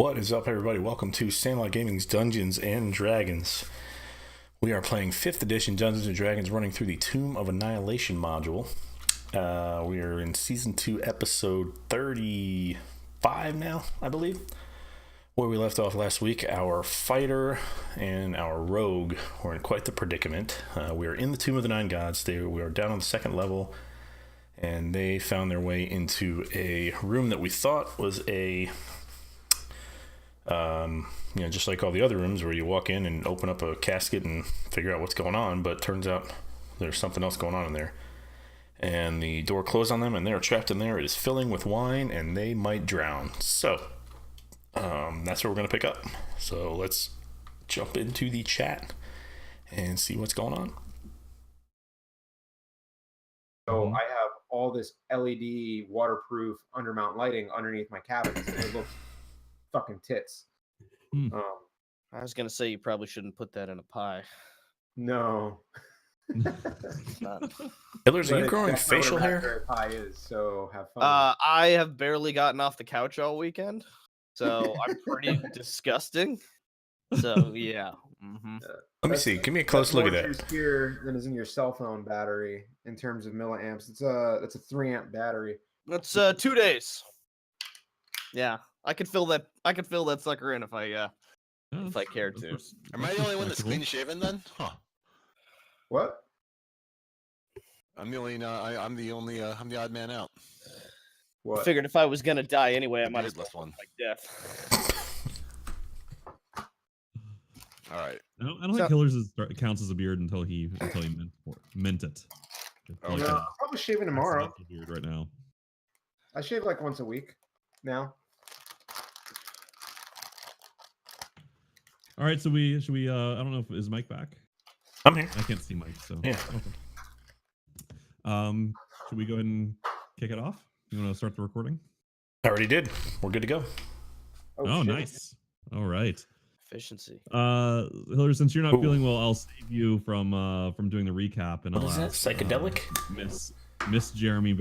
What is up, everybody? Welcome to Sandlot Gaming's Dungeons and Dragons. We are playing 5th edition Dungeons and Dragons, running through the Tomb of Annihilation module. We are in Season 2, Episode 35 now, I believe. Where we left off last week, our fighter and our rogue were in quite the predicament. We are in the Tomb of the Nine Gods. We are down on the second level, and they found their way into a room that we thought was just like all the other rooms where you walk in and open up a casket and figure out what's going on, but turns out there's something else going on in there. And the door closed on them, and they're trapped in there. It is filling with wine, and they might drown. So, that's where we're going to pick up. So let's jump into the chat and see what's going on. So I have all this LED waterproof undermount lighting underneath my cabins, and it looks fucking tits. I was gonna say you probably shouldn't put that in a pie. No. Hillers, are you growing facial hair? Pie is, so have fun. I have barely gotten off the couch all weekend, so I'm pretty disgusting. So yeah. Let me see. Give me a close look at that. That's more here than is in your cell phone battery in terms of milliamps. It's a 3-amp battery. That's 2 days. Yeah, I could fill that. I could fill that sucker in if I cared to. Am I the only one that's clean shaven then? Huh. What? I'm the only. I'm the odd man out. What? I figured if I was gonna die anyway, I might as well one. like death. All right. I don't think Hiller's counts as a beard until he meant it. Oh, no, I'm probably shaving tomorrow. Beard right now. I shave like once a week now. All right, so should we I don't know, is Mike back? I'm here. I can't see Mike, so yeah. Okay. Should we go ahead and kick it off? You want to start the recording? I already did. We're good to go. Oh nice. All right. Efficiency. Hillary, since you're not feeling well, I'll save you from doing the recap, and what I'll is that? Psychedelic? Miss Jeremy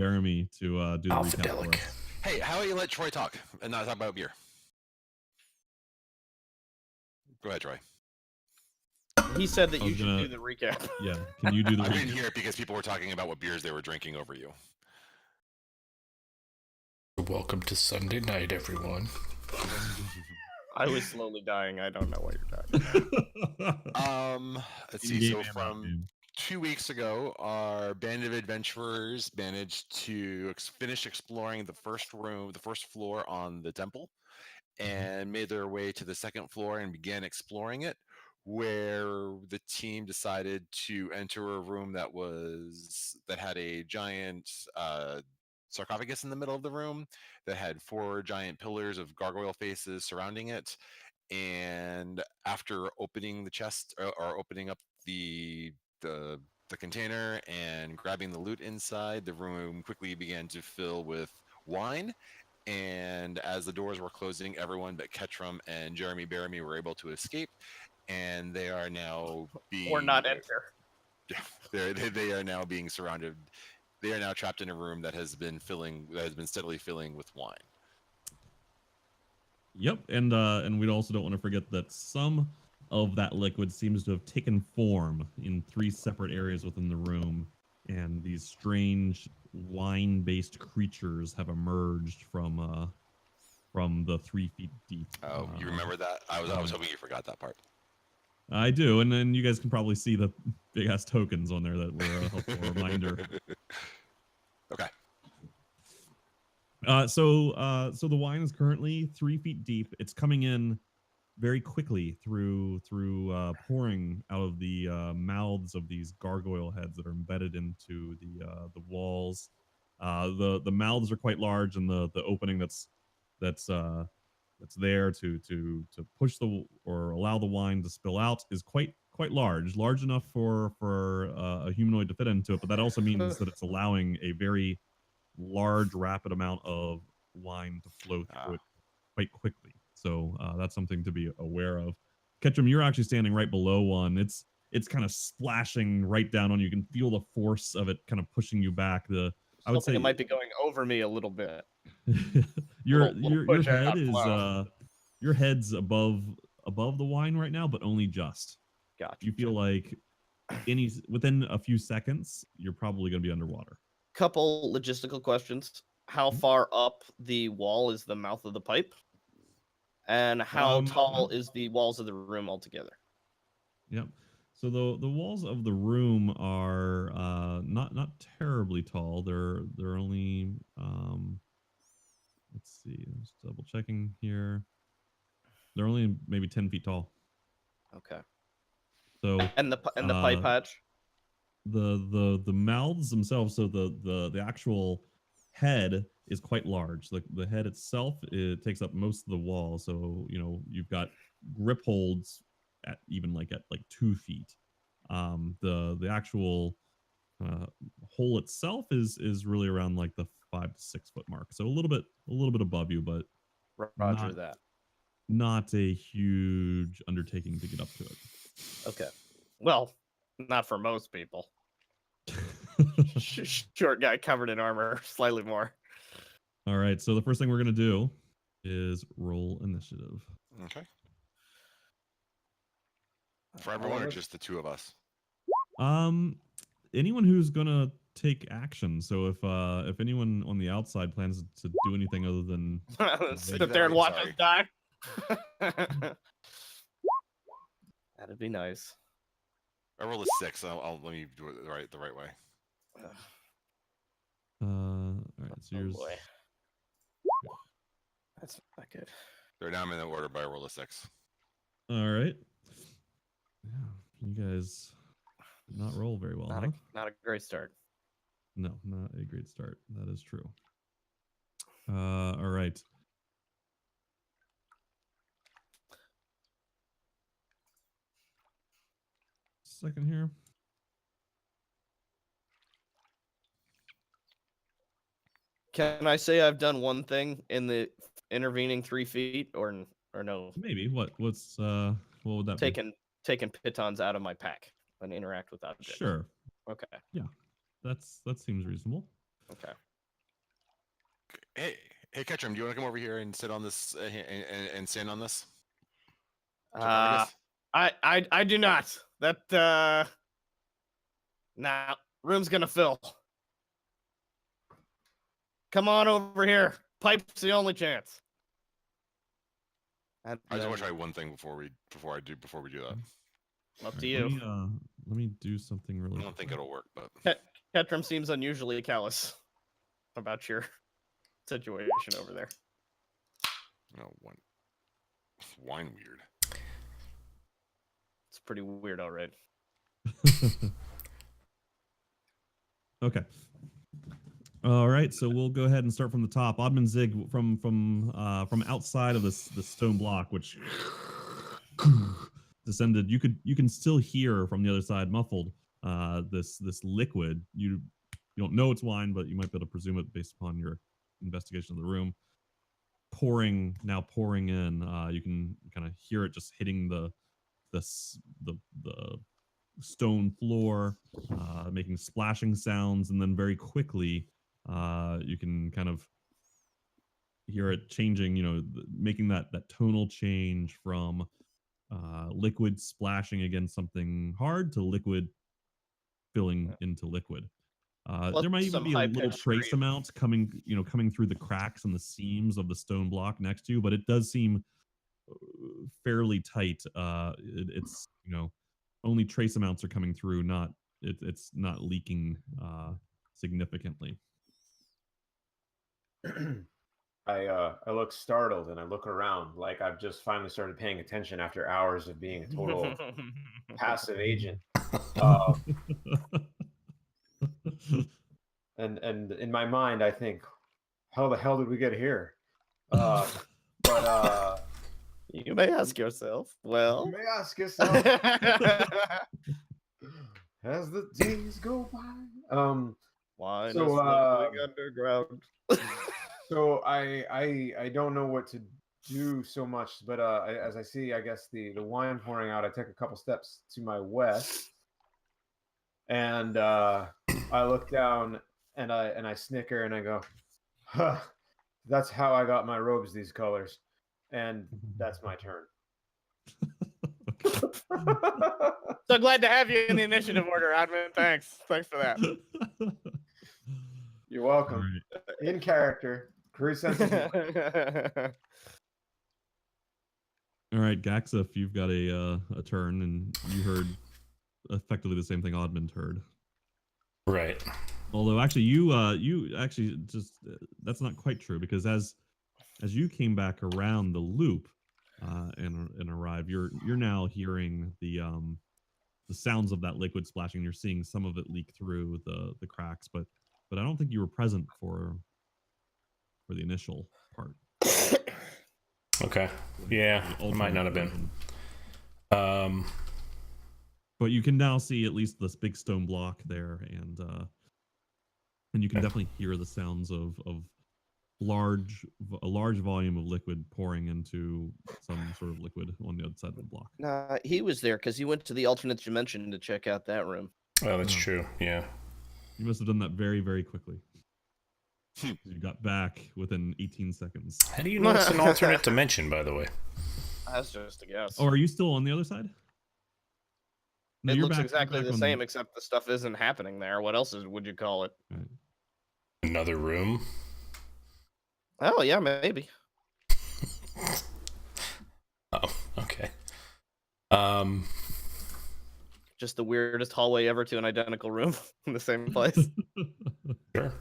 to do the recap. Hey, how about you let Troy talk and not talk about beer? Go ahead, Troy. He said that you should do the recap. Yeah, can you do the I recap? didn't hear it because people were talking about what beers they were drinking over you. Welcome to Sunday night, everyone. I was slowly dying. I don't know what you're talking about. Let's see. So from 2 weeks ago, our band of adventurers managed to finish exploring the first floor on the temple, and made their way to the second floor and began exploring it, where the team decided to enter a room that had a giant sarcophagus in the middle of the room that had 4 giant pillars of gargoyle faces surrounding it. And after opening the chest or opening up the container and grabbing the loot inside, the room quickly began to fill with wine. And as the doors were closing, everyone but Ketrim and Jeremy were able to escape, and they are now being or not enter. They are now being surrounded. They are now trapped in a room that has been steadily filling with wine. Yep, and we also don't want to forget that some of that liquid seems to have taken form in 3 separate areas within the room, and these strange wine-based creatures have emerged from the 3 feet deep. Oh, you remember that? I was hoping you forgot that part. I do, and then you guys can probably see the big ass tokens on there that were a helpful reminder. Okay. So the wine is currently 3 feet deep. It's coming in very quickly through pouring out of the mouths of these gargoyle heads that are embedded into the walls. The mouths are quite large, and the opening that's there to push or allow the wine to spill out is quite large enough for a humanoid to fit into it. But that also means that it's allowing a very large, rapid amount of wine to flow through it quite quickly. So that's something to be aware of. Ketrim, you're actually standing right below one. It's kind of splashing right down on you. You can feel the force of it kind of pushing you back. I would say it might be going over me a little bit. your head is your head's above the wine right now, but only just. Gotcha. You feel like within a few seconds, you're probably going to be underwater. Couple logistical questions. How far up the wall is the mouth of the pipe? And how tall is the walls of the room altogether? Yep. So the walls of the room are not terribly tall. They're only let's see, I'm just double checking here. They're only maybe 10 feet tall. Okay. So and the pipe hatch? The mouths themselves, so the actual head is quite large. The head itself, it takes up most of the wall. So you've got grip holds at 2 feet. The actual hole itself is really around like the 5 to 6 foot mark. So a little bit above you, but Roger that. Not a huge undertaking to get up to it. Okay. Well, not for most people. Short guy covered in armor, slightly more. All right. So the first thing we're gonna do is roll initiative. Okay. For everyone, or just the two of us? Anyone who's gonna take action. So if anyone on the outside plans to do anything other than sit there and watch us die. That'd be nice. I roll a 6. I'll let me do it the right way. All right. So yours. Boy. That's not good. They're now in the order, but I roll a 6. All right. Yeah, you guys did not roll very well. Not a great start. No, not a great start. That is true. All right. Second here. Can I say I've done one thing in the intervening 3 feet, or no? Maybe. What would that be? Taking pitons out of my pack and interact with objects. Sure. Okay. Yeah, that seems reasonable. Okay. Hey, Ketrim, do you want to come over here and sit on this and stand on this? I do not. That nah, room's gonna fill. Come on over here. Pipe's the only chance. I just want to try one thing before we do that. Up to you. Let me do something really. I don't think it'll work, but Ketrim seems unusually callous about your situation over there. No, wine weird. It's pretty weird, all right. Okay. All right, so we'll go ahead and start from the top. Oddman Zig from outside of the stone block, which descended. You can still hear from the other side, muffled, this liquid. You don't know it's wine, but you might be able to presume it based upon your investigation of the room. Pouring in. You can kind of hear it just hitting the stone floor, making splashing sounds, and then very quickly you can kind of hear it changing, making that tonal change from liquid splashing against something hard to liquid filling into liquid. There might even be a little trace amount coming through the cracks and the seams of the stone block next to you, but it does seem fairly tight. It's only trace amounts are coming through, it's not leaking significantly. I look startled and I look around like I've just finally started paying attention after hours of being a total passive agent. And in my mind, I think, how the hell did we get here? But you may ask yourself. Well, you may ask yourself as the days go by. Wine is living underground. So I don't know what to do so much, but as I see, I guess the wine pouring out, I take a couple steps to my west, and I look down and I snicker and I go, huh, that's how I got my robes these colors. and that's my turn. So glad to have you in the initiative order, Admin. Thanks for that. You're welcome. Right. In character, crew sensitive. All right, Gaxif, you've got a turn, and you heard effectively the same thing Oddmund heard. Right. Although actually, you actually just that's not quite true, because as you came back around the loop and arrive, you're now hearing the sounds of that liquid splashing. You're seeing some of it leak through the cracks, but I don't think you were present for the initial part. Okay. Yeah, it might not have been. But you can now see at least this big stone block there, and you can definitely hear the sounds of a large volume of liquid pouring into some sort of liquid on the other side of the block. Nah, he was there because he went to the alternate dimension to check out that room. Oh, that's true. Yeah. You must have done that very, very quickly. You got back within 18 seconds. How do you know it's an alternate dimension, by the way? That's just a guess. Oh, are you still on the other side? No, it looks exactly the same, except the stuff isn't happening there. What else would you call it? Right. Another room? Oh, yeah, maybe. Oh, okay. Just the weirdest hallway ever to an identical room in the same place. Sure.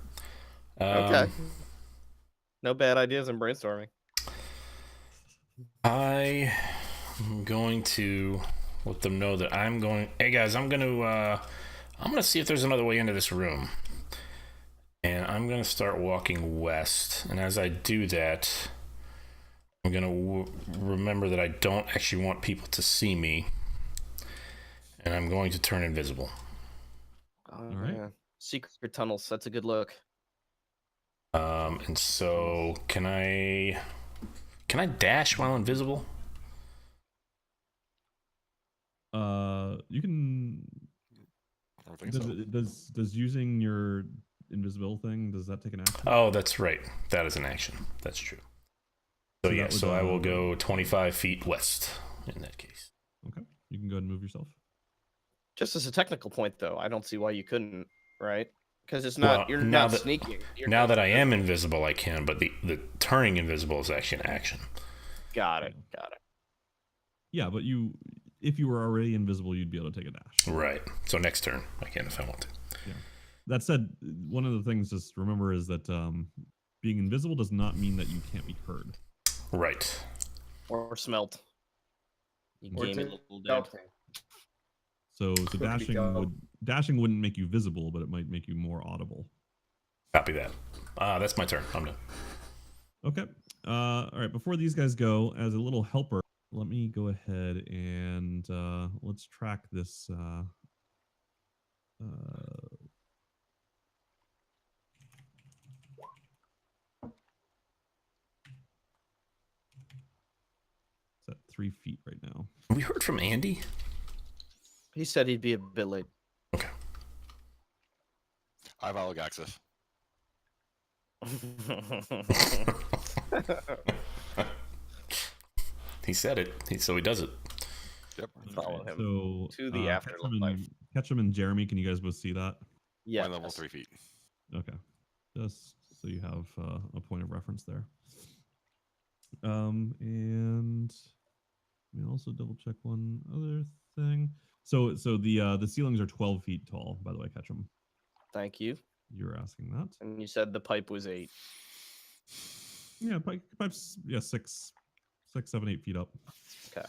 Okay. No bad ideas in brainstorming. I am going to let them know that I'm going. Hey guys, I'm gonna see if there's another way into this room, and I'm gonna start walking west. And as I do that, I'm gonna remember that I don't actually want people to see me, and I'm going to turn invisible. All right. Yeah. Secret tunnels. That's a good look. And so can I dash while invisible? You can. I don't think so. Does using your invisible thing, does that take an action? Oh, that's right. That is an action. That's true. So yeah, so I will go 25 feet west in that case. Okay, you can go ahead and move yourself. Just as a technical point, though, I don't see why you couldn't, right? Because it's not, you're not sneaking. Now that I am invisible, I can, but the turning invisible is actually an action. Got it. Yeah, but if you were already invisible, you'd be able to take a dash. Right. So next turn, I can if I want to. Yeah. That said, one of the things just remember is that being invisible does not mean that you can't be heard. Right. Or smelt. You or gave me a little doubt. So dashing wouldn't make you visible, but it might make you more audible. Copy that. That's my turn. I'm done. Okay. All right. Before these guys go, as a little helper, let me go ahead and let's track this. It's at 3 feet right now. We heard from Andy. He said he'd be a bit late. Okay. I follow Gaxif. He said it, so he does it. Yep. Follow him So, to the afterlife. Ketrim and Jeremy, can you guys both see that? Yeah. One level 3 feet. Okay. Just so you have a point of reference there. And let me also double check one other thing. So the ceilings are 12 feet tall, by the way, Ketrim. Thank you. You were asking that. And you said the pipe was 8. Yeah, pipe's 6, 7, 8 feet up. Okay.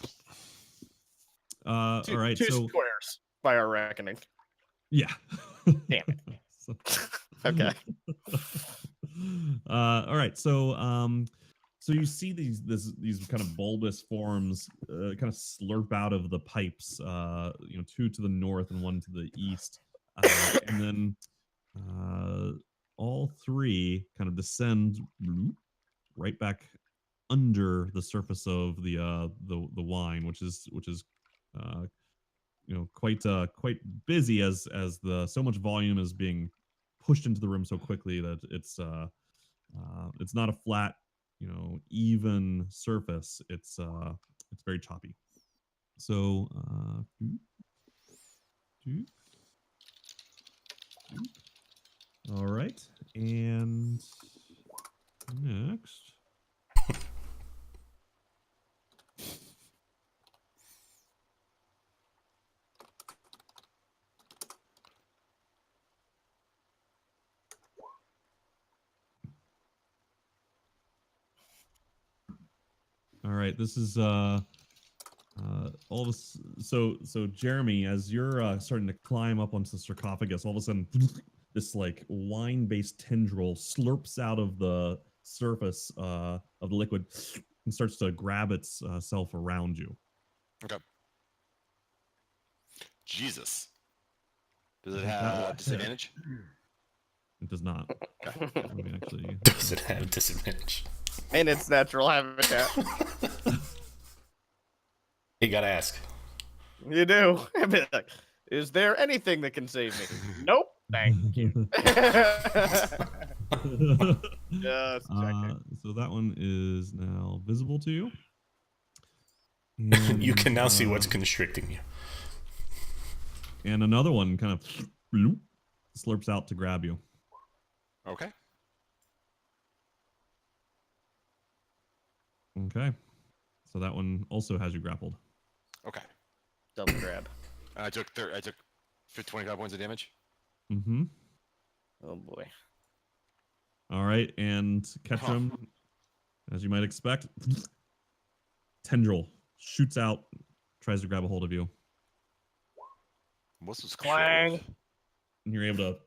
All right. Two squares by our reckoning. Yeah. Damn it. Okay. All right. So you see these kind of bulbous forms kind of slurp out of the pipes, 2 to the north and 1 to the east, and then all 3 kind of descend right back under the surface of the wine, which is quite busy as so much volume is being pushed into the room so quickly that it's not a flat even surface. It's very choppy. So all right, and next. All right, this is all of us. So Jeremy, as you're starting to climb up onto the sarcophagus, all of a sudden, this like wine-based tendril slurps out of the surface of the liquid and starts to grab its self around you. Okay. Jesus. Does it That have will- disadvantage? It does not. Let me actually. Does it have disadvantage? In its natural habitat. You gotta ask. You do. I'd be like, is there anything that can save me? Nope. Thank you. Just checking. So that one is now visible to you. You can now see And, what's constricting you. And another one kind of bloop, slurps out to grab you. Okay. Okay. So that one also has you grappled. Okay. Double grab. I took 25 points of damage. Mm-hmm. Oh boy. All right. And Ketrim, as you might expect, tendril shoots out, tries to grab a hold of you. What's this Clang. And you're able to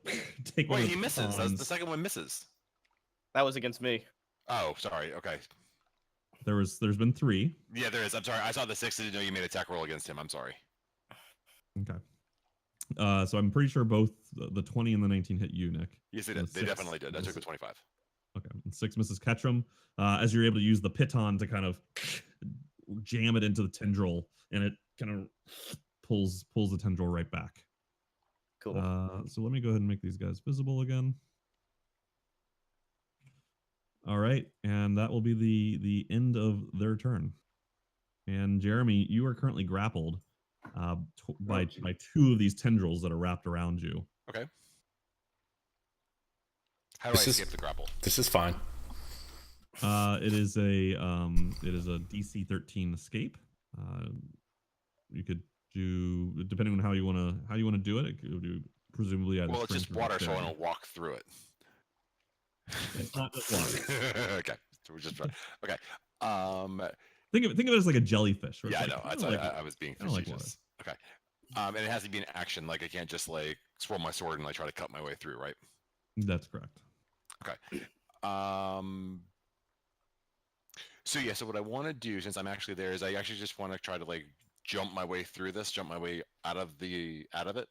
take one Wait, of he the misses. That's the pawns. second one misses. That was against me. Oh, sorry. Okay. There's been 3. Yeah, there is. I'm sorry. I saw the 6. I didn't know you made an attack roll against him. I'm sorry. Okay. So I'm pretty sure both the 20 and the 19 hit you, Nick. Yes, they And did. the They 6 definitely did. I took the 25. Okay. And 6 misses Ketrim. As you're able to use the piton to kind of jam it into the tendril, and it kind of pulls the tendril right back. Cool. So let me go ahead and make these guys visible again. All right, and that will be the end of their turn. And Jeremy, you are currently grappled by 2 of these tendrils that are wrapped around you. Okay. How do I escape the grapple? This is fine. It is a DC 13 escape. You could do, depending on how you want to do it. It could do presumably either. Well, it's just strength or water, so I dexterity. want to walk through it. It's not just water. Okay. So we're just okay. Think of it as like a jellyfish. Where Yeah, I it's know. like, That's I was being I don't like facetious. Okay. And it has to be an action. Like I can't just like swirl my sword and like try to cut my way through, right? That's correct. Okay. So yeah, so what I want to do, since I'm actually there, is I actually just want to try to like jump my way through this, jump my way out of it,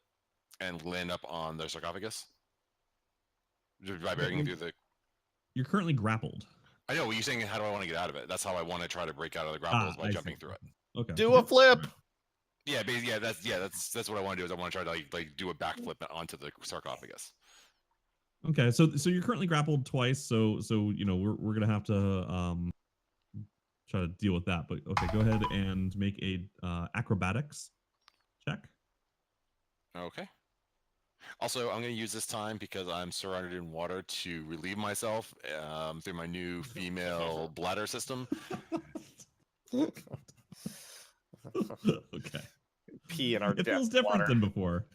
and land up on the sarcophagus. Just vibrating through the. You're currently grappled. I know. Well, you're saying how do I want to get out of it? That's how I want to try to break out of the grapple is by I jumping see. through it. Okay. Do a flip. Yeah, basically, that's what I want to do. Is I want to try to like do a backflip onto the sarcophagus. Okay, so you're currently grappled twice, so we're gonna have to try to deal with that. But okay, go ahead and make a acrobatics check. Okay. Also, I'm going to use this time because I'm surrounded in water to relieve myself through my new female bladder system. Okay. Pee in our It feels different water. than before.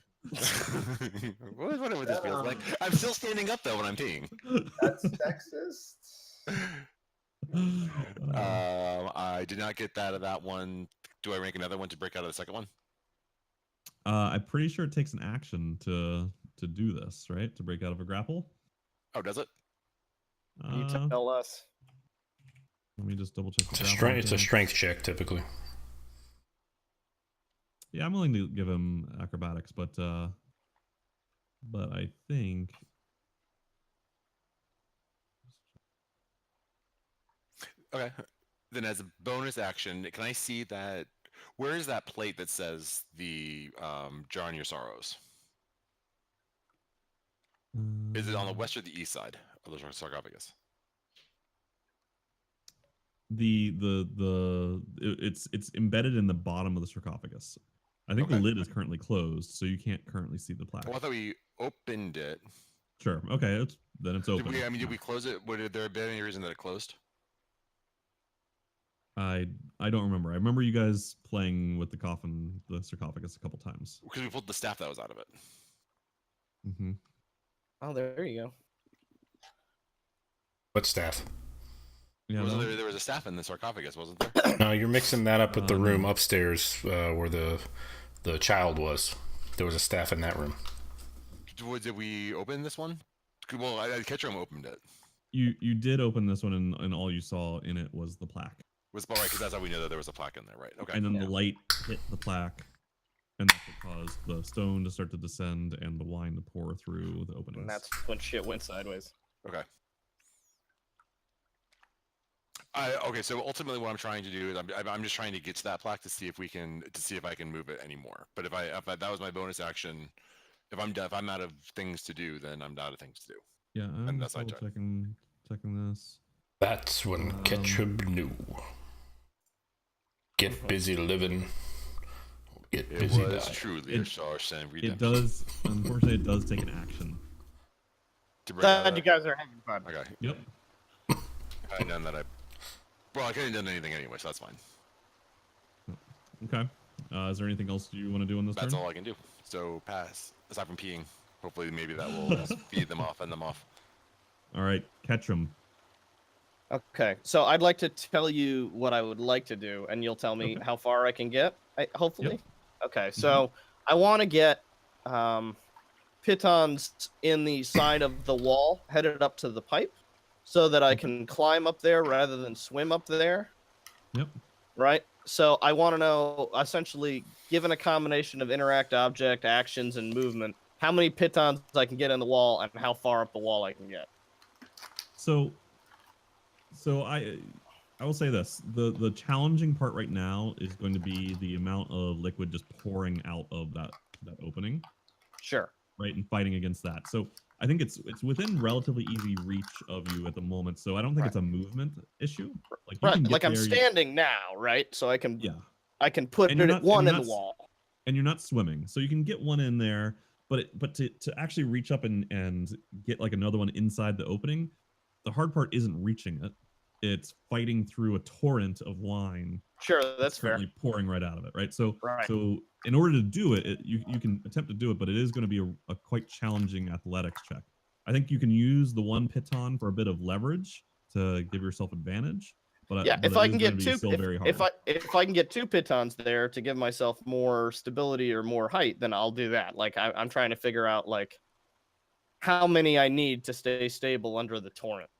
Whatever this feels like. I'm still standing up though when I'm peeing. That's sexist. I did not get that of that one. Do I rank another one to break out of the second one? I'm pretty sure it takes an action to do this, right? To break out of a grapple. Oh, does it? You tell us. Let me just double check. It's a strength check typically. Yeah, I'm willing to give him acrobatics, but I think. Okay. Then as a bonus action, can I see that? Where is that plate that says the jar on your sorrows? Is it on the west or the east side of the sarcophagus? it's embedded in the bottom of the sarcophagus. I think the Okay. lid is currently closed, so you can't currently see the plaque. Well, I thought we opened it. Sure. Okay. Then it's open. Did we close it? Would there have been any reason that it closed? I don't remember. I remember you guys playing with the sarcophagus a couple times. Because we pulled the staff that was out of it. Mm-hmm. Oh, there you go. What staff? Yeah. There was a staff in the sarcophagus, wasn't there? No, you're mixing that up with the room upstairs where the child was. There was a staff in that room. Did we open this one? Well, Ketrim opened it. You did open this one, and all you saw in it was the plaque. Was about right, because that's how we know that there was a plaque in there, right? Okay. And then the light hit the plaque, and that's what caused the stone to start to descend and the wine to pour through the openings. And that's when shit went sideways. Okay. Okay, so ultimately, what I'm trying to do is I'm just trying to get to that plaque to see if I can move it anymore. But if that was my bonus action, if I'm out of things to do, then I'm out of things to do. Yeah, I'm that's double checking this. That's when Ketrim knew. Get busy living. Get busy It was dying. truly a Shawshank Redemption. It does. Unfortunately, it does take an action. Glad you guys are having fun. Okay. Yep. I hadn't done that. I couldn't have done anything anyway, so that's fine. Okay. Is there anything else you want to do on this turn? That's all I can do. So pass. Aside from peeing, hopefully maybe that will feed them off, end them off. All right, Ketrim. Okay, so I'd like to tell you what I would like to do, and you'll tell me how far I can get, hopefully. Yep. Okay, so I want to get pitons in the side of the wall, headed up to the pipe, so that I can climb up there rather than swim up there. Yep. Right? So I want to know, essentially, given a combination of interact object, actions, and movement, how many pitons I can get in the wall and how far up the wall I can get. So I will say this: the challenging part right now is going to be the amount of liquid just pouring out of that opening. Sure. Right, and fighting against that. So I think it's within relatively easy reach of you at the moment. So I don't think it's a movement issue. Like you can get I'm there, standing now, right? So I can put And you're not- one and in you're the not- wall. and you're not swimming, so you can get one in there. But to actually reach up and get like another one inside the opening, the hard part isn't reaching it. It's fighting through a torrent of wine. Sure, that's fair. Currently pouring right out of it, right? So in order to do it, you can attempt to do it, but it is going to be a quite challenging athletics check. I think you can use the one piton for a bit of leverage to give yourself advantage. But if I can get if I can get two pitons there to give myself more stability or more height, then I'll do that. Like I'm trying to figure out like how many I need to stay stable under the torrent.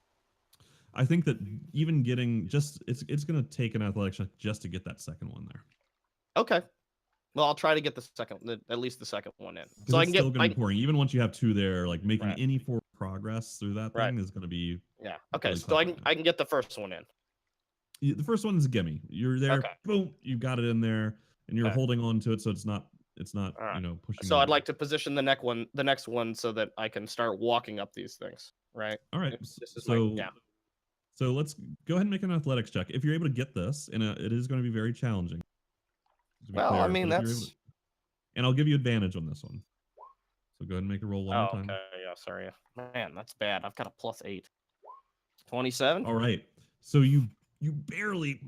I think that even getting it's going to take an athletics check just to get that second one there. Okay. Well, I'll try to get at least the second one in. So I can get pouring. Even once you have two there, like making any form of progress through that thing is going to be Okay. So I can get the first one in. The first one is a gimme. You're there, boom, you got it in there, and you're holding on to it, so it's not pushing. So I'd like to position the next one so that I can start walking up these things. Right. All right. So let's go ahead and make an athletics check. If you're able to get this, and it is going to be very challenging. Well, I mean, that's... And I'll give you advantage on this one. So go ahead and make a roll one more time. Okay, yeah, sorry. Man, that's bad. I've got a +8. 27? All right. So you barely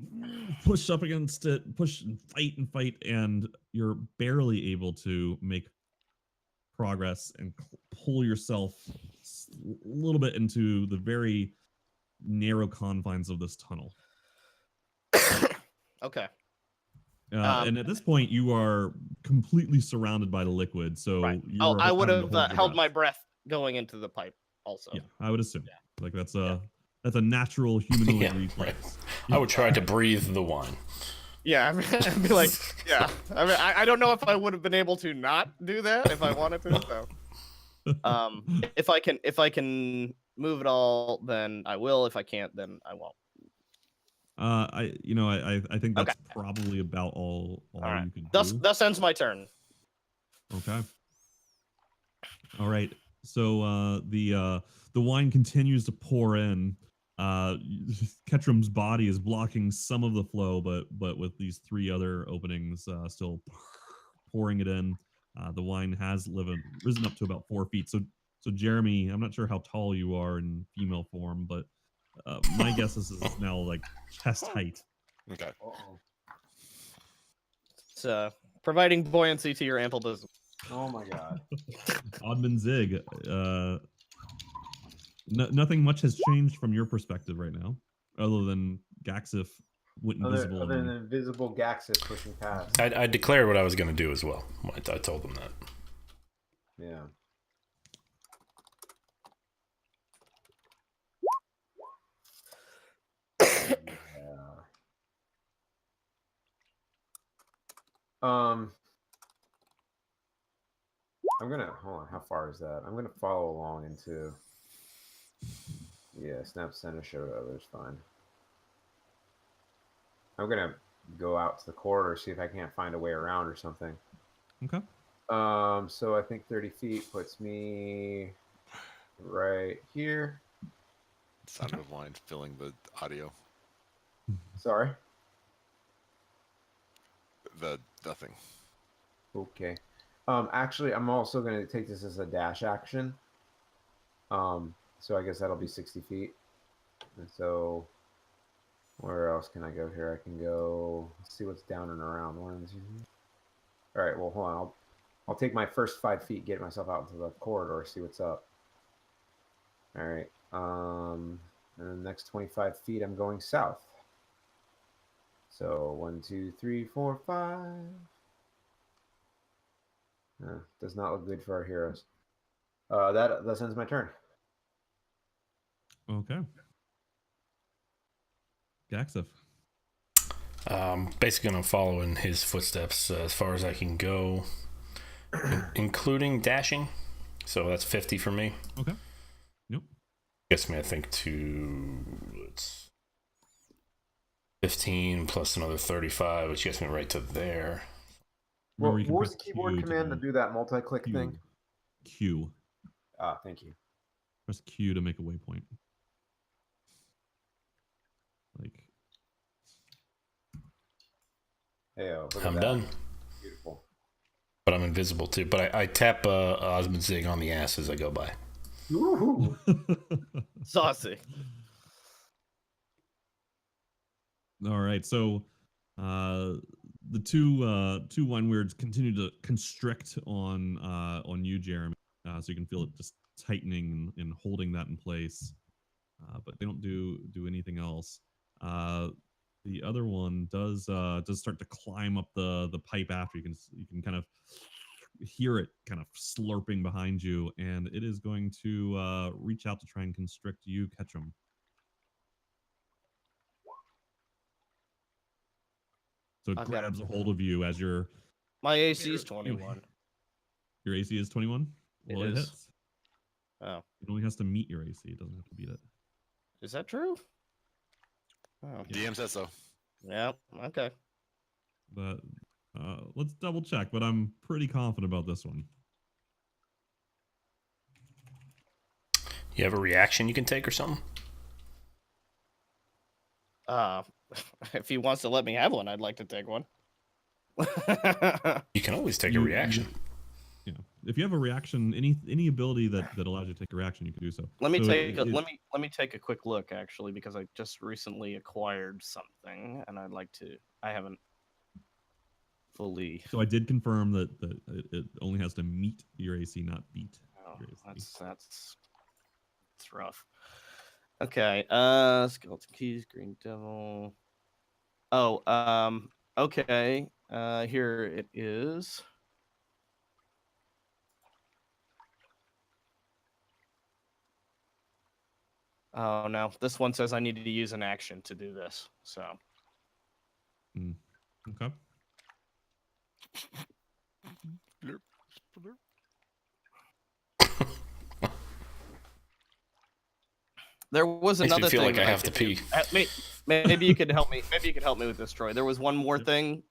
push up against it, push and fight, and you're barely able to make progress and pull yourself a little bit into the very narrow confines of this tunnel. Okay. And at this point, you are completely surrounded by the liquid. So I would have held my breath going into the pipe. Also, yeah, I would assume. Like that's a natural humanoid reflex. Right. I would try to breathe the wine. Yeah, I'd be like, yeah. I mean, I don't know if I would have been able to not do that if I wanted to. So, if I can move it all, then I will. If I can't, then I won't. I think that's probably about all you can do. Thus ends my turn. Okay. All right. So the wine continues to pour in, Ketrim's body is blocking some of the flow, but with these 3 other openings still pouring it in, the wine has risen up to about 4 feet. So Jeremy, I'm not sure how tall you are in female form, but my guess is this is now like chest height. Okay. Uh-oh. It's providing buoyancy to your ample bosom. Oh my god. Oddman Zig, nothing much has changed from your perspective right now, other than Gaxif went invisible. Other than invisible Gaxis pushing past. I declared what I was going to do as well. I told them that. Yeah. I'm gonna hold on. How far is that? I'm gonna follow along into. Yeah, snap center show to others. Fine. I'm gonna go out to the corridor, see if I can't find a way around or something. Okay. So I think 30 feet puts me right here. Sound of wine filling the audio. Sorry. The nothing. Okay. Actually, I'm also going to take this as a dash action. So I guess that'll be 60 feet. And so where else can I go here? I can go, let's see what's down and around. All right, well, hold on. I'll take my first 5 feet, get myself out into the corridor, see what's up. All right. And the next 25 feet, I'm going south. So 1, 2, 3, 4, 5. Does not look good for our heroes. That ends my turn. Okay. Gaxif. Basically going to follow in his footsteps as far as I can go, including dashing. So that's 50 for me. Okay. Yep. Gets me, I think, to 15 plus another 35, which gets me right to there. Well, what was the keyboard command to do that multi-click thing? Q. Thank you. Press Q to make a waypoint. Like. Heyo, look at I'm that. done. Beautiful. But I'm invisible too. But I tap Osmond Zig on the ass as I go by. Ooh. Saucy. All right, so the two wine weirds continue to constrict on you, Jeremy. So you can feel it just tightening and holding that in place, but they don't do anything else. The other one does start to climb up the pipe after. You can kind of hear it kind of slurping behind you, and it is going to reach out to try and constrict you, Ketrim. So it grabs a hold of you as my AC is 21. Your AC is 21? Well, it hits. Oh. It only has to meet your AC. It doesn't have to beat it. Is that true? Oh. DM says so. Yeah, okay. But let's double check, but I'm pretty confident about this one. You have a reaction you can take or something? If he wants to let me have one, I'd like to take one. You can always take a reaction. Yeah. If you have a reaction, any ability that allows you to take a reaction, you can do so. Let me take a quick look, actually, because I just recently acquired something, and I haven't fully. So I did confirm that it only has to meet your AC, not beat your AC. That's rough. Okay. Skeleton Keys, Green Devil. Oh, okay. Here it is. Oh no, this one says I need to use an action to do this. So. Okay. There was another Makes me feel thing like I have to pee. Maybe you could help me. Maybe you could help me with this, Troy. There was one more thing,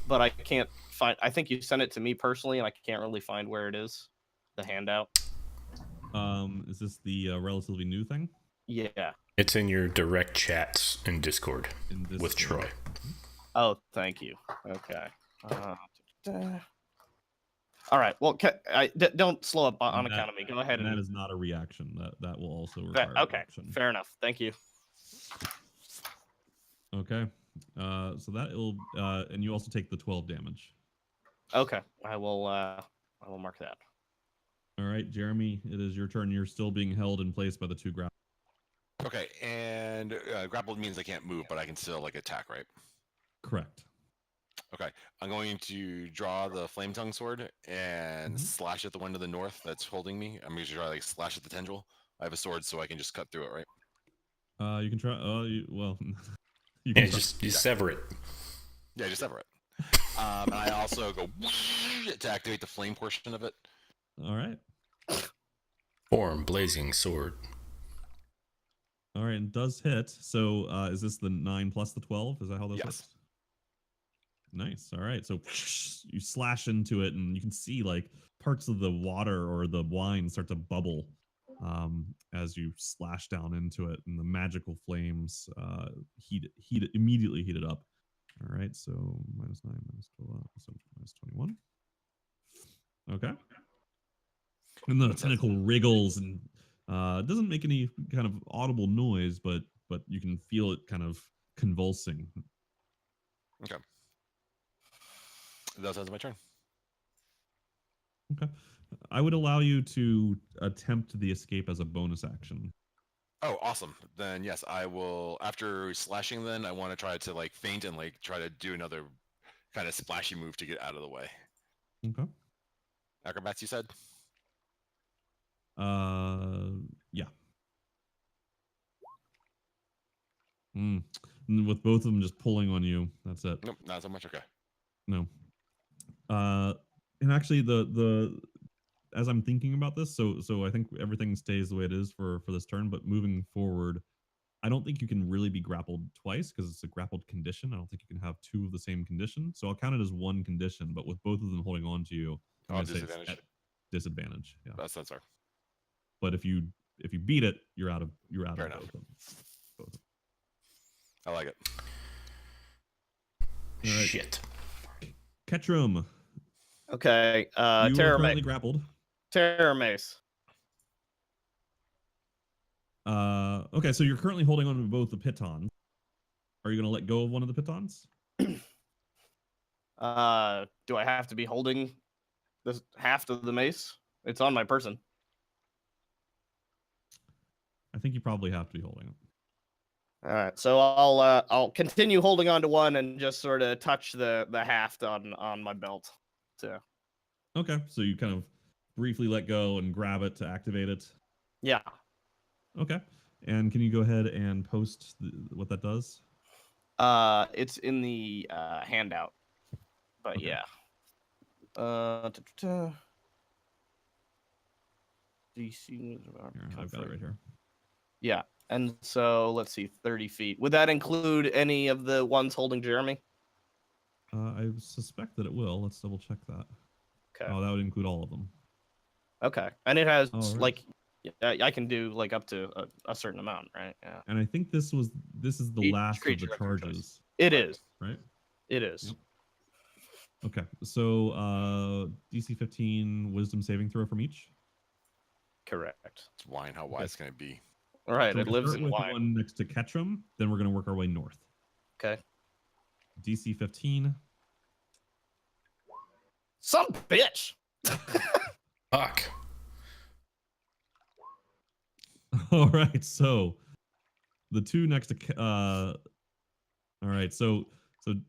but I can't find. I think you sent it to me personally, and I can't really find where it is. The handout. Is this the relatively new thing? Yeah. It's in your direct chats in Discord In this with Troy. Oh, thank you. Okay. All right. Well, don't slow up on account of me. Go ahead And and that is not a reaction. That will also require a okay. reaction. Fair enough. Thank you. Okay. So that will and you also take the 12 damage. Okay. I will mark that. All right, Jeremy, it is your turn. You're still being held in place by the 2 grapple. Okay, and grappled means I can't move, but I can still like attack, right? Correct. Okay, I'm going to draw the flame tongue sword and slash at the one to the north that's holding me. I'm going to try like slash at the tendril. I have a sword, so I can just cut through it, right? You can try. Well, you Yeah, can try. just you sever it. Yeah, just sever it. And I also go to activate the flame portion of it. All right. Form blazing sword. All right, and does hit. So is this the 9 plus the 12? Is that how this Yes. works? Nice. All right. So you slash into it, and you can see like parts of the water or the wine start to bubble as you slash down into it, and the magical flames immediately heat it up. All right. So -9, -12, so -21. Okay. And the tentacle wriggles and doesn't make any kind of audible noise, but you can feel it kind of convulsing. Okay. That sounds my turn. Okay. I would allow you to attempt the escape as a bonus action. Oh, awesome. Then yes, I will. After slashing, then I want to try to like feint and like try to do another kind of splashy move to get out of the way. Okay. Acrobats, you said? Yeah. With both of them just pulling on you, that's it. Nope, not so much. Okay. No. And actually, the as I'm thinking about this, so I think everything stays the way it is for this turn. But moving forward, I don't think you can really be grappled twice because it's a grappled condition. I don't think you can have 2 of the same condition. So I'll count it as 1 condition. But with both of them holding on to you, I'm gonna say it's Disadvantage. at disadvantage. Yeah. That's fair. But if you beat it, you're out of Fair both enough. of them. I like it. All right. Shit. Ketrim, Okay. you are Terror currently Mace. grappled. Terror Mace. Okay, so you're currently holding on to both the pitons. Are you going to let go of one of the pitons? Do I have to be holding this half of the mace? It's on my person. I think you probably have to be holding it. All right, so I'll continue holding on to one and just sort of touch the haft on my belt. So. Okay, so you kind of briefly let go and grab it to activate it. Yeah. Okay, and can you go ahead and post what that does? It's in the handout, but Okay. yeah. DC. Here, I've got it right here. Yeah, and so let's see, 30 feet. Would that include any of the ones holding Jeremy? I suspect that it will. Let's double check that. Okay. Oh, that would include all of them. Okay, and it has All right. like I can do like up to a certain amount, right? Yeah. And I think this is the Each last of creature the of your choice. charges, It is. right? It is. Yep. Okay, so DC 15 Wisdom saving throw from each. Correct. It's wine. How wise can it be? All right, So it we'll lives start in with wine. the one next to Ketrim. Then we're going to work our way north. Okay. DC 15. Some bitch. Fuck. All right, so the two next to all right, so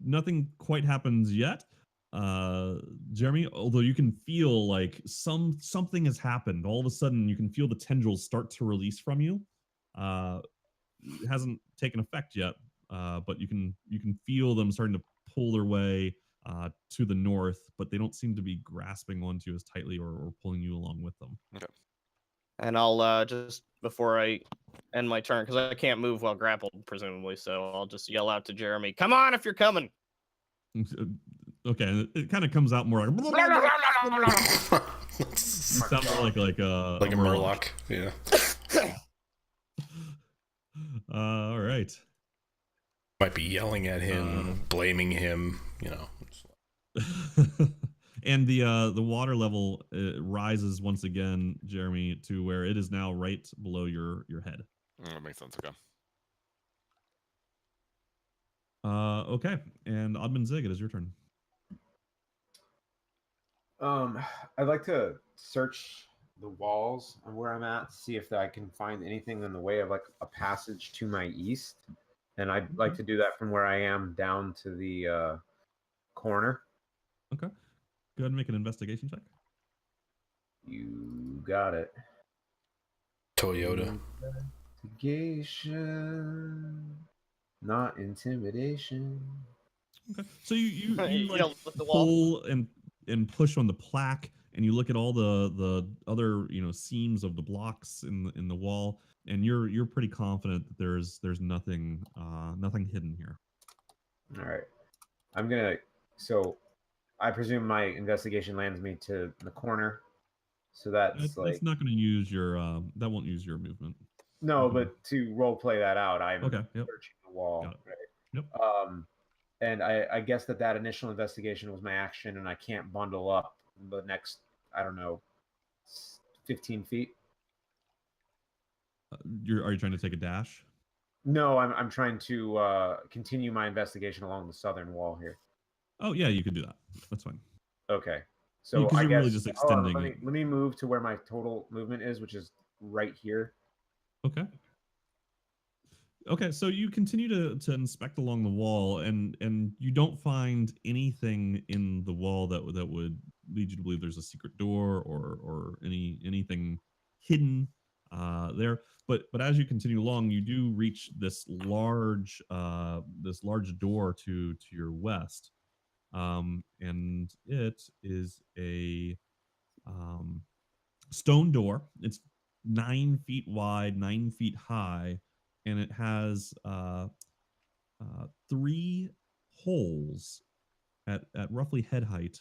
nothing quite happens yet. Jeremy, although you can feel like something has happened. All of a sudden you can feel the tendrils start to release from you. It hasn't taken effect yet, but you can feel them starting to pull their way to the north, but they don't seem to be grasping onto you as tightly or pulling you along with them. Okay. And I'll just before I end my turn, because I can't move while grappled, presumably, so I'll just yell out to Jeremy, "Come on if you're coming!" Okay, it kind of comes out more like sounds more like a Murloc. Yeah. All right. Might be yelling at him, blaming him, you know. And the water level rises once again, Jeremy, to where it is now right below your head. That makes sense. Okay. Okay, and Oddman Zig, it is your turn. I'd like to search the walls on where I'm at, see if I can find anything in the way of like a passage to my east. And I'd like to do that from where I am down to the corner. Okay. Go ahead and make an investigation check. You got it. Toyota. Investigation, not intimidation. Okay. So you like Yell at the wall. pull and push on the plaque, and you look at all the other seams of the blocks in the wall, and you're pretty confident that there's nothing hidden here. All right. I'm gonna. So, I presume my investigation lands me to the corner. So that's like. That's not going to use your that won't use your movement. No, but to role play that out, I'm Okay, yep. searching the wall. Got it. Right? Yep. And I guess that initial investigation was my action, and I can't bundle up the next, I don't know, 15 feet. Are you trying to take a dash? No, I'm trying to continue my investigation along the southern wall here. Oh yeah, you could do that. That's fine. Okay. So because I you're guess really just extending let it. me move to where my total movement is, which is right here. Okay. Okay, so you continue to inspect along the wall, and you don't find anything in the wall that would lead you to believe there's a secret door or anything hidden there. But as you continue along, you do reach this large door to your west, and it is a stone door. It's 9 feet wide, 9 feet high, and it has 3 holes at roughly head height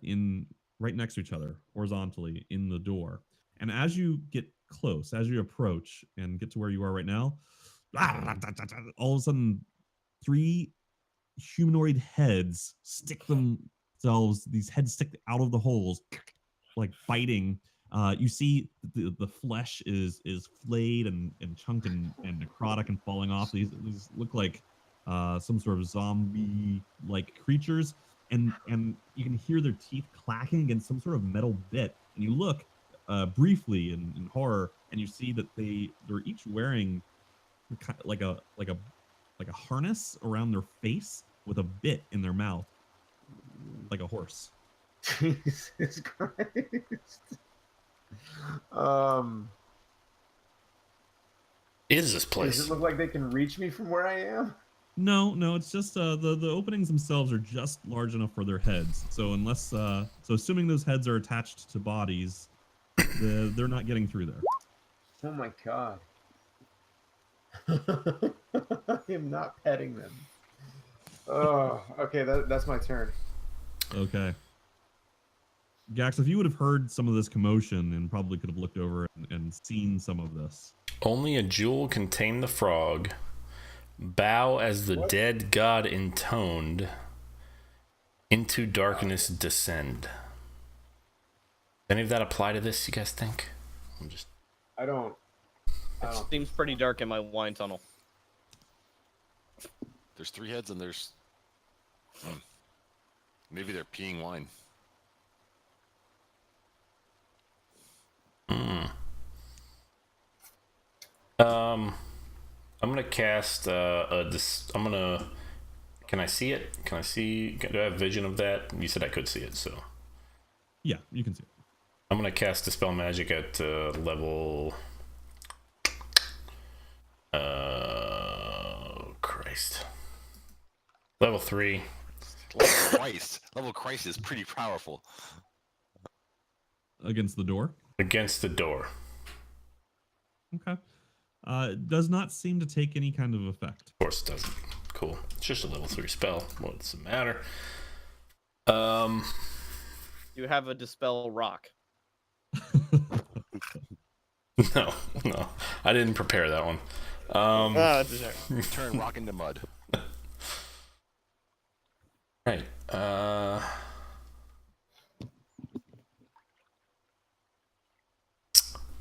in right next to each other horizontally in the door. And as you get close, as you approach and get to where you are right now, all of a sudden 3 humanoid heads these heads stick out of the holes, like biting. You see the flesh is flayed and chunked and necrotic and falling off. These look like some sort of zombie like creatures, and you can hear their teeth clacking against some sort of metal bit. And you look briefly in horror, and you see that they're each wearing like a harness around their face with a bit in their mouth, like a horse. Jesus Christ. Is this place? Does it look like they can reach me from where I am? No, it's just the openings themselves are just large enough for their heads. So assuming those heads are attached to bodies, they're not getting through there. Oh my god. I am not petting them. Oh, okay, that's my turn. Okay. Gax, if you would have heard some of this commotion and probably could have looked over and seen some of this. Only a jewel can tame the frog. Bow as the dead god intoned. Into darkness descend. Any of that apply to this, you guys think? I don't. It seems pretty dark in my wine tunnel. There's 3 heads and there's... Maybe they're peeing wine. I'm gonna cast I'm gonna. Can I see it? Do I have vision of that? You said I could see it, so. Yeah, you can see it. I'm gonna cast Dispel Magic at level. Christ. Level 3. Level Christ is pretty powerful. Against the door? Against the door. Okay. Does not seem to take any kind of effect. Of course it doesn't. Cool. It's just a level 3 spell. What's the matter? You have a Dispel Rock. No. I didn't prepare that one. That's a shame. Turn rock into mud. Right.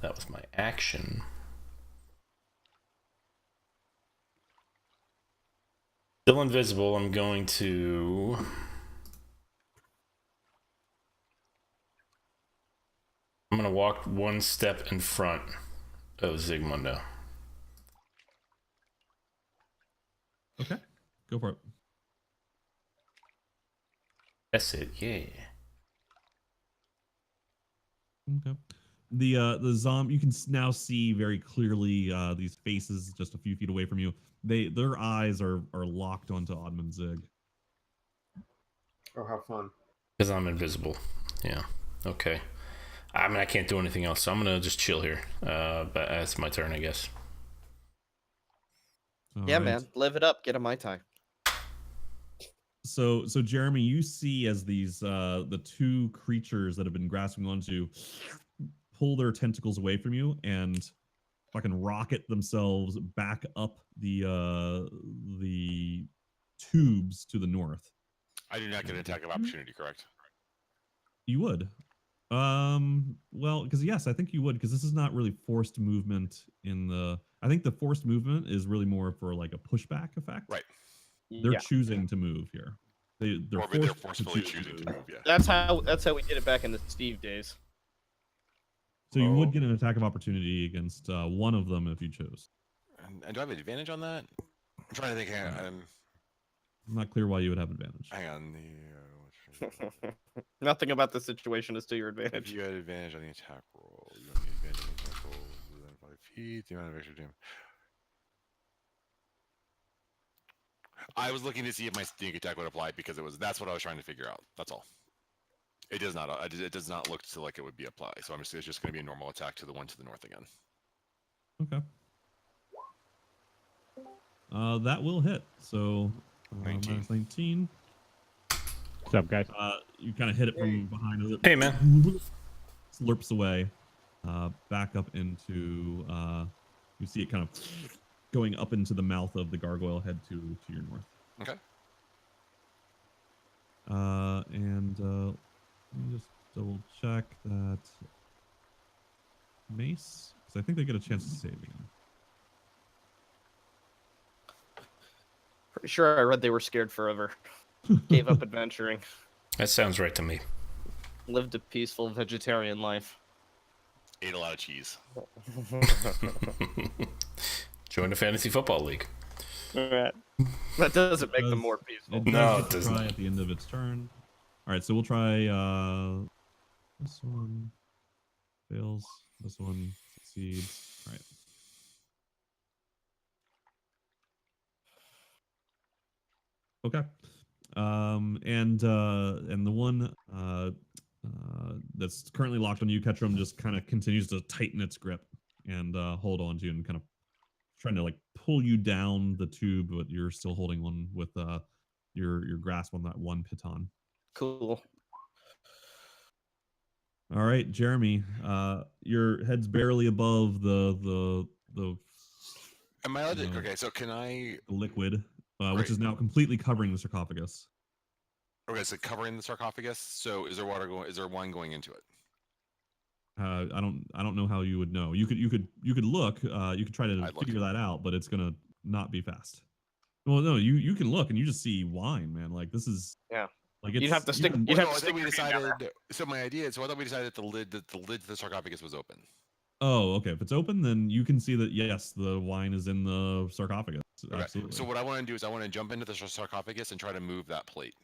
That was my action. Still invisible. I'm going to. I'm going to walk one step in front of Zygmundo. Okay, go for it. That's it. Yeah. Okay. The zombie, you can now see very clearly these faces just a few feet away from you. Their eyes are locked onto Oddman Zig. Oh, how fun. Because I'm invisible. Yeah. Okay. I mean, I can't do anything else, so I'm gonna just chill here. But that's my turn, I guess. Yeah, All right. man, live it up. Get a Mai Tai. So Jeremy, you see as these the two creatures that have been grasping onto you pull their tentacles away from you and fucking rocket themselves back up the tubes to the north. I do not get an attack of opportunity, correct? You would. Well, because yes, I think you would, because this is not really forced movement in the. I think the forced movement is really more for like a pushback effect. Right. They're Yeah. choosing to move here. They're Or they're forced forcefully choosing to move, yeah. That's how we did it back in the Steve days. So you would Oh. get an attack of opportunity against one of them if you chose. And do I have an advantage on that? I'm trying to think. I'm not clear why you would have advantage. Hang on. Nothing about the situation is to your If advantage. you had advantage on the attack roll, you don't get advantage on the attack roll within 5 feet. The amount of extra damage. I was looking to see if my sneak attack would apply because that's what I was trying to figure out. That's all. It does not. It does not look to like it would be applied. So it's just going to be a normal attack to the one to the north again. Okay. That will hit. So 19. minus 19. What's up, guys? You kind of hit it from behind. Hey, man. Slurps away, back up into. You see it kind of going up into the mouth of the gargoyle head to your north. Okay. And let me just double check that mace, because I think they get a chance to save again. Pretty sure I read they were scared forever. Gave up adventuring. That sounds right to me. Lived a peaceful vegetarian life. Ate a lot of cheese. Join the fantasy football league. That doesn't make them more peaceful. No, It it does does try not. at the end of its turn. All right, so we'll try this one. Fails. This one succeeds. All right. Okay. And the one that's currently locked on you, Ketrim, just kind of continues to tighten its grip and hold on to you and kind of trying to like pull you down the tube, but you're still holding on with your grasp on that one piton. Cool. All right, Jeremy, your head's barely above the Am I allowed to? No. Okay, so can I? liquid, which Great. is now completely covering the sarcophagus. Okay, so covering the sarcophagus. So is there water going? Is there wine going into it? I don't know how you would know. You could look. You could try to I'd look. figure that out, but it's gonna not be fast. Well, no, you can look and you just see wine, man. Like this is Yeah. Like You'd it's, have to stick- can- you'd Well, have no, to I stick thought we your hand down decided. So my idea. So I thought we decided that the lid to the sarcophagus was open. Oh, okay. If it's open, then you can see that yes, the wine is in the sarcophagus. Okay. Absolutely. So what I want to do is I want to jump into the sarcophagus and try to move that plate.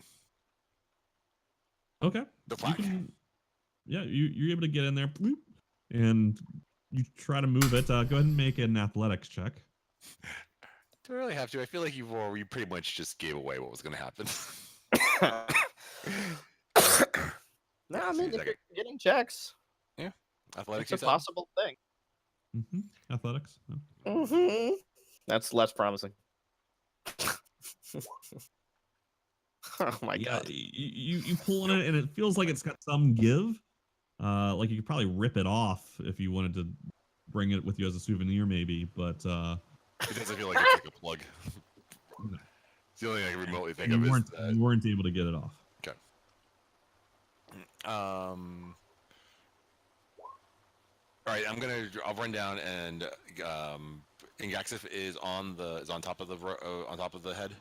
Okay. The You plaque. can, yeah, you're able to get in there, bloop, and you try to move it. Go ahead and make an athletics check. Do I really have to? I feel like you pretty much just gave away what was going to happen. No, I See mean, a second. getting checks. Athletics. It's a you said? possible thing. Athletics. No. Mm-hmm. That's less promising. Oh my Yeah, god. you pull on it and it feels like it's got some give. Like you could probably rip it off if you wanted to bring it with you as a souvenir, maybe. But It doesn't feel like it's like a plug. No. It's the only thing I can remotely think You of weren't, is that. you weren't able to get it off. All right, I'll run down and Ingaxif is on top of the head.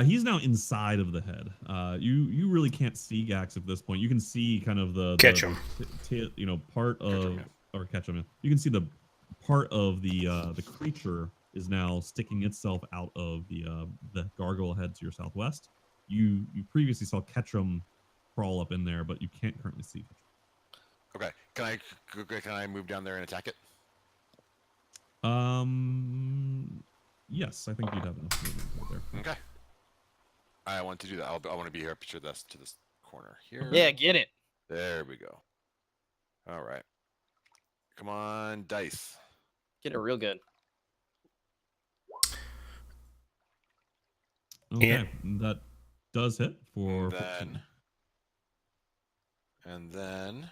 He's now inside of the head. You really can't see Gax at this point. You can see kind of the Ketrim. Part of Ketrim, or Ketrim. Yeah. You can see the part of the creature is now sticking itself out of the gargoyle head to your southwest. You previously saw Ketrim crawl up in there, but you can't currently see Ketrim. Okay, can I move down there and attack it? Yes, I think you'd have enough movement right there. Okay. I want to do that. I want to be here up to this corner here. Yeah, get it. There we go. All right. Come on, dice. Get it real good. Okay, that does hit for. And then.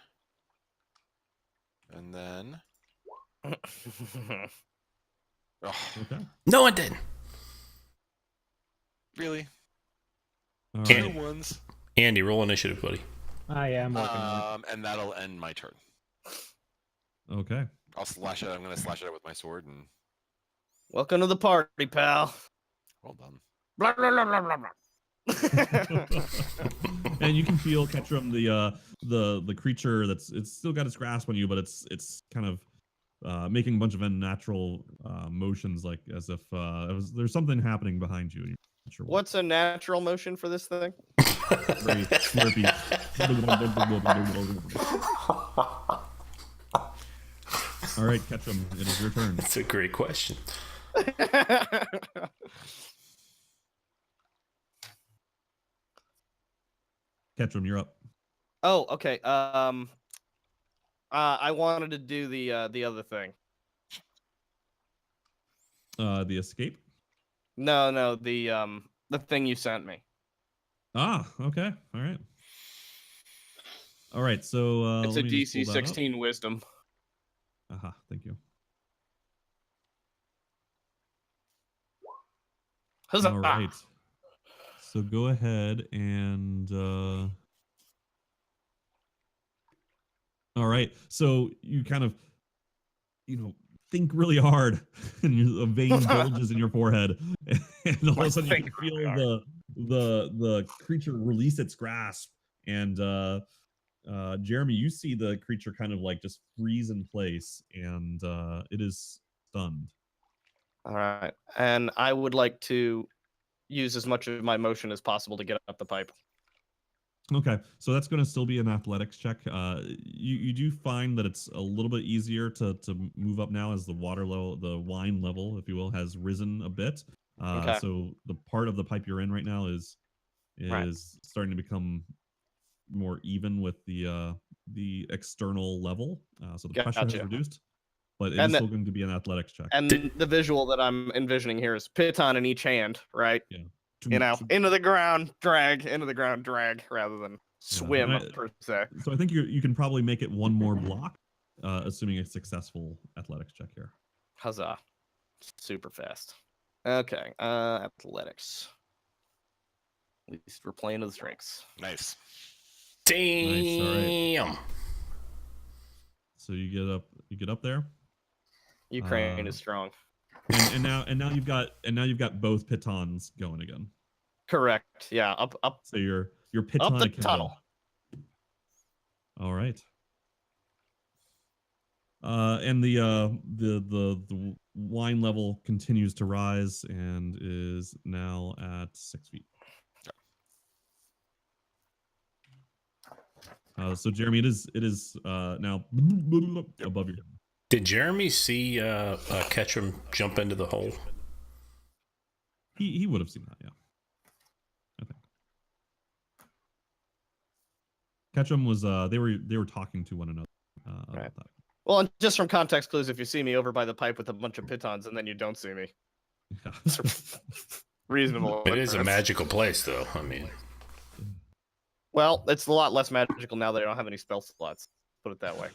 Oh, Okay. No, it didn't. really? All Can't- right. Two ones. Andy, roll initiative, buddy. I'm working on it. And that'll end my turn. Okay. I'll slash it. I'm gonna slash it out with my sword and. Welcome to the party, pal. Well done. Blah, blah, blah, blah, blah, blah. And you can feel Ketrim, the creature it's still got its grasp on you, but it's kind of making a bunch of unnatural motions, like as if there's something happening behind you. And you're not sure what. What's a natural motion for this thing? Very slurpy. All right, Ketrim, it is your turn. That's a great question. Ketrim, you're up. Oh, okay. I wanted to do the other thing. The escape. No, the thing you sent me. Ah, okay. All right. All right. So It's a let me just DC pull that up. 16 wisdom. Aha, thank you. Huzzah! All right. So go ahead and all right. So you kind of think really hard and a vein bulges in your forehead and all of a sudden you can feel the creature release its grasp and Jeremy, you see the creature kind of like just freeze in place and it is stunned. All right, and I would like to use as much of my motion as possible to get up the pipe. Okay, so that's going to still be an athletics check. You do find that it's a little bit easier to move up now as the water level, the wine level, if you will, has risen a bit. Okay. So the part of the pipe you're in right now is Right. starting to become more even with the external level. So the pressure has Gotcha. reduced, but it And is still going to be an athletics check. And the visual that I'm envisioning here is piton in each hand, right? Yeah. Into the ground, drag, rather than swim and per se. So I think you can probably make it one more block, assuming a successful athletics check here. Huzzah! Super fast. Okay, athletics. At least we're playing to the strengths. Nice. Damn. So you get up there. Ukraine is strong. And now you've got both pitons going again. Correct. Yeah. Up. So your piton Up the akimbo. tunnel. All right. And the wine level continues to rise and is now at 6 feet. So Jeremy, it is now above your head. Did Jeremy see Ketrim jump into the hole? He would have seen that, yeah. I think. Ketchum was they were talking to one another Right. about that. Well, and just from context clues, if you see me over by the pipe with a bunch of pitons and then you don't see me, Yeah. it's reasonable. It is a inference. magical place, though. I mean, Well, it's a lot less magical now that I don't have any spell slots. Put it that way.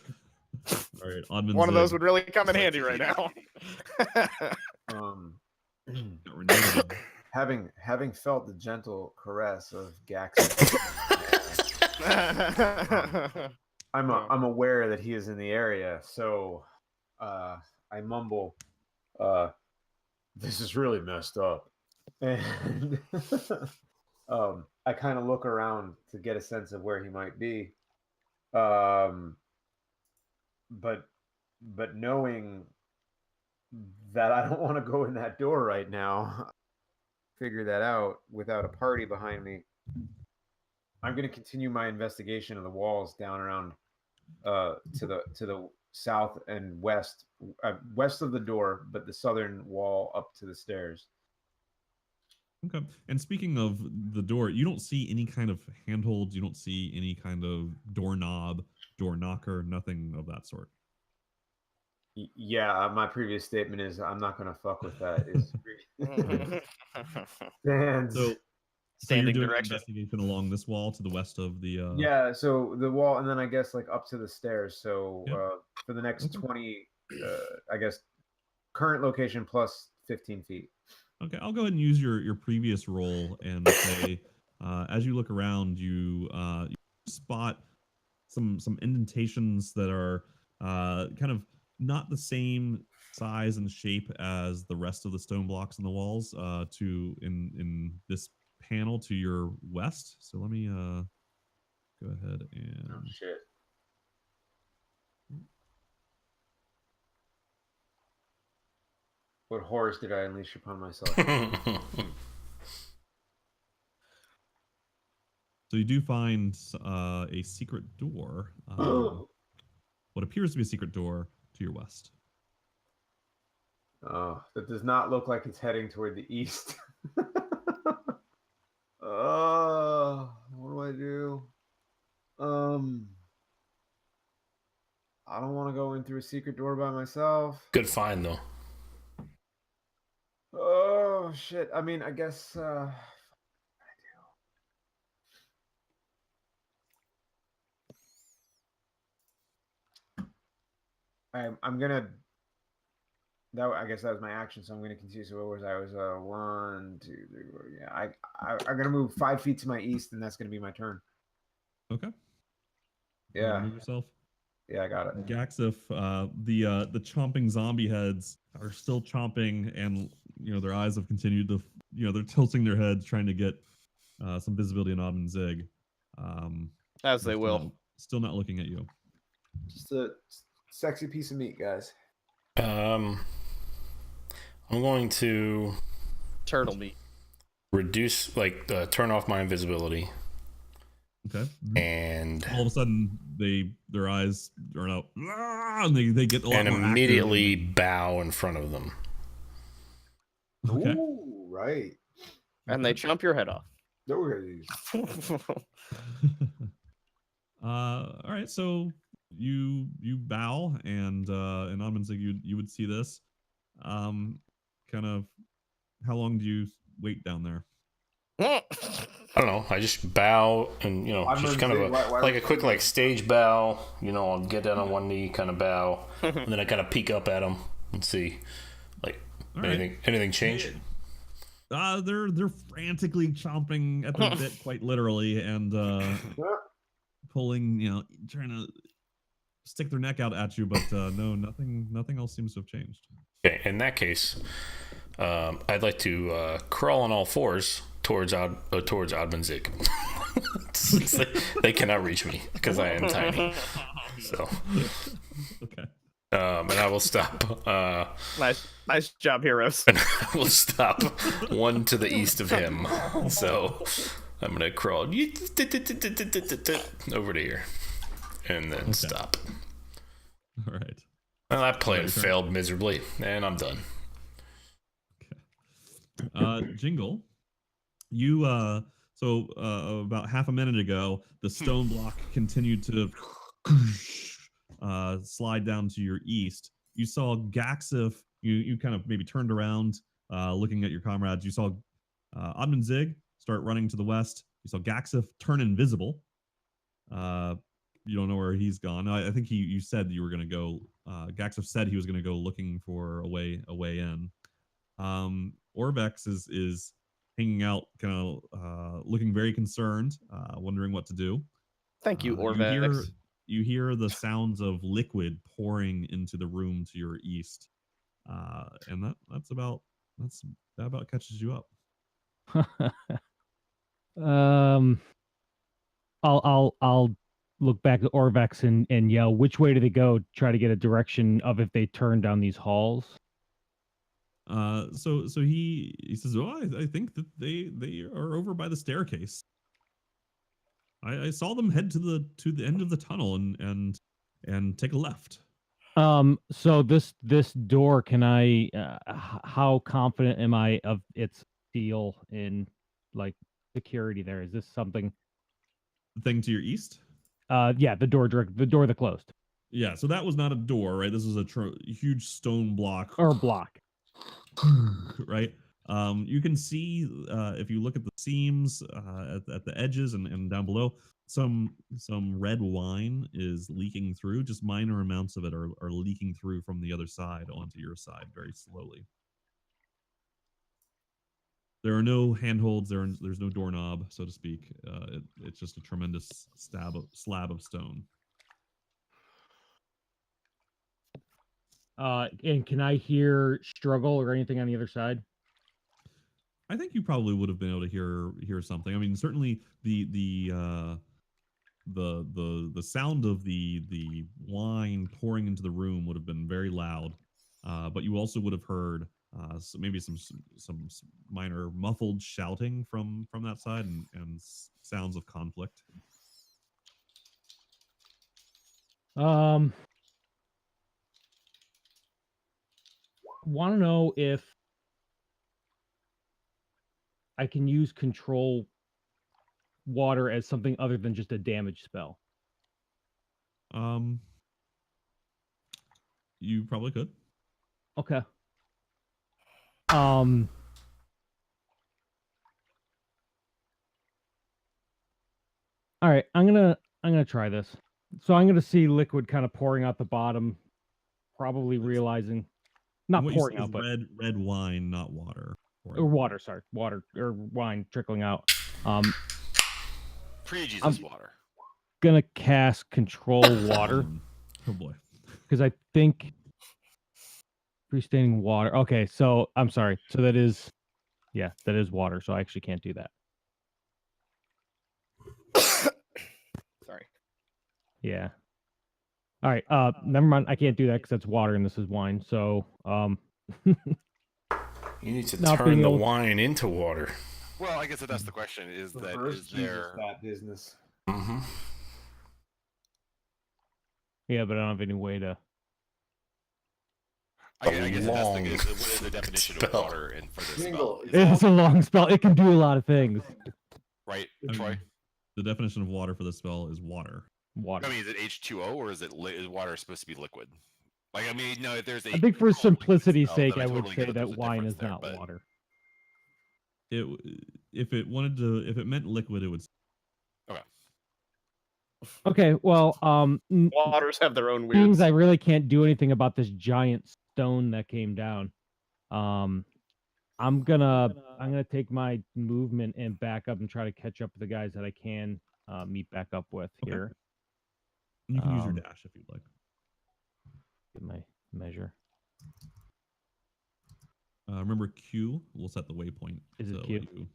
All right, Oddman's One of those Zig. would really come in handy right now. Got renewed. having felt the gentle caress of Gax's, I'm aware that he is in the area, so I mumble, "This is really messed up," and I kind of look around to get a sense of where he might be, but knowing that I don't want to go in that door right now, figure that out without a party behind me. I'm going to continue my investigation of the walls down around to the south and west, west of the door, but the southern wall up to the stairs. Okay. And speaking of the door, you don't see any kind of handholds. You don't see any kind of doorknob, door knocker, nothing of that sort. Yeah, my previous statement is I'm not going to fuck with that. And So Standing you're doing direction. an investigation along this wall to the west of the. Yeah, so the wall, and then I guess like up to the stairs. So Yeah. for the next Okay. 20, I guess current location plus 15 feet. Okay, I'll go ahead and use your previous roll and say, as you look around, you spot some indentations that are kind of not the same size and shape as the rest of the stone blocks in the walls. In this panel to your west. So let me go ahead and. Oh shit. What horrors did I unleash upon myself? So you do find a secret door. What appears to be a secret door to your west. Oh, that does not look like it's heading toward the east. What do I do? I don't want to go in through a secret door by myself. Good find though. Oh shit! I mean, I guess I'm gonna. I guess that was my action, so I'm gonna continue. So what was I? Was 1, 2, 3, 4. Yeah, I'm gonna move 5 feet to my east, and that's gonna be my turn. Okay. Yeah. Move yourself. Yeah, I got it. Gaxif, the chomping zombie heads are still chomping, and their eyes have continued to, they're tilting their heads, trying to get some visibility on Odd and Zig. As they will. Still not looking at you. Just a sexy piece of meat, guys. I'm going to Turtle meat. reduce, turn off my invisibility. Okay. And all of a sudden, their eyes are out, and they get a lot more immediately active. bow in front of them. Okay. Ooh, right. And they chomp your head off. All right, so you bow, and Amundsen, you would see this. Kind of, how long do you wait down there? I don't know. I just bow and, just kind of a quick stage bow. I'll get down on one knee, kind of bow, and then I kind of peek up at them and see, anything change. They're frantically chomping at the bit, quite literally, and pulling, trying to stick their neck out at you, but no, nothing else seems to have changed. Okay, in that case, I'd like to crawl on all fours towards Admanzig. They cannot reach me because I am tiny. So okay. And I will stop. Nice job, heroes. And I will stop one to the east of him. So I'm gonna crawl over to here, and then stop. All right. Well, that plan failed miserably, and I'm done. Okay. Jingle, you about half a minute ago, the stone block continued to slide down to your east. You saw Gaxif. You kind of maybe turned around, looking at your comrades. You saw Odman Zig start running to the west. You saw Gaxif turn invisible. You don't know where he's gone. I think you said you were going to go. Gaxif said he was going to go looking for a way in. Orvex is hanging out, kind of looking very concerned, wondering what to do. Thank you, You Orvex. hear the sounds of liquid pouring into the room to your east, and that about catches you up. I'll look back at Orvex and yell, which way do they go? Try to get a direction of if they turn down these halls. So he says, "Oh, I think that they are over by the staircase. I saw them head to the end of the tunnel and take a left." So this door, can I? How confident am I of its steel in like security? There is this something? The thing to your east? Yeah, the door that closed Yeah. So that was not a door, right? This was a huge stone block. or block. Right. You can see if you look at the seams at the edges and down below, some red wine is leaking through. Just minor amounts of it are leaking through from the other side onto your side very slowly. There are no handholds. There's no doorknob, so to speak. It's just a tremendous slab of stone. And can I hear struggle or anything on the other side? I think you probably would have been able to hear something. I mean, certainly the sound of the wine pouring into the room would have been very loud, but you also would have heard maybe some minor muffled shouting from that side and sounds of conflict. Want to know if I can use control water as something other than just a damage spell. You probably could. Okay. All right, I'm gonna try this. So I'm gonna see liquid kind of pouring out the bottom, probably realizing not pouring out, but red wine, not water. Or water, sorry, water or wine trickling out. Pre-Jesus water. Gonna cast control water. Oh boy, because I think freestanding water. Okay, so I'm sorry. So that is water. So I actually can't do that. Sorry. Yeah. All right. Never mind. I can't do that because that's water and this is wine. So you need to turn the wine into water. Well, I guess that's the question. Is there that business? Mm-hmm. Yeah, but I don't have any way to. I guess that's what is the definition of water and for this spell? It's a long spell. It can do a lot of things. Right, Troy? The definition of water for the spell is water. Water. I mean, is it H2O or is water supposed to be liquid? Like, I mean, no, if there's I think for simplicity's sake, I would say that wine is not water. If it meant liquid, it would. Okay. Okay, well, waters have their own weird. Things I really can't do anything about this giant stone that came down. I'm gonna take my movement and back up and try to catch up with the guys that I can meet back up with here. You can use your dash if you'd like. Get my measure. Remember Q will set the waypoint. Is it Q?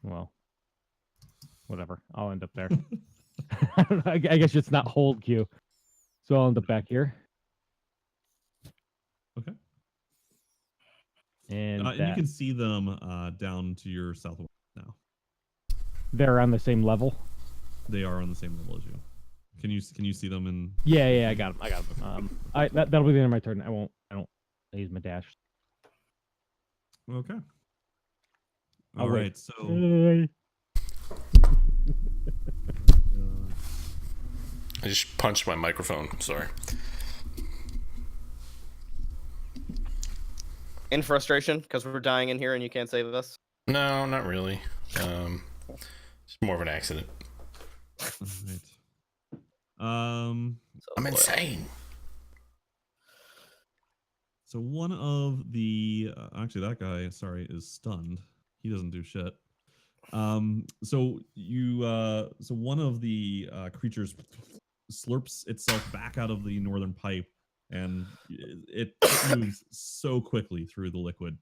Well, whatever. I'll end up there. I don't know. I guess it's not hold Q. So I'll end up back here. Okay. And you can see them down to your southwest now. They're on the same level? They are on the same level as you. Can you see them in? Yeah, I got them. That'll be the end of my turn. I don't use my dash. Okay. All right. So. I just punched my microphone. I'm sorry. In frustration because we're dying in here and you can't save us? No, not really. It's more of an accident. Right. I'm insane. So one of the actually that guy, sorry, is stunned. He doesn't do shit. So one of the creatures slurps itself back out of the northern pipe, and it moves so quickly through the liquid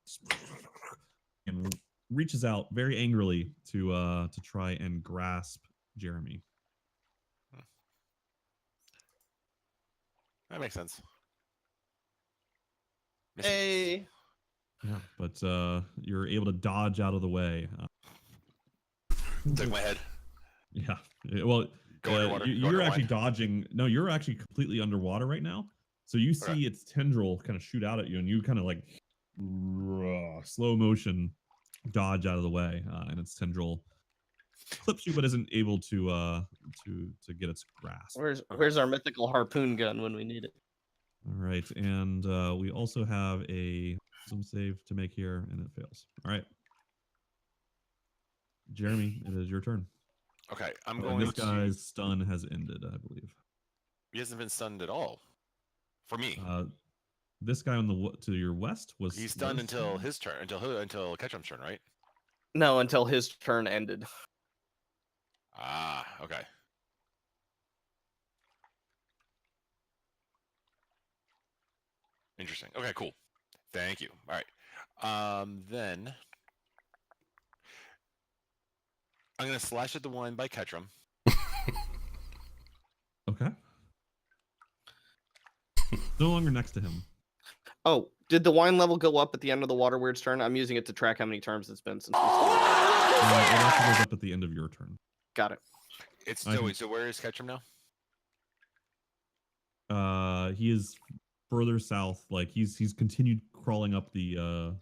and reaches out very angrily to try and grasp Jeremy. That makes sense. Hey. Yeah, but you're able to dodge out of the way. Took my head. Yeah. Well, Go underwater. you're actually dodging. No, you're actually completely underwater right now. So you see its tendril kind of shoot out at you, and you kind of like slow motion dodge out of the way, and its tendril clips you, but isn't able to get its grasp. Where's our mythical harpoon gun when we need it? All right, and we also have a wisdom save to make here, and it fails. All right, Jeremy, it is your turn. Okay, I'm And going this guy's stun has ended, I believe. He hasn't been stunned at all. For me. This guy on the to your west was. He's stunned until his turn, until Ketchum's turn, right? No, until his turn ended. Ah, okay. Interesting. Okay, cool. Thank you. All right. Then I'm gonna slash at the one by Ketchum. Okay. No longer next to him. Oh, did the wine level go up at the end of the water weird's turn? I'm using it to track how many turns it's been since we started. It also goes up at the end of your turn. Got it. It's so where is Ketchum now? He is further south. Like he's continued crawling up the. I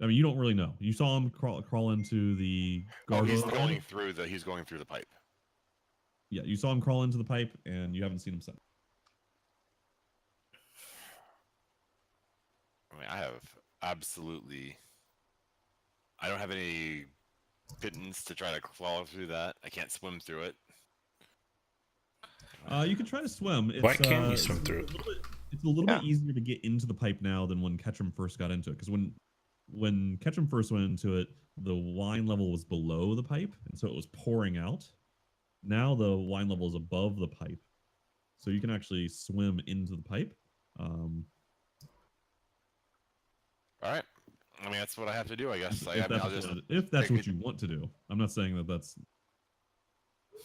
mean, you don't really know. You saw him crawl into the gargoyle. He's going through the pipe. Yeah, you saw him crawl into the pipe, and you haven't seen him since. I mean, I don't have any pittance to try to follow through that. I can't swim through it. You can try to swim. Why can't you swim through it? It's a little bit easier to get into the pipe now than when Ketchum first got into it. Because when Ketchum first went into it, the wine level was below the pipe, and so it was pouring out. Now the wine level is above the pipe, so you can actually swim into the pipe. All right. I mean, that's what I have to do, I guess. If that's what you want to do. I'm not saying that that's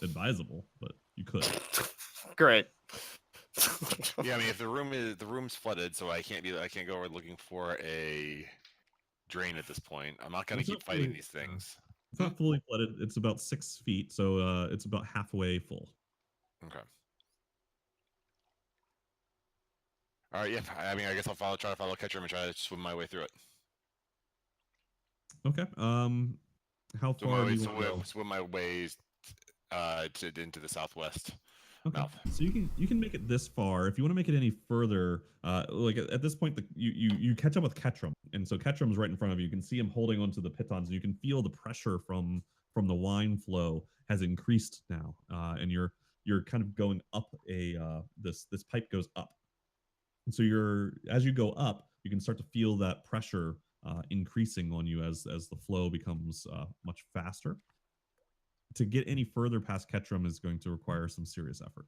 advisable, but you could. Great. Yeah, I mean, if the room's flooded, so I can't go looking for a drain at this point. I'm not gonna keep fighting these things. It's not fully flooded. It's about 6 feet, so it's about halfway full. Okay. All right. Yeah. I mean, I guess I'll try to follow Ketchum and try to swim my way through it. Okay. How far do you want to go? Swim my way into the southwest Okay. mouth. So you can make it this far. If you want to make it any further, like at this point, you catch up with Ketrim, and so Ketrim's right in front of you. You can see him holding onto the pitons, and you can feel the pressure from the wine flow has increased now, and you're kind of going up this pipe goes up, and so as you go up, you can start to feel that pressure increasing on you as the flow becomes much faster. To get any further past Ketrim is going to require some serious effort.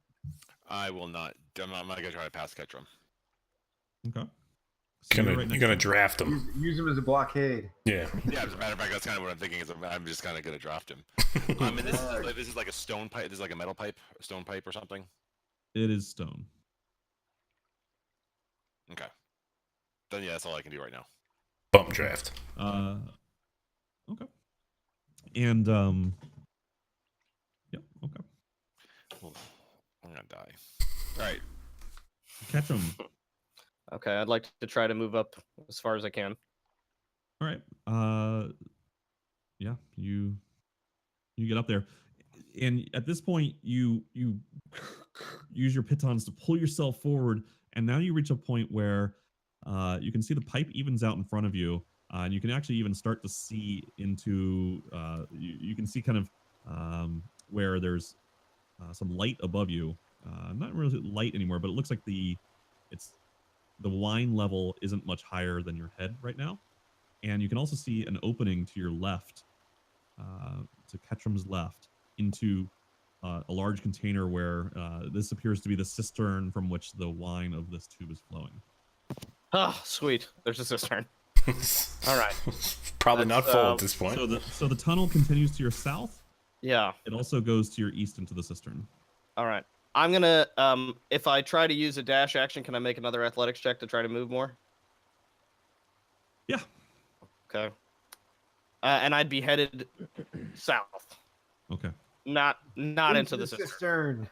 I will not. I'm not going to try to pass Ketrim. Okay. So you're gonna draft him. Use him as a blockade. Yeah. Yeah, as a matter of fact, that's kind of what I'm thinking. I'm just kind of going to draft him. And this is like a stone pipe. This is like a metal pipe, a stone pipe or something. It is stone. Okay. Then yeah, that's all I can do right now. Bump draft. Okay. And yep. Okay. I'm gonna die. All right. Catch him. Okay, I'd like to try to move up as far as I can. All right. Yeah. You get up there, and at this point, you use your pitons to pull yourself forward, and now you reach a point where you can see the pipe evens out in front of you, and you can actually even start to see into. You can see kind of where there's some light above you. Not really light anymore, but it looks like the wine level isn't much higher than your head right now. And you can also see an opening to your left, to Ketrim's left, into a large container where this appears to be the cistern from which the wine of this tube is flowing. Oh, sweet. There's a cistern. All right. Probably not full at this point. So the tunnel continues to your south. Yeah. It also goes to your east into the cistern. All right. I'm gonna if I try to use a dash action, can I make another athletics check to try to move more? Yeah. Okay. And I'd be headed south. Okay. Not into the cistern.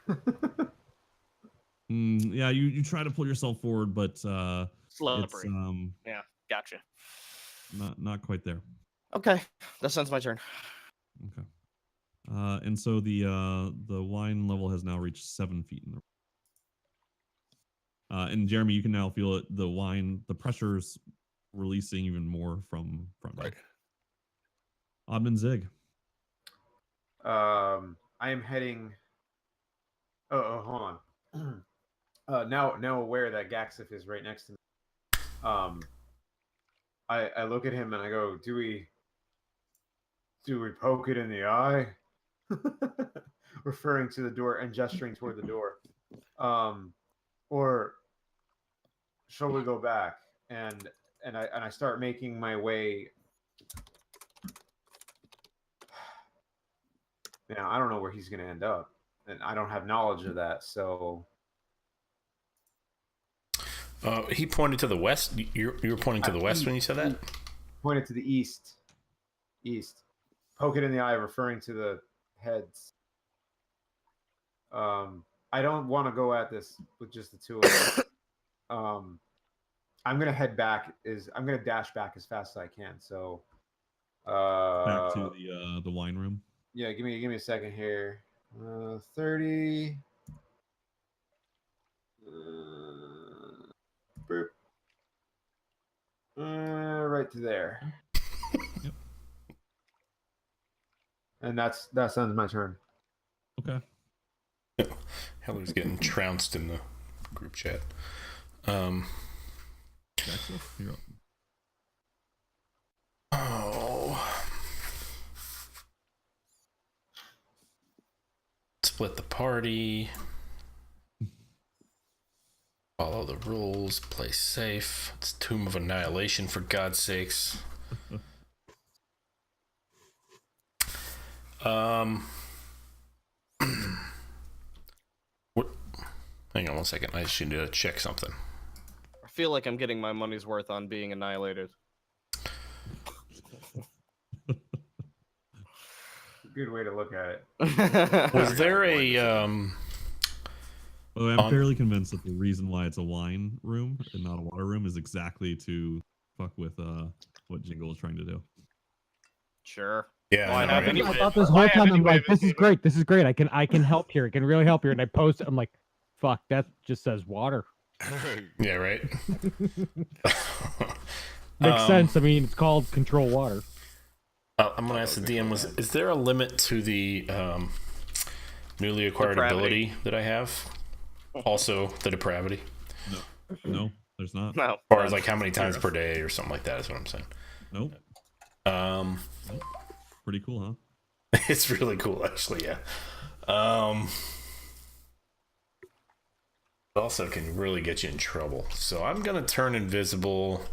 Yeah, you try to pull yourself forward, but Slippery. it's Yeah, gotcha. not quite there. Okay, that sounds my turn. Okay. And so the wine level has now reached 7 feet in the. And Jeremy, you can now feel it. The pressure's releasing even more from Right. Oddman Zig. I am heading. Oh, hold on. Now aware that Gaxif is right next to me. I look at him and I go, do we poke it in the eye? Referring to the door and gesturing toward the door. Or shall we go back? And I start making my way. I don't know where he's going to end up, and I don't have knowledge of that. So he pointed to the west. You were pointing to the west when you said that? Pointed to the east. East. Poke it in the eye, referring to the heads. I don't want to go at this with just the two of us. I'm gonna head back. I'm gonna dash back as fast as I can. So Back to the wine room. Yeah, give me a second here. 30. Boop. Right to there. Yep. And that ends my turn. Okay. Heller's getting trounced in the group chat. Jackson, you're up. Oh. Split the party. Follow the rules. Play safe. It's Tomb of Annihilation, for God's sakes. What? Hang on 1 second. I just need to check something. I feel like I'm getting my money's worth on being annihilated. Good way to look at it. Was there a Well, I'm fairly convinced that the reason why it's a wine room and not a water room is exactly to fuck with what Jingle is trying to do. Sure. Yeah, Why I know, have right? any- I thought this why whole have time any I'm way like, of this is escaping? great. This is great. I can help here. I can really help here. And I post it. I'm like, fuck, that just says water. Yeah, right. Makes sense. I mean, it's called control water. I'm gonna ask the DM: is there a limit to the newly acquired Depravity. ability that I have? Also, the depravity, No, there's not. No. or as like how many times per day, or something like that. Is what I'm saying. Nope. Pretty cool, huh? It's really cool, actually. Yeah. Also, can really get you in trouble. So I'm gonna turn invisible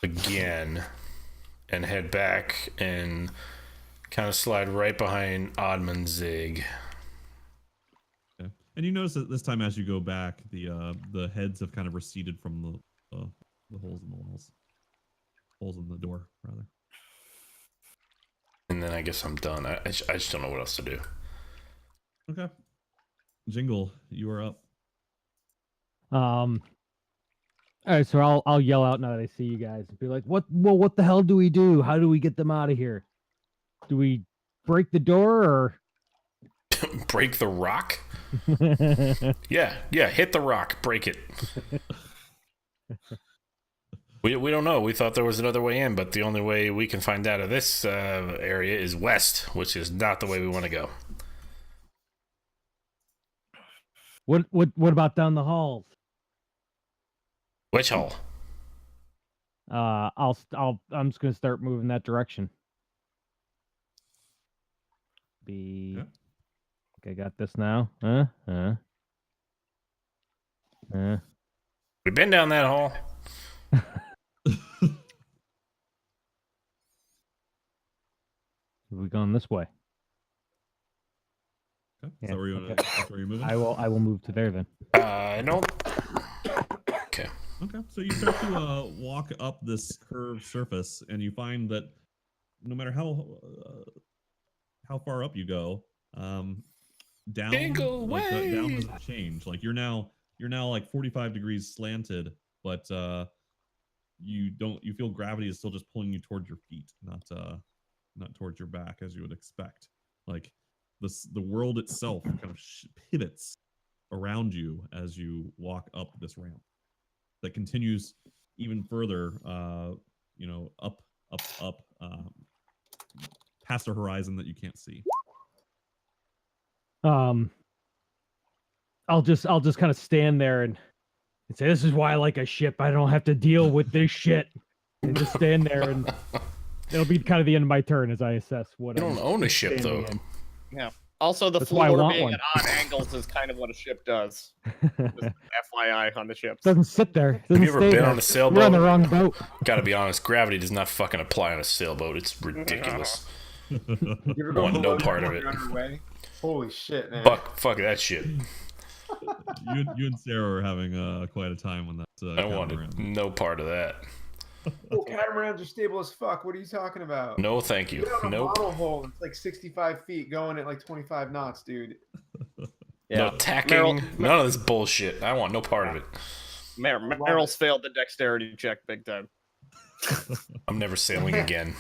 again and head back and kind of slide right behind Oddman Zig. Okay. And you notice that this time, as you go back, the heads have kind of receded from the holes in the walls, holes in the door, rather. And then I guess I'm done. I just don't know what else to do. Okay. Jingle, you are up. All right, so I'll yell out now that I see you guys and be like, what the hell do we do? How do we get them out of here? Do we break the door or Break the rock? Yeah, hit the rock, break it. We don't know. We thought there was another way in, but the only way we can find out of this area is west, which is not the way we want to go. what about down the halls? Which hole? I'm just gonna start moving that direction. Yeah. Okay, I got this now. We've been down that hole. We're going this way. Okay. Yeah, So where you okay. that's where you're moving? I will move to there then. No. Okay. Okay. So you start to walk up this curved surface, and you find that no matter how far up you go, down Jingle down way. doesn't change. Like you're now like 45 degrees slanted, but you feel gravity is still just pulling you towards your feet, not towards your back as you would expect. Like the world itself kind of pivots around you as you walk up this ramp that continues even further, up, past a horizon that you can't see. I'll just kind of stand there and say, "This is why I like a ship. I don't have to deal with this shit." And just stand there, and it'll be kind of the end of my turn as I assess what. You don't own a ship, though. in. Yeah. Also, the That's why I floor want being one. at odd angles is kind of what a ship does. Just FYI on the ships. Doesn't sit there. Have Doesn't you ever stay been there. on a sailboat? You're on the wrong boat. Gotta be honest, gravity does not fucking apply on a sailboat. It's ridiculous. You ever go Want no below part of when it. you're underway? Holy shit, man. Fuck that shit. You and Sarah are having quite a time on that. I wanted no part of that. Oh, catamarans are stable as fuck. What are you talking about? No, thank you. Get on a Nope. model hole. It's like 65 feet going at like 25 knots, dude. No tacking. None of this bullshit. I want no part of it. Meryl's failed the dexterity check big time. I'm never sailing again.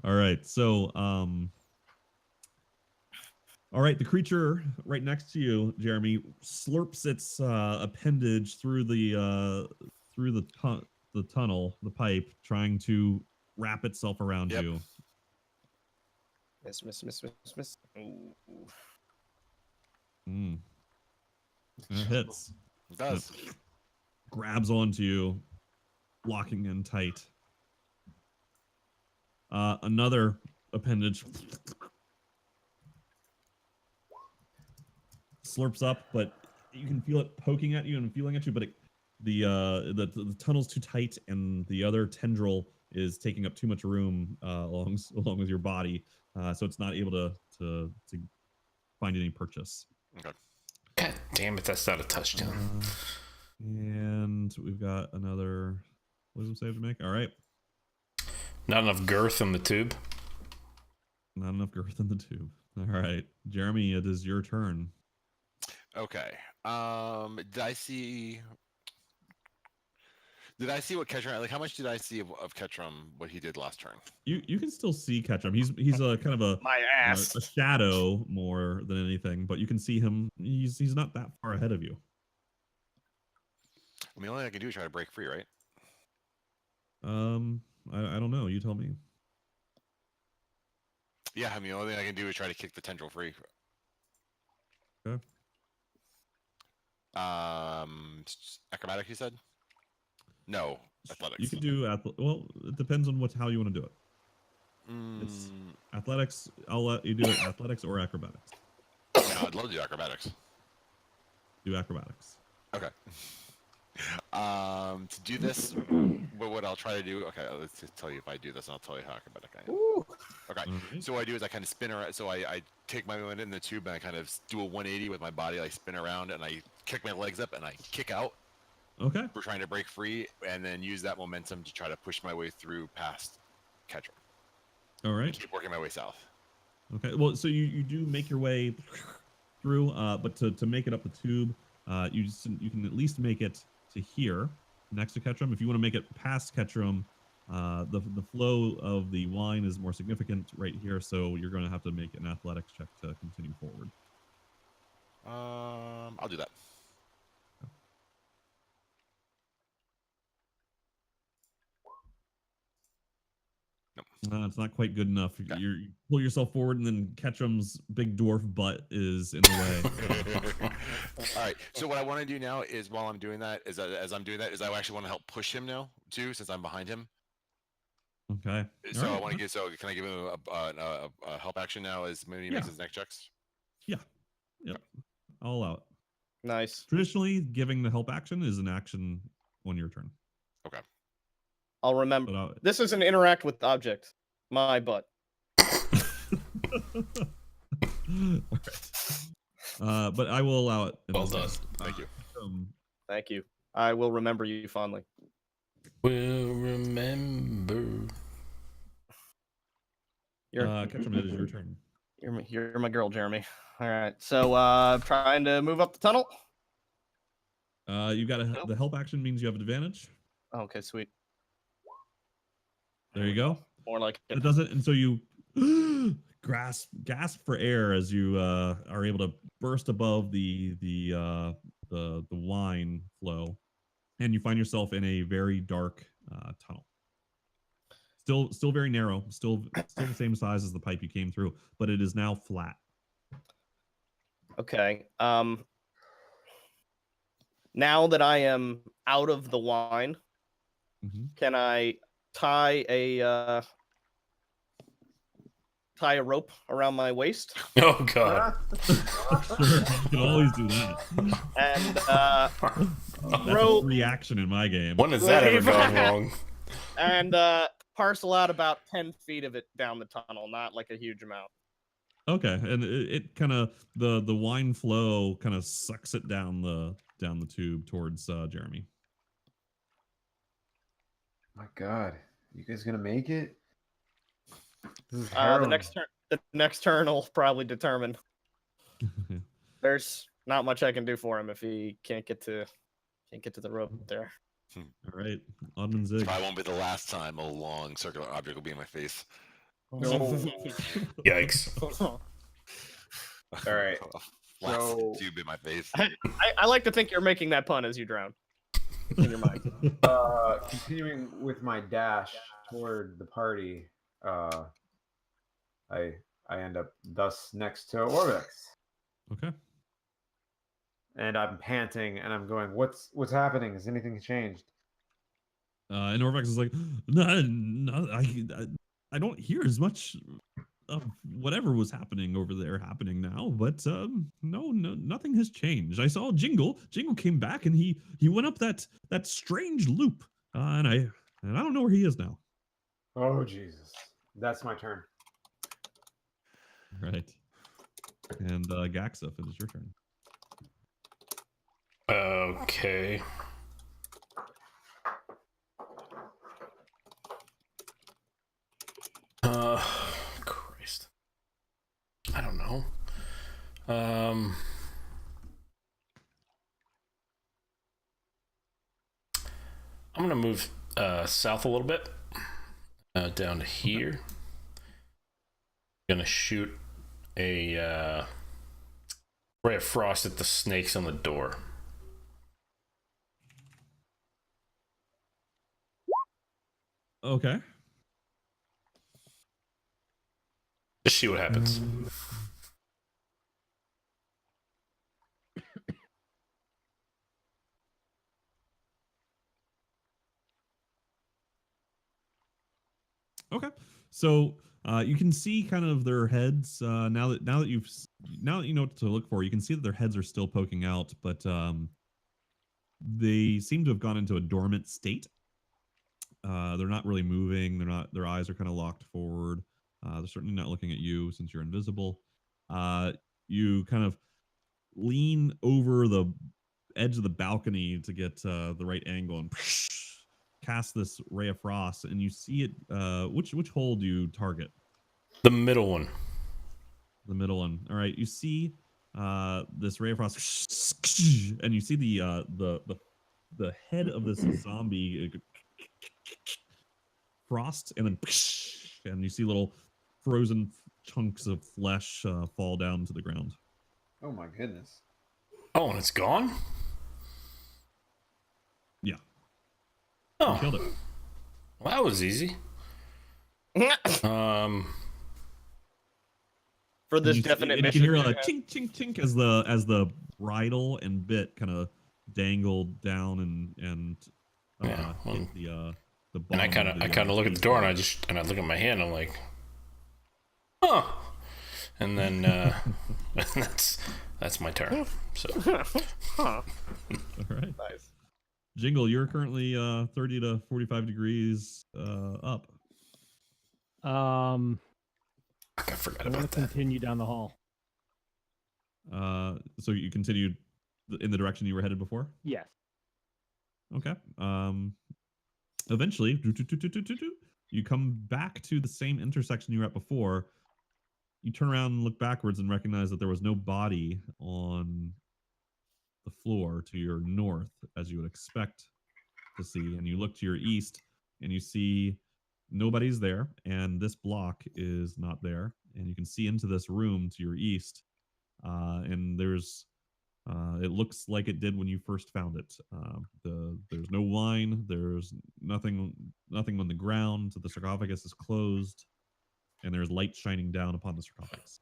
All right. So, all right, the creature right next to you, Jeremy, slurps its appendage through the tunnel, the pipe, trying to wrap itself around you. Miss. Ooh. It hits. It does. It grabs onto you, locking in tight. Another appendage slurps up, but you can feel it poking at you and feeling at you, but the tunnel's too tight, and the other tendril is taking up too much room along with your body, so it's not able to find any purchase. Okay. God damn it, that's not a touchdown. And we've got another wisdom save to make. All right. Not enough girth in the tube. Not enough girth in the tube. All right, Jeremy, it is your turn. Okay. Did I see what Ketrim, like how much did I see of Ketrim, what he did last turn? You can still see Ketchum. He's a kind of My ass. a shadow more than anything, but you can see him. He's not that far ahead of you. I mean, the only thing I can do is try to break free, right? I don't know. You tell me. Yeah, I mean, the only thing I can do is try to kick the tendril free. Okay. Acrobatic, you said? No, athletics. You can do well. It depends on how you want to do it. It's athletics. I'll let you do it. Athletics or acrobatics. Yeah, I'd love to do acrobatics. Do acrobatics. Okay. To do this, what I'll try to do. Okay, let's just tell you if I do this, and I'll tell you how acrobatic I am. Ooh. Okay. So what I do is I kind of spin around. So I take my wind in the tube and I kind of do a 180 with my body. I spin around and I kick my legs up and I kick out. Okay. We're trying to break free and then use that momentum to try to push my way through past Ketrim. All right. Keep working my way south. Okay. Well, so you do make your way through, but to make it up the tube, you can at least make it to here next to Ketrim. If you want to make it past Ketrim, the flow of the wine is more significant right here, so you're going to have to make an athletics check to continue forward. I'll do that. Nope. It's not quite good enough. You pull yourself forward, and then Ketchum's big dwarf butt is in the way. All right. So what I want to do now is, while I'm doing that, is as I'm doing that, is I actually want to help push him now too, since I'm behind him. Okay. So All I right. want to get. So can I give him a help action now as maybe he makes his next checks? Yeah. Yep. I'll allow it. Nice. Traditionally, giving the help action is an action on your turn. Okay. I'll remember. But This is an interact with object. My butt. But I will allow it. Well done. Thank you. Thank you. I will remember you fondly. Will remember. Ketchum, it is your turn. You're my girl, Jeremy. All right. So trying to move up the tunnel. You got the help action means you have an advantage. Okay, sweet. There you go. More like it. It doesn't, and so you gasp for air as you are able to burst above the wine flow, and you find yourself in a very dark tunnel. Still very narrow, still the same size as the pipe you came through, but it is now flat. Okay. Now that I am out of the wine, can I tie a rope around my waist? Oh God! Sure, you can always do that. And That's throw a reaction in my game. When has that ever gone wrong? and parcel out about 10 feet of it down the tunnel, not like a huge amount. Okay, and it kind of the wine flow kind of sucks it down the tube towards Jeremy. My God, you guys gonna make it? This is The next turn will probably determine. There's not much I can do for him if he can't get to the rope there. All right, Oddman Zig. Probably won't be the last time a long circular object will be in my face. No. Yikes! All right. Last So- tube in my face. I like to think you're making that pun as you drown in your mind. Continuing with my dash toward the party, I end up thus next to Orbix, Okay. and I'm panting, and I'm going, "What's happening? Has anything changed?" And Orvex is like, no, I don't hear as much of whatever was happening over there happening now, but no, nothing has changed. I saw Jingle. Jingle came back, and he went up that strange loop, and I don't know where he is now. Oh Jesus! That's my turn. Right. And Gaxif, it is your turn. Okay. Christ. I don't know. I'm gonna move south a little bit, down to here. Gonna shoot a ray of frost at the snakes on the door. Okay. Just see what happens. Okay. So you can see kind of their heads now that you know what to look for. You can see that their heads are still poking out, but they seem to have gone into a dormant state. They're not really moving. Their eyes are kind of locked forward. They're certainly not looking at you since you're invisible. You kind of lean over the edge of the balcony to get the right angle and cast this ray of frost, and you see it. Which hole do you target? The middle one. The middle one. All right. You see this ray of frost, and you see the head of this zombie frost, and then and you see little frozen chunks of flesh fall down to the ground. Oh my goodness! Oh, and it's gone? Yeah. Oh, You killed it. well, that was easy. For this And definite and mission. you can hear a chink chink chink as the bridle and bit kind of dangled down and Yeah, hit the bottom. And I kind of look at the door and I look at my hand. And I'm like, huh. And then that's my turn. So. Huh. All right. Nice. Jingle, you're currently 30 to 45 degrees up. I forgot I'm gonna about that. continue down the hall. So you continued in the direction you were headed before? Yes. Okay. Eventually, you come back to the same intersection you were at before. You turn around and look backwards and recognize that there was no body on the floor to your north, as you would expect to see. And you look to your east and you see nobody's there, and this block is not there. And you can see into this room to your east, and there's it looks like it did when you first found it. There's no wine. There's nothing on the ground. The sarcophagus is closed, and there's light shining down upon the sarcophagus.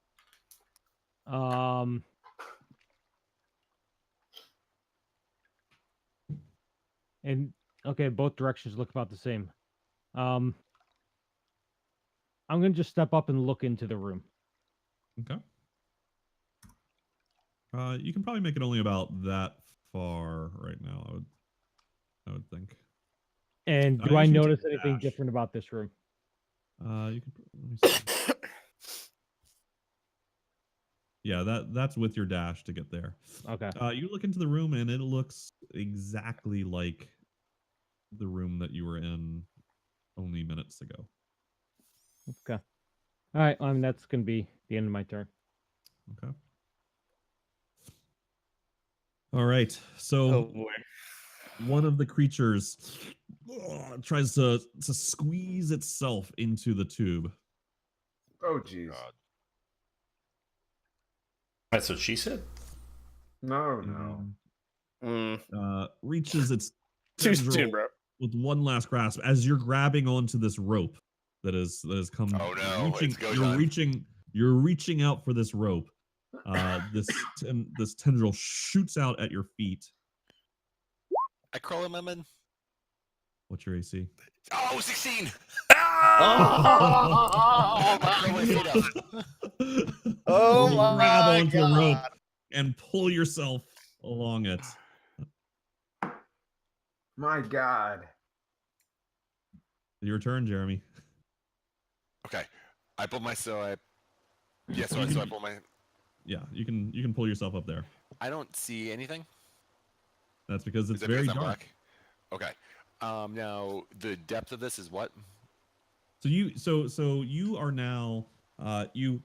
And okay, both directions look about the same. I'm gonna just step up and look into the room. Okay. You can probably make it only about that far right now. I would think. And do I notice anything different about this room? You can. Let me see. Yeah, that's with your dash to get there. Okay. You look into the room and it looks exactly like the room that you were in only minutes ago. Okay. All right. I mean, that's gonna be the end of my turn. Okay. All right. So Oh boy. one of the creatures tries to squeeze itself into the tube. Oh, jeez. That's what she said. No, no. Reaches its Too tendril soon, bro. with one last grasp as you're grabbing onto this rope that has come. Oh no! You're reaching out for this rope. This tendril shoots out at your feet. I crawl in my man. What's your AC? Oh, 16! Oh You my grab onto the rope God. and pull yourself along it. My God. Your turn, Jeremy. Okay, I pull my I pull my. Yeah, you can pull yourself up there. I don't see anything. That's because it's Is that very because I'm dark. black? Okay. Now the depth of this is what? So you are now you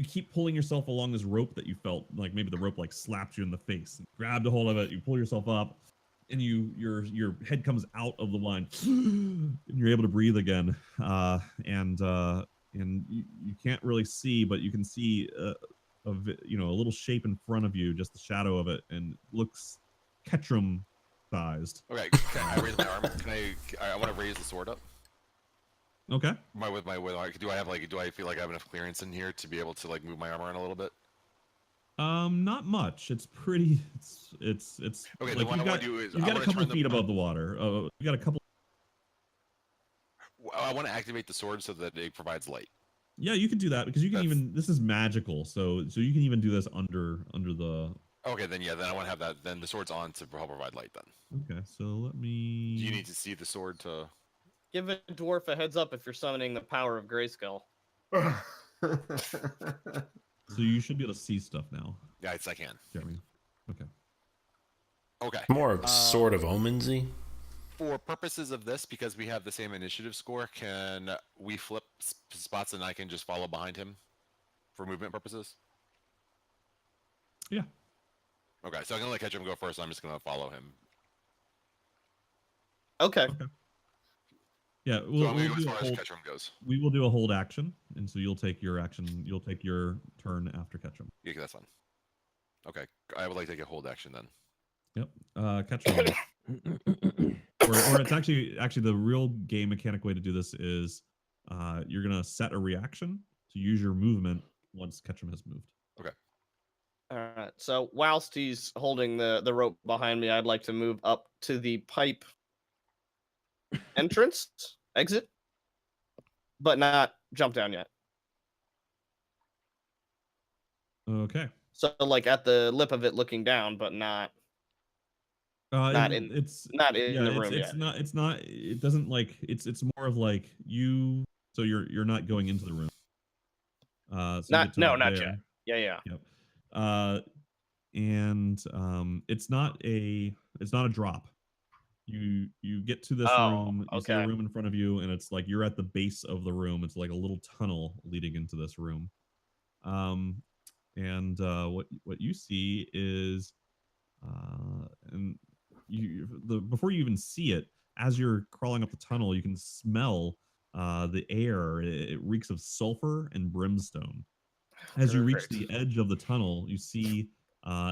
keep pulling yourself along this rope that you felt like maybe the rope like slapped you in the face. And grabbed a hold of it, you pull yourself up, and your head comes out of the line, and you're able to breathe again. And you can't really see, but you can see a little shape in front of you, just the shadow of it, and it looks Ketrim sized. Okay, can I raise my arm? I want to raise the sword up. Okay. Do I feel like I have enough clearance in here to be able to like move my arm around a little bit? Not much. It's pretty. It's. Okay. Like Then what I want to do is you've got a couple feet above the water. You got a couple. I want to activate the sword so that it provides light. Yeah, you can do that because you can even. This is magical, so you can even do this under the. Okay, then I want to have that. Then the sword's on to help provide light. Then. Okay, so let me. Do you need to see the sword to? Give a dwarf a heads up if you're summoning the power of Grayskull. So you should be able to see stuff now. Yeah, I can. Jeremy. Okay. Okay. More sort of omensy. For purposes of this, because we have the same initiative score, can we flip spots and I can just follow behind him for movement purposes? Yeah. Okay, so I'm gonna let Ketrim go first. I'm just gonna follow him. Okay. Yeah, So I'm gonna go as far as Ketrim goes. We will do a hold action, and so you'll take your action. You'll take your turn after Ketrim. Yeah, that's fine. Okay, I would like to take a hold action then. Yep. Ketrim. or it's actually the real game mechanic way to do this is you're gonna set a reaction to use your movement once Ketchum has moved. All right. So whilst he's holding the rope behind me, I'd like to move up to the pipe entrance, exit, but not jump down yet. Okay. So like at the lip of it, looking down, but not not in the room it's yet. not it's not it doesn't like it's more of like you so you're not going into the room. So you get to not there. yet. Yeah. Yep. And it's not a drop. You get to this room, you see a okay. room in front of you, and it's like you're at the base of the room. It's like a little tunnel leading into this room. And what you see is and before you even see it, as you're crawling up the tunnel, you can smell the air. It reeks of sulfur and brimstone. As you reach the edge of the tunnel, you see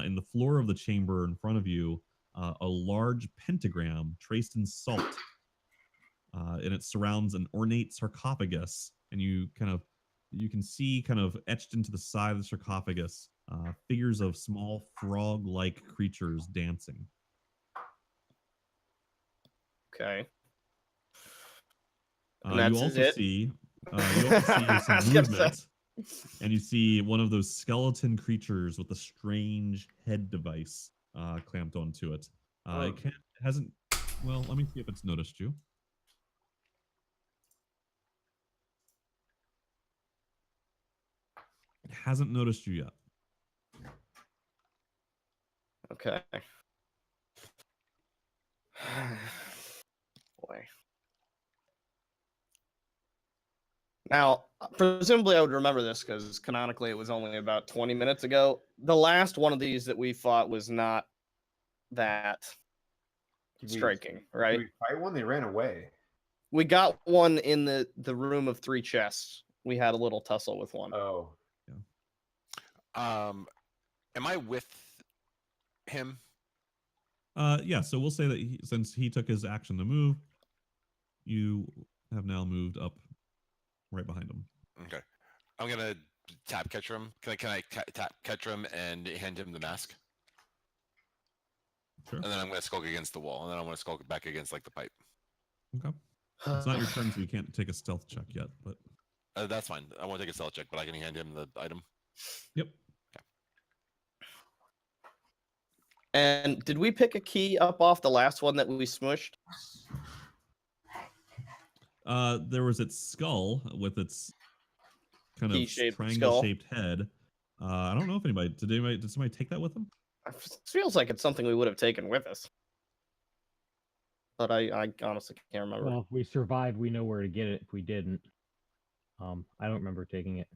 in the floor of the chamber in front of you a large pentagram traced in salt, and it surrounds an ornate sarcophagus. And you can see kind of etched into the side of the sarcophagus figures of small frog-like creatures dancing. Okay. You also see some movement, and you see one of those skeleton creatures with a strange head device clamped onto it. It hasn't. Well, let me see if it's noticed you. It hasn't noticed you yet. Okay. Boy. Now, presumably I would remember this because canonically it was only about 20 minutes ago. The last one of these that we fought was not that striking, right? Did we fight one? They ran away. We got one in the room of 3 chests. We had a little tussle with one. Oh. Am I with him? Yeah, so we'll say that since he took his action to move, you have now moved up right behind him. Okay. I'm gonna tap Ketrim. Can I tap Ketrim and hand him the mask? Sure. And then I'm gonna skulk against the wall, and then I'm gonna skulk back against like the pipe. Okay. It's not your turn, so you can't take a stealth check yet, but that's fine. I won't take a stealth check, but I can hand him the item. Yep. Okay. And did we pick a key up off the last one that we smushed? There was its skull with its kind of T-shaped triangle-shaped head. I don't know if did somebody take that with them? It feels like it's something we would have taken with us. But I honestly can't remember. Well, if we survived, we know where to get it. If we didn't, I don't remember taking it.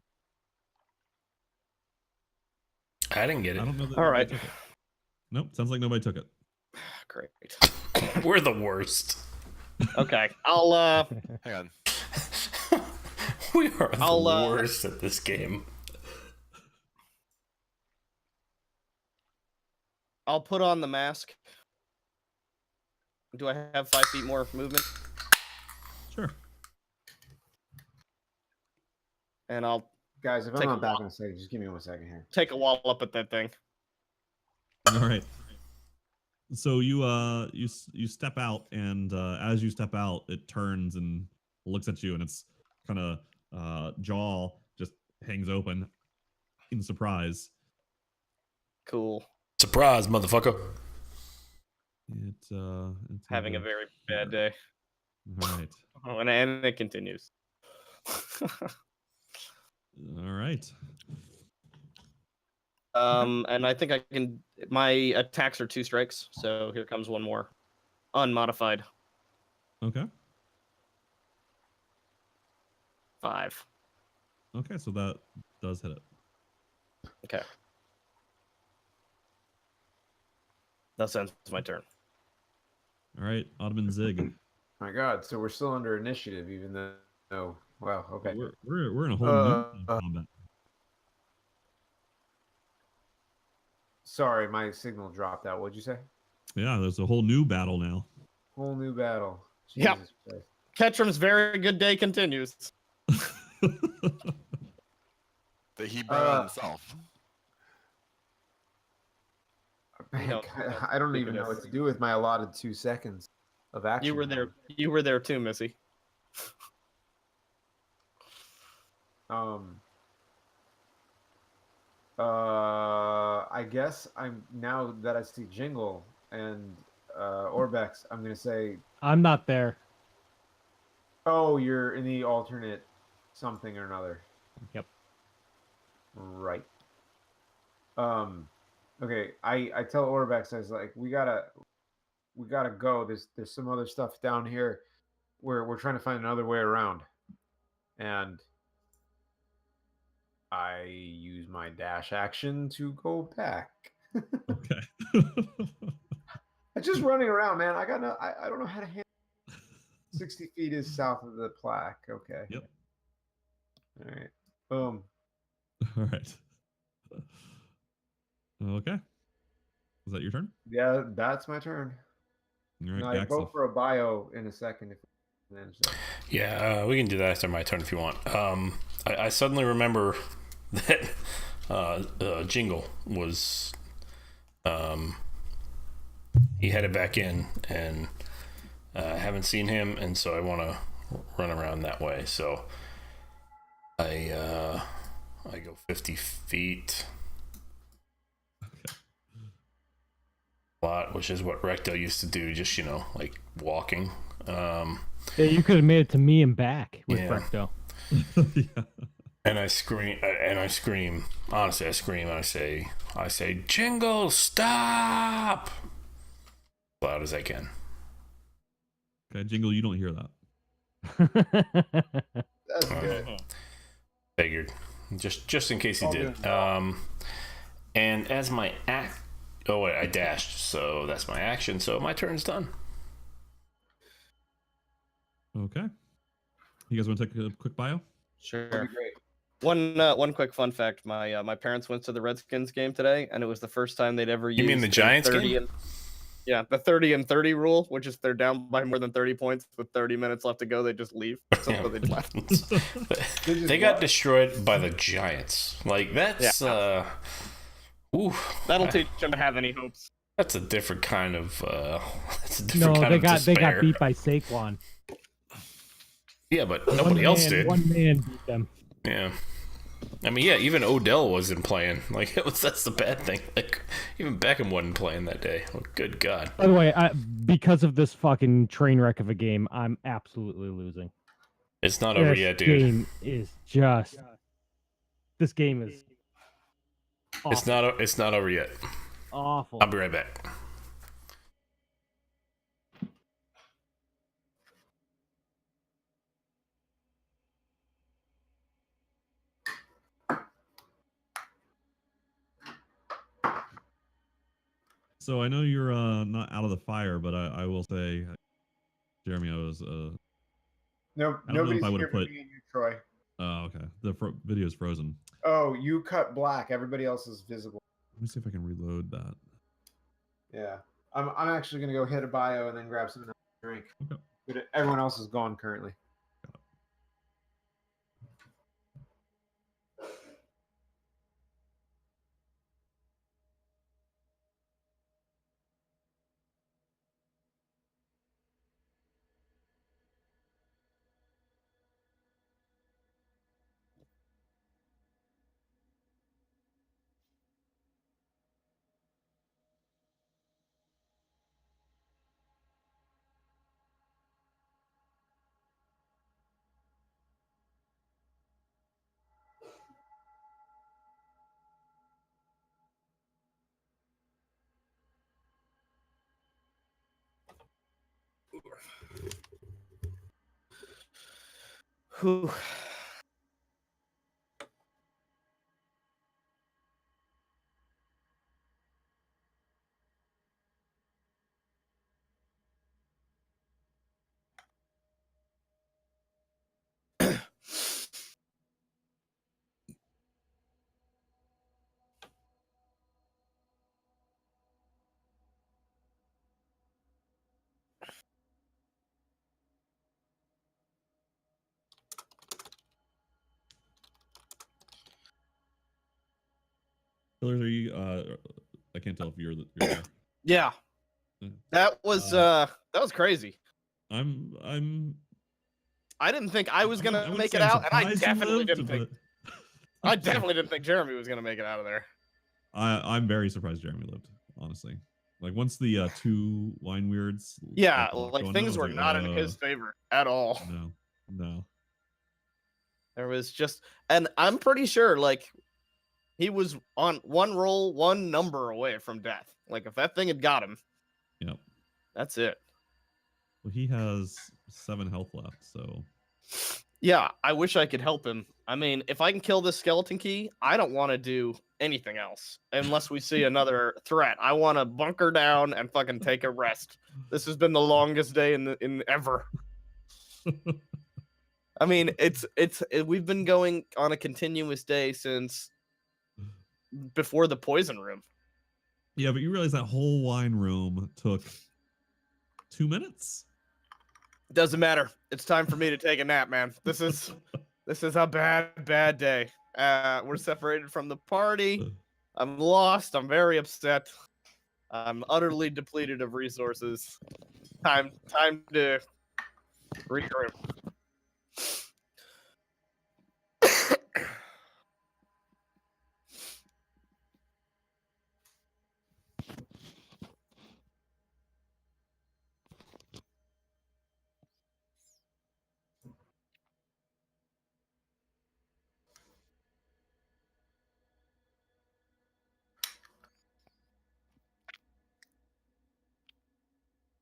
I didn't get it. I don't know that All nobody right. took it. Nope, sounds like nobody took it. Great. We're the worst. Okay, I'll Hang on. We are the worst at this game. I'll put on the mask. Do I have 5 feet more movement? Sure. And I'll Guys, if I'm Take not a back walk. in a second, just give me 1 second here. take a wall up at that thing. All right. So you step out, and as you step out, it turns and looks at you, and its kind of jaw just hangs open in surprise. Cool. Surprise, motherfucker. It's Having a very bad day. All right. Oh, and it continues. All right. And I think I can. My attacks are 2 strikes, so here comes one more, unmodified. Okay. 5. Okay, so that does hit it. Okay. That ends my turn. All right, Ottoman Zig. My God, so we're still under initiative, even though. Wow. Okay. We're in a whole new combat. Sorry, my signal dropped out. What'd you say? Yeah, there's a whole new battle now. Whole new battle. Yep. Jesus Christ. Ketrim's very good day continues. That he brought on himself. No, I don't even know what to do with my allotted 2 seconds of action. You were there. You were there too, Missy. I guess I'm now that I see Jingle and Orbex, I'm gonna say, I'm not there. oh, you're in the alternate something or another. Yep. Right. Okay. I tell Orbex, I was like, we gotta go. There's some other stuff down here where we're trying to find another way around, and I use my dash action to go back. Okay. I'm just running around, man. I don't know how to handle. 60 feet is south of the plaque. Okay. Yep. All right. Boom. All right. Okay. Is that your turn? Yeah, that's my turn. All right, And I vote Gaxel. for a bio in a second if we manage that. Yeah, we can do that after my turn if you want. I suddenly remember that Jingle was he headed back in, and I haven't seen him, and so I want to run around that way. So I go 50 feet. Lot, which is what Recto used to do, just like walking. Yeah, you could have made it to me and back with Yeah. Recto. Yeah. And I scream. Honestly, I scream. And I say, Jingle, stop! As loud as I can. Okay, Jingle, you don't hear that. That's good. Figured, just in case he All did. good. And as my act. Oh wait, I dashed, so that's my action. So my turn's done. Okay. You guys want to take a quick bio? Sure. That'd be great. One quick fun fact: my parents went to the Redskins game today, and it was the first time they'd ever used. You mean the Giants 30 game? and yeah, the 30 and 30 rule, which is they're down by more than 30 points with 30 minutes left to go, they just leave. So Yeah. they left. They got destroyed by the Giants. Like that's ooh, That'll teach them to have any hopes. that's a different kind of that's a No, different kind they of got despair. beat by Saquon. Yeah, but nobody else did. One man beat them. Yeah. I mean, yeah, even Odell wasn't playing. Like, that's the bad thing. Like, even Beckham wasn't playing that day. Oh, good God. By the way, because of this fucking train wreck of a game, I'm absolutely losing. It's not over yet, dude. This game is awful. It's not over yet. Awful. I'll be right back. So I know you're not out of the fire, but I will say, Jeremy, I was No, I don't know nobody's if I here would've for put- me and you, Troy. oh, okay. The video is frozen. Oh, you cut black. Everybody else is visible. Let me see if I can reload that. Yeah. I'm actually gonna go hit a bio and then grab something else to drink. Okay. But everyone else is gone currently. Whew. Pillars, are you? I can't tell if you're there. Yeah, Yeah. that was crazy. I'm. I didn't think I was gonna wouldn't make say it I'm out, and I surprised you definitely lived, didn't think. but- I definitely didn't think Jeremy was gonna make it out of there. I'm very surprised Jeremy lived. Honestly, like once the 2 wine weirds. Yeah, got the lock like going, things I was were like, not in his favor at all. No. There was just, and I'm pretty sure like he was on one roll, one number away from death. Like if that thing had got him, Yep. that's it. Well, he has 7 health left, so. Yeah, I wish I could help him. I mean, if I can kill this skeleton key, I don't want to do anything else unless we see another threat. I want to bunker down and fucking take a rest. This has been the longest day in ever. I mean, we've been going on a continuous day since before the poison room. Yeah, but you realize that whole wine room took 2 minutes? Doesn't matter. It's time for me to take a nap, man. This is a bad day. We're separated from the party. I'm lost. I'm very upset. I'm utterly depleted of resources. Time to regroup.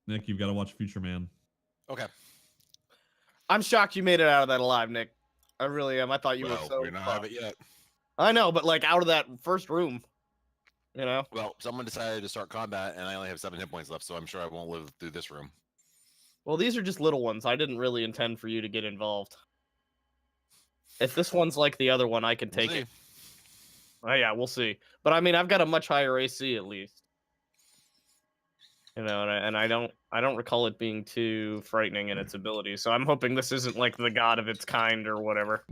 Nick, you've got to watch Future Man. Okay. I'm shocked you made it out of that alive, Nick. I really am. I thought you were Well, so. we're not out of it yet. I know, but like out of that first room, you know. Well, someone decided to start combat, and I only have 7 hit points left, so I'm sure I won't live through this room. Well, these are just little ones. I didn't really intend for you to get involved. If this one's like the other one, I can take it. Oh yeah, we'll see. But I mean, I've got a much higher AC at least. You know, and I don't recall it being too frightening in its ability. So I'm hoping this isn't like the god of its kind or whatever.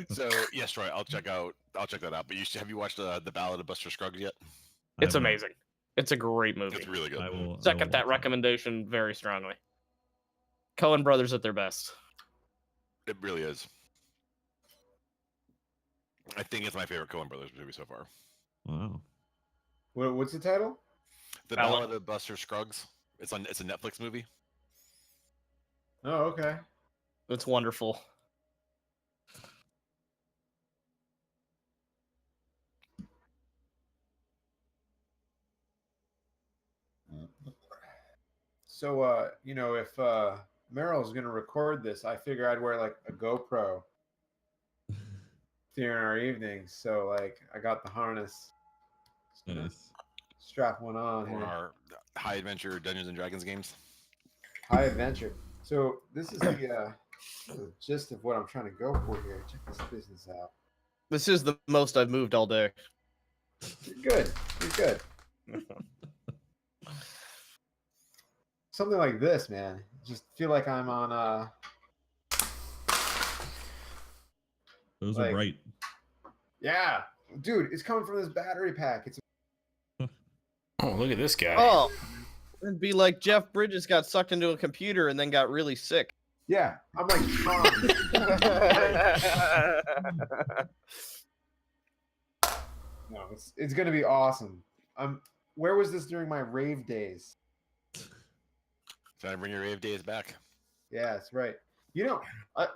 So yes, Troy, I'll check that out. But have you watched the Ballad of Buster Scruggs yet? It's amazing. It's a great movie. It's really good. I will Second that watch recommendation very strongly. Coen brothers at their best. It really is. I think it's my favorite Coen Brothers movie so far. Wow. What's the title? The Ballad. Ballad of Buster Scruggs. It's a Netflix movie. Oh, okay. It's wonderful. So, if Meryl's gonna record this, I figure I'd wear like a GoPro during our evenings. So, like, I got the harness. Just gonna Nice. strap one on For here. our high adventure Dungeons and Dragons games. High adventure. So this is the gist of what I'm trying to go for here. Check this business out. This is the most I've moved all day. You're good. You're good. Something like this, man. Just feel like I'm on Those like- are bright. yeah, dude. It's coming from this battery pack. It's Oh, look at this guy. Oh, it'd be like Jeff Bridges got sucked into a computer and then got really sick. yeah. I'm like Sean. No, it's gonna be awesome. Where was this during my rave days? Trying to bring your rave days back. Yeah, that's right. You know, I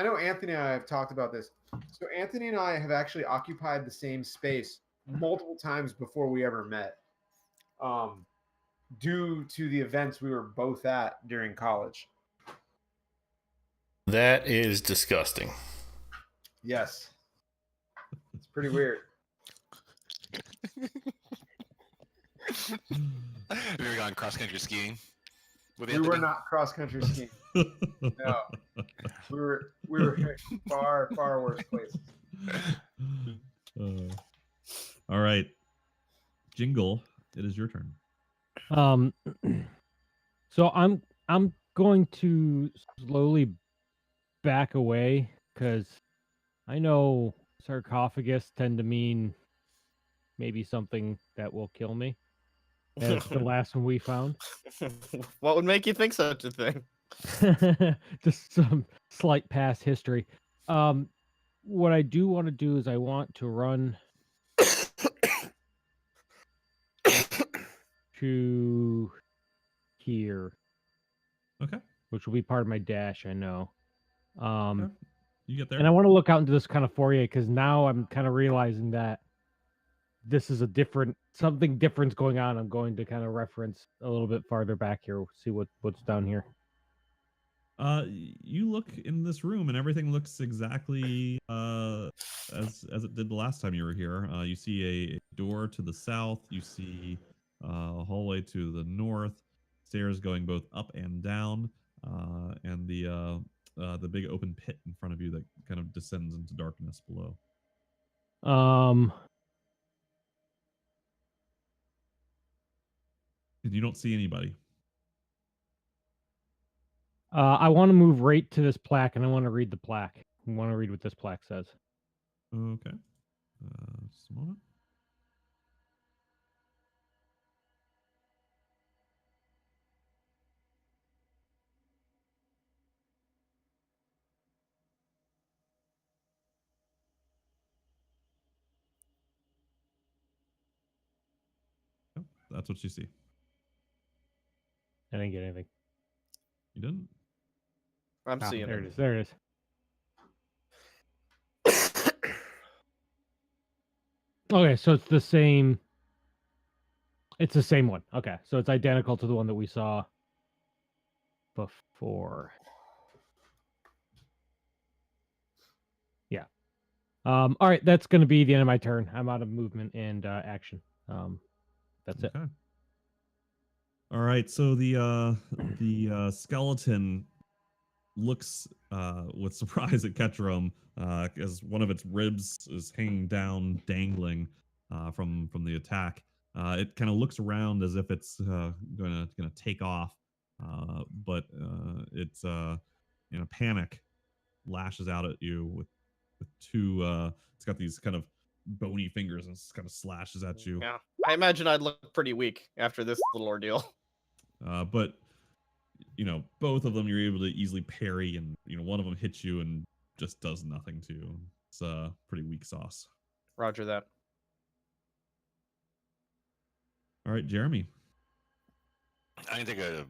know Anthony and I have talked about this. So Anthony and I have actually occupied the same space multiple times before we ever met, due to the events we were both at during college. That is disgusting. Yes, it's pretty weird. Have you ever gone cross country skiing with We Anthony? were not cross country skiing. No, we were in far worse places. All right. Jingle, it is your turn. So I'm going to slowly back away because I know sarcophagus tend to mean maybe something that will kill me. As the last one we found. What would make you think such a thing? Just some slight past history. What I do want to do is I want to run to here, Okay. which will be part of my dash, I know. Okay. You get there. And I want to look out into this kind of foyer because now I'm kind of realizing that this is something different's going on. I'm going to kind of reference a little bit farther back here, see what's down here. You look in this room and everything looks exactly as it did the last time you were here. You see a door to the south. You see a hallway to the north. Stairs going both up and down, and the big open pit in front of you that kind of descends into darkness below. And you don't see anybody. I want to move right to this plaque, and I want to read the plaque. I want to read what this plaque says. Okay. Just a moment. Yep, that's what you see. I didn't get anything. You didn't? I'm seeing there it. it is. There it is. Okay, so it's the same. It's the same one. Okay, so it's identical to the one that we saw before. Yeah. All right, that's going to be the end of my turn. I'm out of movement and action. That's it. Okay. All right, so the skeleton looks with surprise at Ketrim as one of its ribs is hanging down, dangling from the attack. It kind of looks around as if it's gonna take off, but it's in a panic, lashes out at you with two. It's got these kind of bony fingers and kind of slashes at you. Yeah, I imagine I'd look pretty weak after this little ordeal. But both of them you're able to easily parry, and one of them hits you and just does nothing to you. It's pretty weak sauce. Roger that. All right, Jeremy. I can take a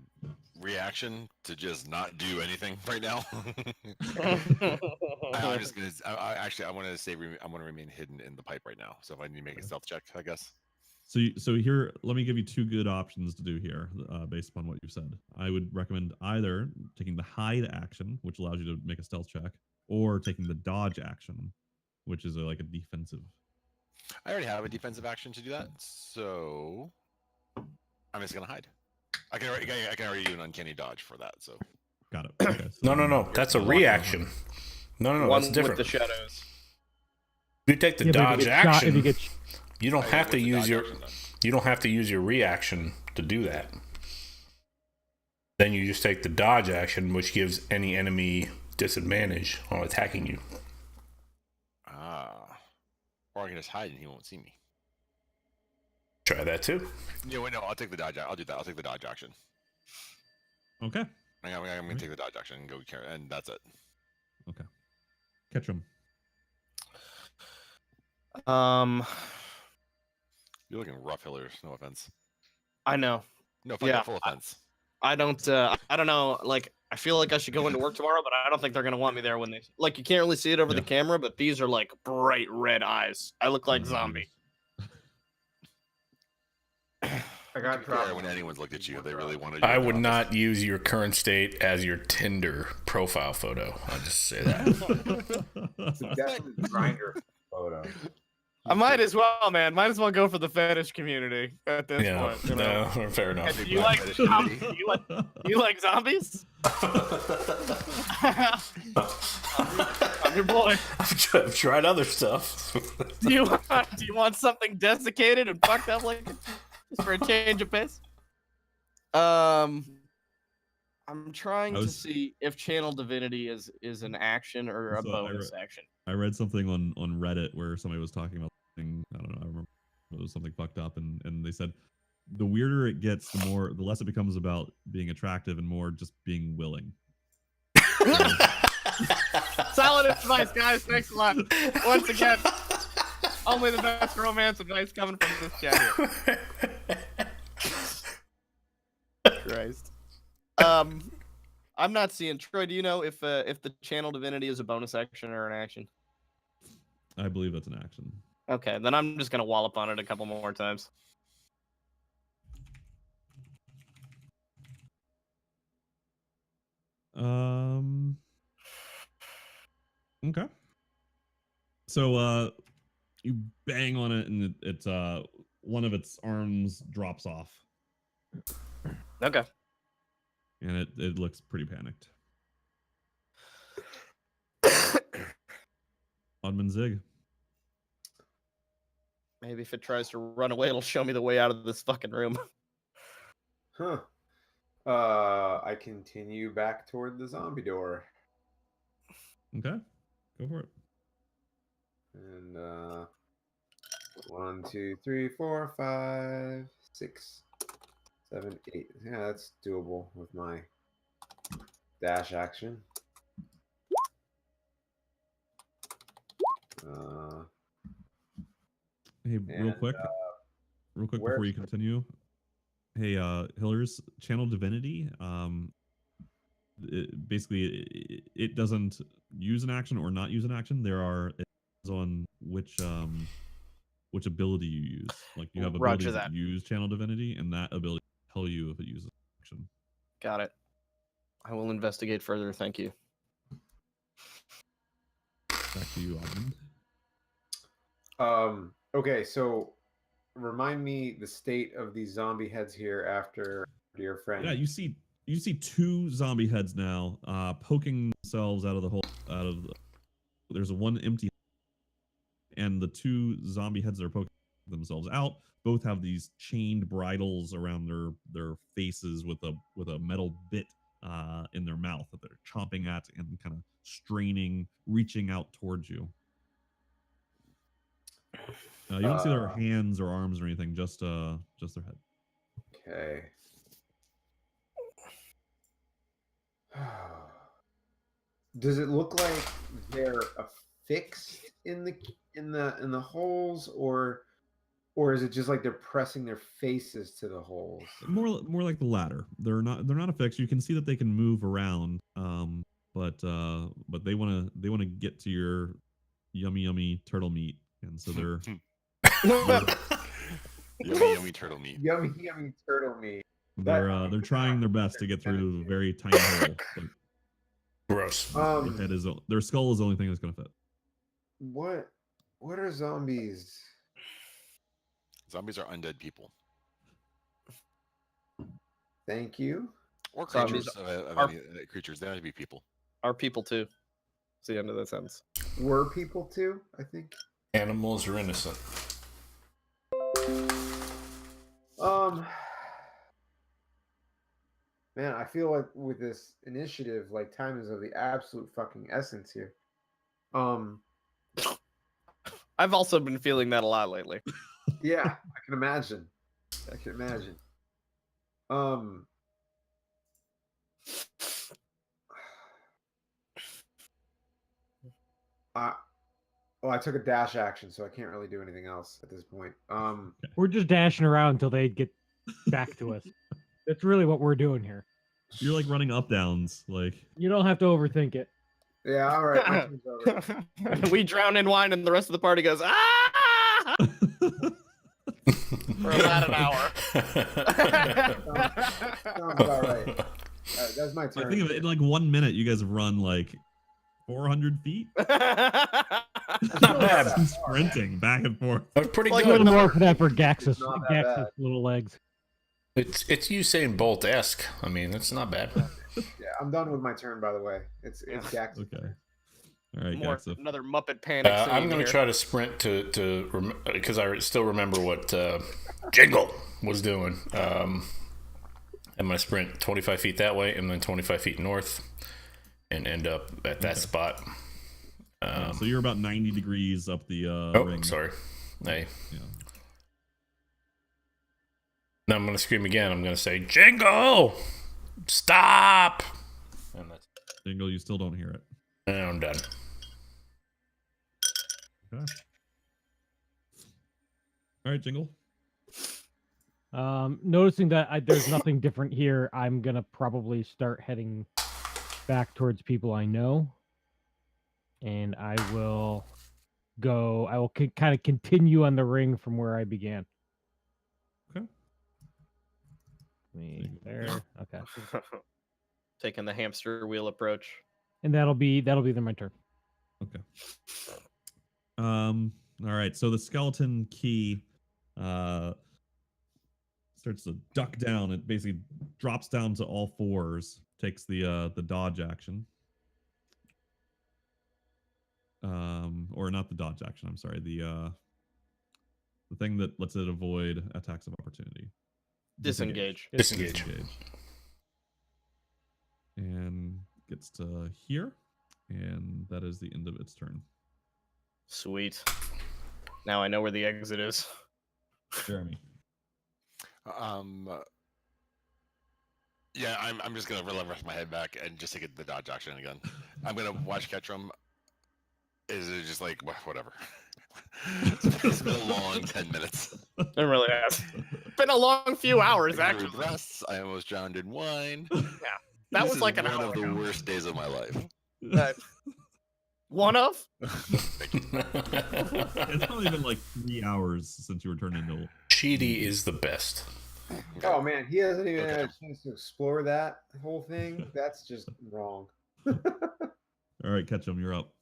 reaction to just not do anything right now. I'm just gonna. I want to say I want to remain hidden in the pipe right now. So if I need to make a stealth check, I guess. So here, let me give you two good options to do here, based upon what you've said. I would recommend either taking the hide action, which allows you to make a stealth check, or taking the dodge action, which is like a defensive. I already have a defensive action to do that, so I'm just gonna hide. I can already do an uncanny dodge for that. So got it. Okay, so no, that's a reaction. No, One that's different. with the shadows. You take the dodge action. You don't have to use your reaction to do that. Then you just take the dodge action, which gives any enemy disadvantage on attacking you. Or I can just hide and he won't see me. Try that too. Yeah, wait, no, I'll take the dodge. I'll do that. I'll take the dodge action. Okay. I'm gonna take the dodge action and go carry, and that's it. Okay. Ketrim. You're looking rough, Hillers. No offense. I know. No, full offense. I don't know. Like, I feel like I should go into work tomorrow, but I don't think they're gonna want me there when they like. You can't really see it over the camera, but these are like bright red eyes. I look like zombie. I got trouble. When anyone's looked at you, they really want to. I would not use your current state as your Tinder profile photo. I'll just say that. It's a definite grinder photo. I might as well, man. Might as well go for the fetish community at this point. You know? No, fair enough. Do you like zombies? You like zombies? I'm your boy. I've tried other stuff. Do you want something desiccated and fucked up like just for a change of pace? I'm trying to see if channel divinity is an action or a bonus action. I read something on Reddit where somebody was talking about something. I don't know. I remember it was something fucked up, and they said the weirder it gets, the less it becomes about being attractive and more just being willing. Solid advice, guys. Thanks a lot. Once again, only the best romance advice coming from this chat here. Christ. I'm not seeing. Troy, do you know if the channel divinity is a bonus action or an action? I believe that's an action. Okay, then I'm just gonna wallop on it a couple more times. Okay. So you bang on it, and it's one of its arms drops off, Okay. and it looks pretty panicked. Oddman Zig. Maybe if it tries to run away, it'll show me the way out of this fucking room. Huh. I continue back toward the zombie door. Okay, go for it. And 1, 2, 3, 4, 5, 6, 7, 8. Yeah, that's doable with my dash action. Hey, real quick before you continue. Hey, Hillers, channel divinity. It doesn't use an action or not use an action. It depends on which ability you use. Like you have abilities that use channel divinity, and that ability will tell you if it uses action. Got it. I will investigate further. Thank you. Back to you, Ogden. Okay, so remind me the state of these zombie heads here after your friend. Yeah, you see 2 zombie heads now, poking themselves out of the hole. There's one empty, and the 2 zombie heads that are poking themselves out both have these chained bridles around their faces with a metal bit in their mouth that they're chomping at and kind of straining, reaching out towards you. You don't see their hands or arms or anything, just their head. Okay. Does it look like they're affixed in the holes, or is it just like they're pressing their faces to the holes? More like the latter. They're not affixed. You can see that they can move around, but they want to get to your yummy turtle meat, and so they're yummy turtle meat. Yummy turtle meat. They're trying their best to get through the very tiny hole. But gross. Their skull is the only thing that's gonna fit. What are zombies? Zombies are undead people. Thank you. Or creatures. Creatures. They have to be people. Are people too. It's the end of that sentence. Were people too, I think. Animals are innocent. Man, I feel like with this initiative, like time is of the absolute fucking essence here. I've also been feeling that a lot lately. Yeah, I can imagine. I took a dash action, so I can't really do anything else at this point. We're just dashing around until they get back to us. That's really what we're doing here. You're like running up downs, like you don't have to overthink it. Yeah, all right. My turn's over. We drown in wine, and the rest of the party goes ah for about an hour. Sounds about right. That's my turn. I think of it in like 1 minute, you guys have run like 400 feet. Not bad. Sprinting back and forth. That's pretty Like good. a little more for that for Gax's bad. little legs. It's Usain Bolt-esque. I mean, it's not bad. Yeah, I'm done with my turn. By the way, it's Gax. Okay. All right, More Gaxif. another Muppet panic. I'm going to try to sprint because I still remember what Jingle was doing. I'm going to sprint 25 feet that way and then 25 feet north and end up at that spot. So you're about 90 degrees up the ring. Sorry. Hey. Yeah. Then I'm going to scream again. I'm going to say, Jingle! Stop! And that's Jingle, you still don't hear it. and I'm done. Okay. All right, Jingle. Noticing that there's nothing different here, I'm gonna probably start heading back towards people I know, and I will kind of continue on the ring from where I began. Okay. Me there. Okay. Taking the hamster wheel approach. And that'll be then my turn. Okay. All right. So the skeleton key starts to duck down. It basically drops down to all fours, takes the dodge action. Or not the dodge action, I'm sorry. The thing that lets it avoid attacks of opportunity. Disengage. Disengage. And gets to here. And that is the end of its turn. Sweet. Now I know where the exit is. Jeremy. Yeah, I'm just gonna rest my head back and just take the dodge action again. I'm gonna watch Ketrim. Is it just like whatever? It's been a long 10 minutes. It really has. Been a long few hours, I actually. rests. I almost drowned in wine. Yeah, that This was is like an one hour of the ago. worst days of my life. One of? It's probably been like 3 hours since you were turned into. Cheaty is the best. Oh man, he hasn't even had a chance to explore that whole thing. That's just wrong. All right, Ketchum, you're up.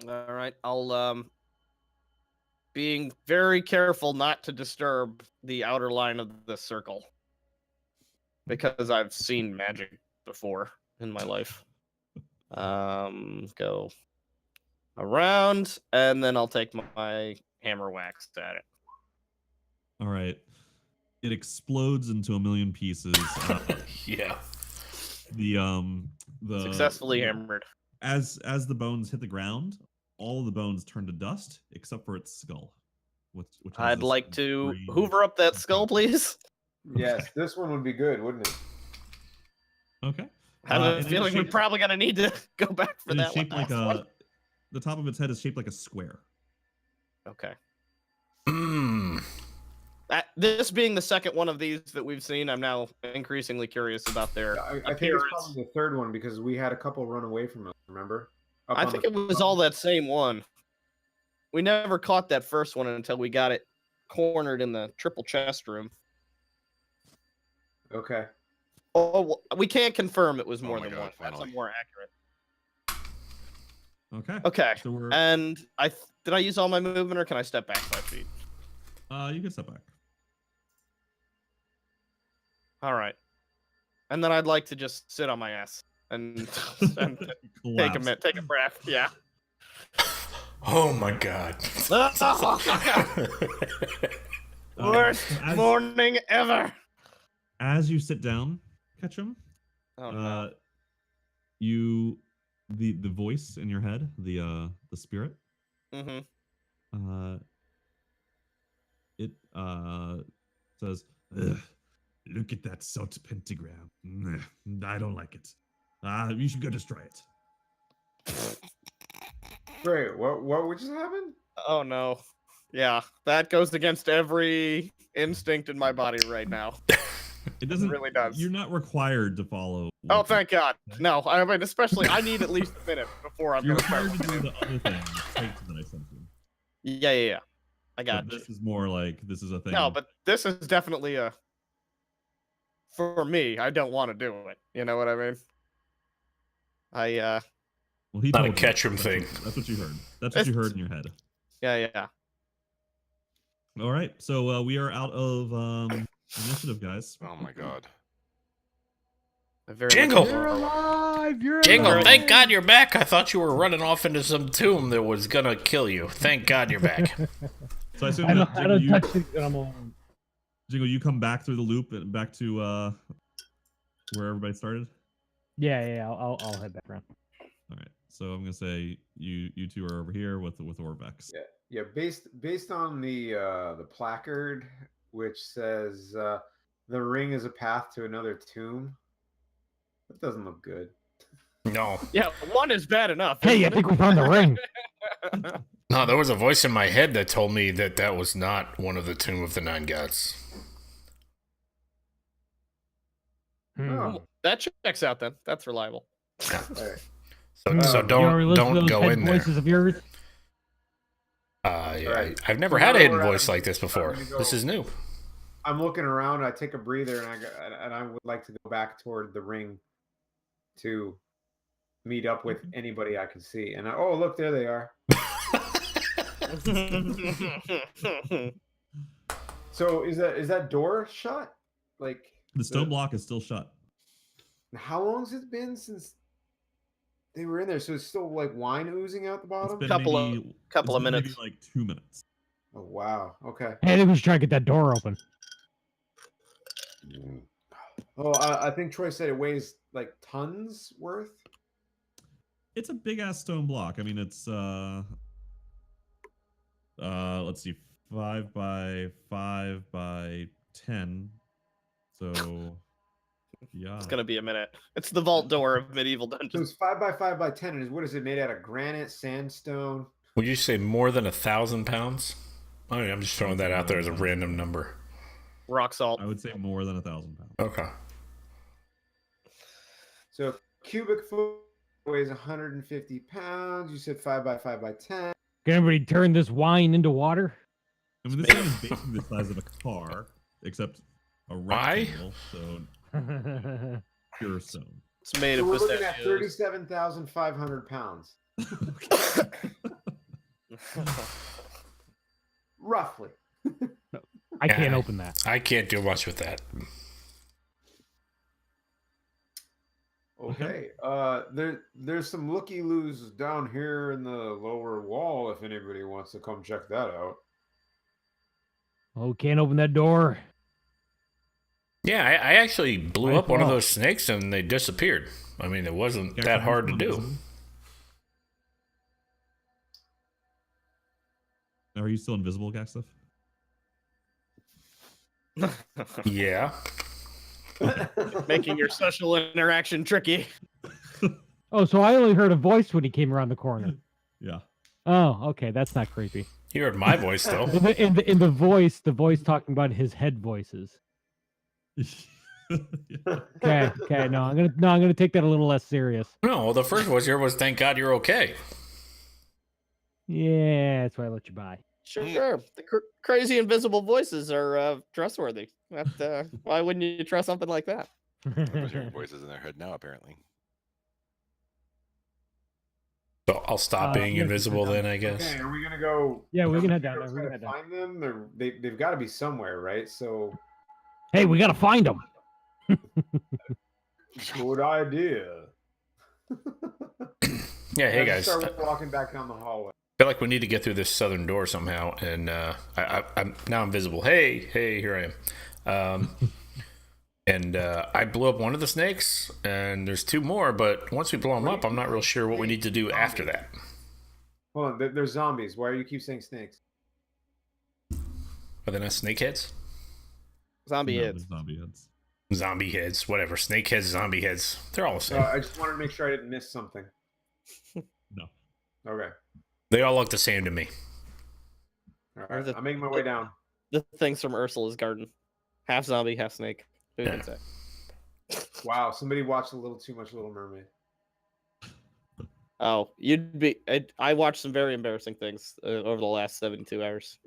All right, I'll being very careful not to disturb the outer line of the circle because I've seen magic before in my life. Go around, and then I'll take my hammer wax at it. All right. It explodes into a million pieces. Yeah. The Successfully hammered. As the bones hit the ground, all of the bones turn to dust except for its skull. Which has I'd this like to green- hoover up that skull, please. Yes, this one would be good, wouldn't it? Okay. I have and a it is feeling we're shaped- probably gonna need to go back for it is that shaped like last one. the top of its head is shaped like a square. Okay. Mm. This being the second one of these that we've seen, I'm now increasingly curious about their I think it's appearance. probably the third one because we had a couple run away from us. Remember? Up I on think the- it was all that same one. We never caught that first one until we got it cornered in the triple chest room. Okay. Oh, well, we can't confirm it was more my than God, one. That's finally. more accurate. Okay. Okay. So we're And did I use all my movement, or can I step back 5 feet? you can step back. All right. And then I'd like to just sit on my ass and, and take a Collapse. minute, take a breath. Yeah. Oh my god. Worst as- morning ever. As you sit down, Ketchum, Oh no. the voice in your head, the spirit, Mm-hmm. it says, "Ugh, look at that salt pentagram. I don't like it. You should go destroy it." Wait, what just happened? Oh no. Yeah, that goes against every instinct in my body right now. It doesn't really does. You're not required to follow. Oh, what- thank God. No, I mean, especially, I need at least a minute before I'm You're going to start. required to do the other thing. Takes that I sent you. Yeah. I got But you. this is more like this is a thing. No, but this is definitely for me, I don't want to do it. You know what I mean? well, he Not a told you. Ketchum That's thing. That's what you heard. That's what you heard in your head. Yeah. All right, so we are out of initiative, guys. Oh my god. I very Jingle! much- You're alive! You're Jingle, alive! thank God you're back. I thought you were running off into some tomb that was gonna kill you. Thank God you're back. So I assume I that don't Jingle, touch it. I'm alone. you come back through the loop and back to where everybody started. Yeah. I'll head back around. All right, so I'm gonna say you two are over here with Orbex. Yeah. Based on the placard, which says the ring is a path to another tomb. That doesn't look good. No. Yeah, one is bad enough. Hey, I isn't think it? we found the ring. No, there was a voice in my head that told me that that was not one of the Tomb of the Nine Gods. Oh. That checks out then. That's reliable. All right. So You already listened to don't those go head in there. voices of yours? Yeah, Right. I've never So had a now hidden we're at voice a- like this before. I'm gonna This go- is new. I'm looking around. I take a breather, and I would like to go back toward the ring to meet up with anybody I can see. And oh, look, there they are. So is that door shut? Like The stone block is still shut. how long has it been since they were in there? So it's still like wine oozing out the It's bottom. been Couple of- maybe, couple it's of been minutes. maybe like 2 minutes. Oh wow. Okay. Hey, I think we should try to get that door open. Oh, I think Troy said it weighs like tons worth. It's a big ass stone block. I mean, it's let's see, 5 by 5 by 10. So yeah, It's gonna be a minute. It's the vault door of medieval So dungeons. it's 5 by 5 by 10. And what is it made out of? Granite, sandstone. Would you say more than 1,000 pounds? I mean, I'm just throwing that out there as a random number. Rock salt. I would say more than 1,000 pounds. Okay. So cubic foot weighs 150 pounds. You said 5 by 5 by 10. Can everybody turn this wine into water? I mean, this thing is basically the size of a car, except a Why? rectangle, so pure stone. It's made So of we're looking at pistachios. 37,500 pounds, roughly. I can't Yeah. open that. I can't do much with that. Okay. There's some looky-loos down here in the lower wall. If anybody wants to come check that out. Oh, can't open that door. Yeah, I actually blew Might up one of well. those snakes and they disappeared. I mean, it wasn't Jack, that have hard to you do. come Now, are you still invisible, Gaxliff? Yeah. Making your social interaction tricky. Oh, so I only heard a voice when he came around the corner. Yeah. Oh, okay, that's not creepy. You heard my voice, though. In the voice talking about his head voices. Okay, no, I'm gonna take that a little less serious. No, the first voice here was, thank God you're okay. Yeah, that's why I let you buy. Sure. The crazy invisible voices are trustworthy. Why wouldn't you trust something like that? Everyone's hearing voices in their head now, apparently. So I'll stop being yeah, invisible then, I guess. Okay, are we gonna go? Yeah, we are can we head gonna down there, we try can to head down. find them. They've got to be somewhere, right? So Hey, we gotta find him. good idea. Yeah, hey I guys. start walking back down the hallway. I feel like we need to get through this southern door somehow, and I'm now invisible. Hey, here I am. And I blew up one of the snakes, and there's two more. But once we blow them up, I'm not real sure what we need to do after that. Hold on, there's zombies. Why do you keep saying snakes? Are they not snake heads? Zombie No, heads. there's zombie heads. Zombie heads, whatever. Snake heads, zombie heads. They're all the same. I just wanted to make sure I didn't miss something. No. Okay, They all look the same to me. all Or right. the- I'm making my way down. The things from Ursula's garden. Half zombie, half snake. Who can say? Wow, somebody watched a little too much Little Mermaid. Oh, you'd be. I watched some very embarrassing things over the last 72 hours.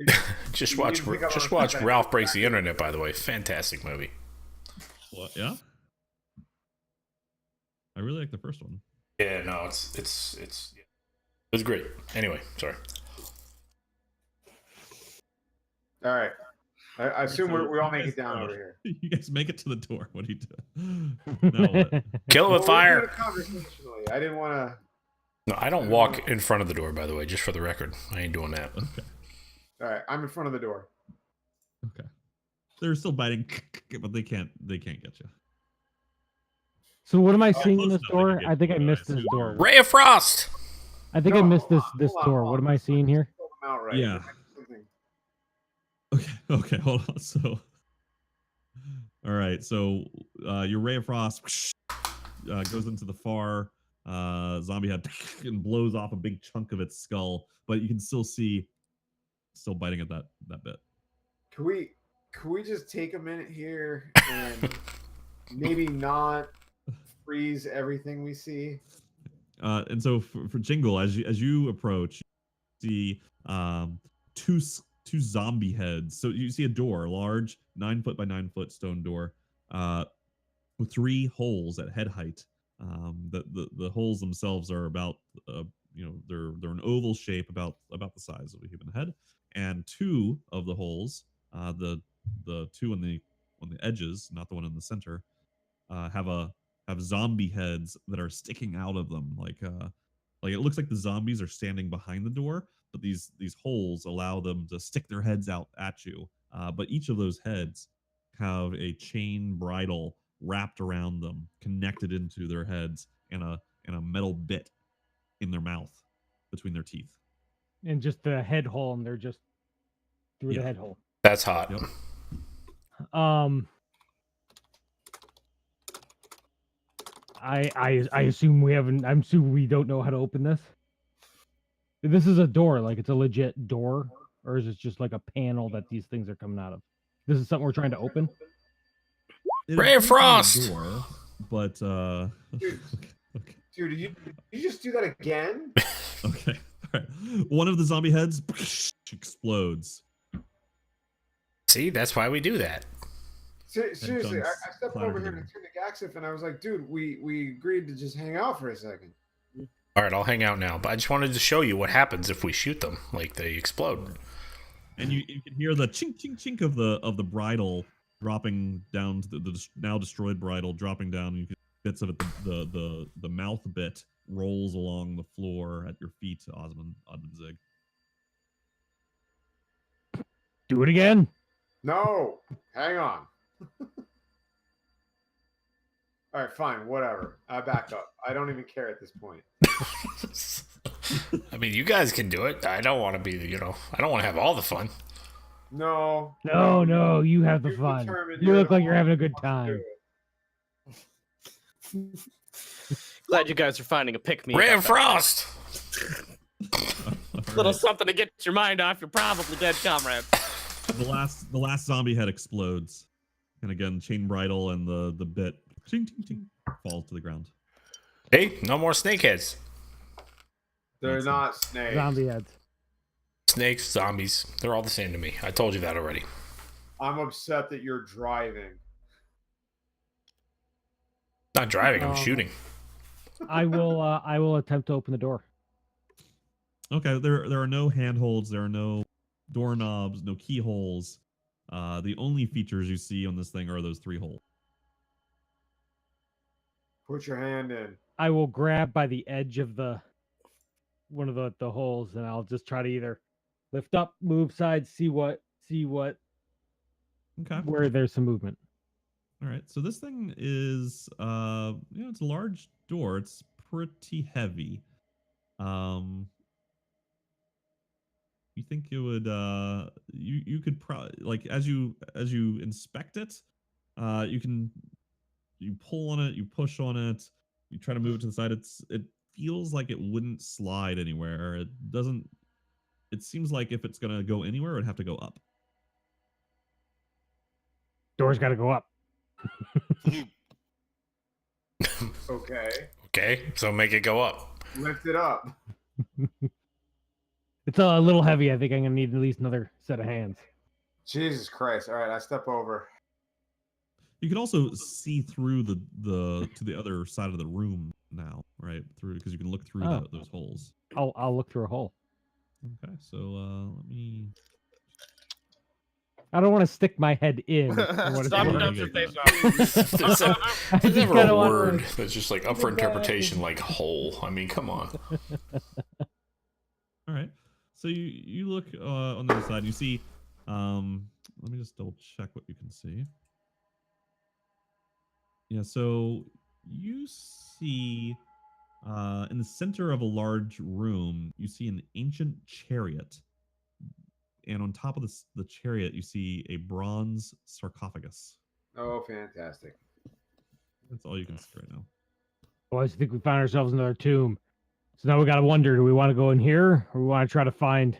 Just You watch, didn't pick up just on watch that. Ralph Breaks the Internet. By the way, fantastic movie. What? Yeah. I really like the first one. Yeah, no, it's it was great. Anyway, sorry. All right. I assume we all make it down over here. You guys make it to the door. What do you do? Now what? Kill it with Well, we're fire. doing it conversationally. I didn't want to. No, I don't walk in front of the door. By the way, just for the record, I ain't doing that. Okay. All right, I'm in front of the door. Okay. They're still biting, but they can't get you. So what am I seeing in close this enough they door? can get I think I you, missed I this assume. door. Ray of Frost. I think I No, missed this hold on, door. hold What on. am I seeing here? Pull them out right. Yeah. Something. Okay. Okay, hold on. So, all right. So, your ray of frost goes into the far zombie head and blows off a big chunk of its skull, but you can still see, still biting at that bit. Can we just take a minute here and maybe not freeze everything we see? And so for Jingle, as you approach, you see two zombie heads. So you see a door, a large 9 foot by 9 foot stone door, with 3 holes at head height. The holes themselves are about they're an oval shape about the size of a human head, and 2 of the holes, the 2 on the edges, not the one in the center, have zombie heads that are sticking out of them, like it looks like the zombies are standing behind the door, but these holes allow them to stick their heads out at you. But each of those heads have a chain bridle wrapped around them, connected into their heads, and a metal bit in their mouth between their teeth. And just the head hole, and they're just through Yeah. the head hole. That's hot. Yep. I assume we haven't. I'm assuming we don't know how to open this. This is a door, like it's a legit door, or is it just like a panel that these things are coming out of? This is something we're trying to open. It Ray of appears to be a Frost! door, but Dude. okay. Dude, did you just do that again? Okay. All right. One of the zombie heads explodes. See, that's why we do that. Seriously, chunks I stepped clatter over here to together. turn the Gaxif, and I was like, dude, we agreed to just hang out for a second. All right, I'll hang out now. But I just wanted to show you what happens if we shoot them. Like, they explode. And you can hear the chink chink chink of the bridle dropping down to the now destroyed bridle dropping down. You can bits of it. The mouth bit rolls along the floor at your feet, Osmond Zig. Do it again. No, hang on. All right, fine, whatever. I back up. I don't even care at this point. I mean, you guys can do it. I don't want to be, I don't want to have all the fun. No. No, you have the You fun. determined You you're look the like you're one having a who good wants to do time. it. Glad you guys are finding a pick me. Ray of Frost! Little something to get your mind off your probably dead comrade. The last zombie head explodes, and again, chain bridle and the bit ching, ching, ching, falls to the ground. Hey, no more snakeheads. They're That's not snakes. Zombie heads. Snakes, zombies, they're all the same to me. I told you that already. I'm upset that you're driving. Not driving, I'm shooting. I will attempt to open the door. Okay, there are no handholds, there are no doorknobs, no keyholes. The only features you see on this thing are those 3 holes. Put your hand in. I will grab by the edge of one of the holes, and I'll just try to either lift up, move sides, see what Okay. where there's some movement. All right. So this thing is it's a large door. It's pretty heavy. You think it would you could probably, like, as you inspect it, you pull on it, you push on it, you try to move it to the side. It feels like it wouldn't slide anywhere. It seems like if it's gonna go anywhere, it would have to go up. Door's got to go up. Okay. Okay, so make it go up. Lift it up. It's a little heavy. I think I'm gonna need at least another set of hands. Jesus Christ. All right, I step over. You can also see through the to the other side of the room now, right? Through, because you can look through those holes. I'll look through a hole. Okay, so let me. I don't want to stick my head in. I wanna Stop see and what- dump your face off. There's just never kinda a wanna- word that's just like up for interpretation, like hole. I mean, come on. All right, so you look on the other side. And you see. Let me just double check what you can see. Yeah, so you see in the center of a large room, you see an ancient chariot and on top of the chariot, you see a bronze sarcophagus. Oh, fantastic. That's all you can see right now. Boys, I think we found ourselves another tomb. So now we got to wonder, do we want to go in here or we want to try to find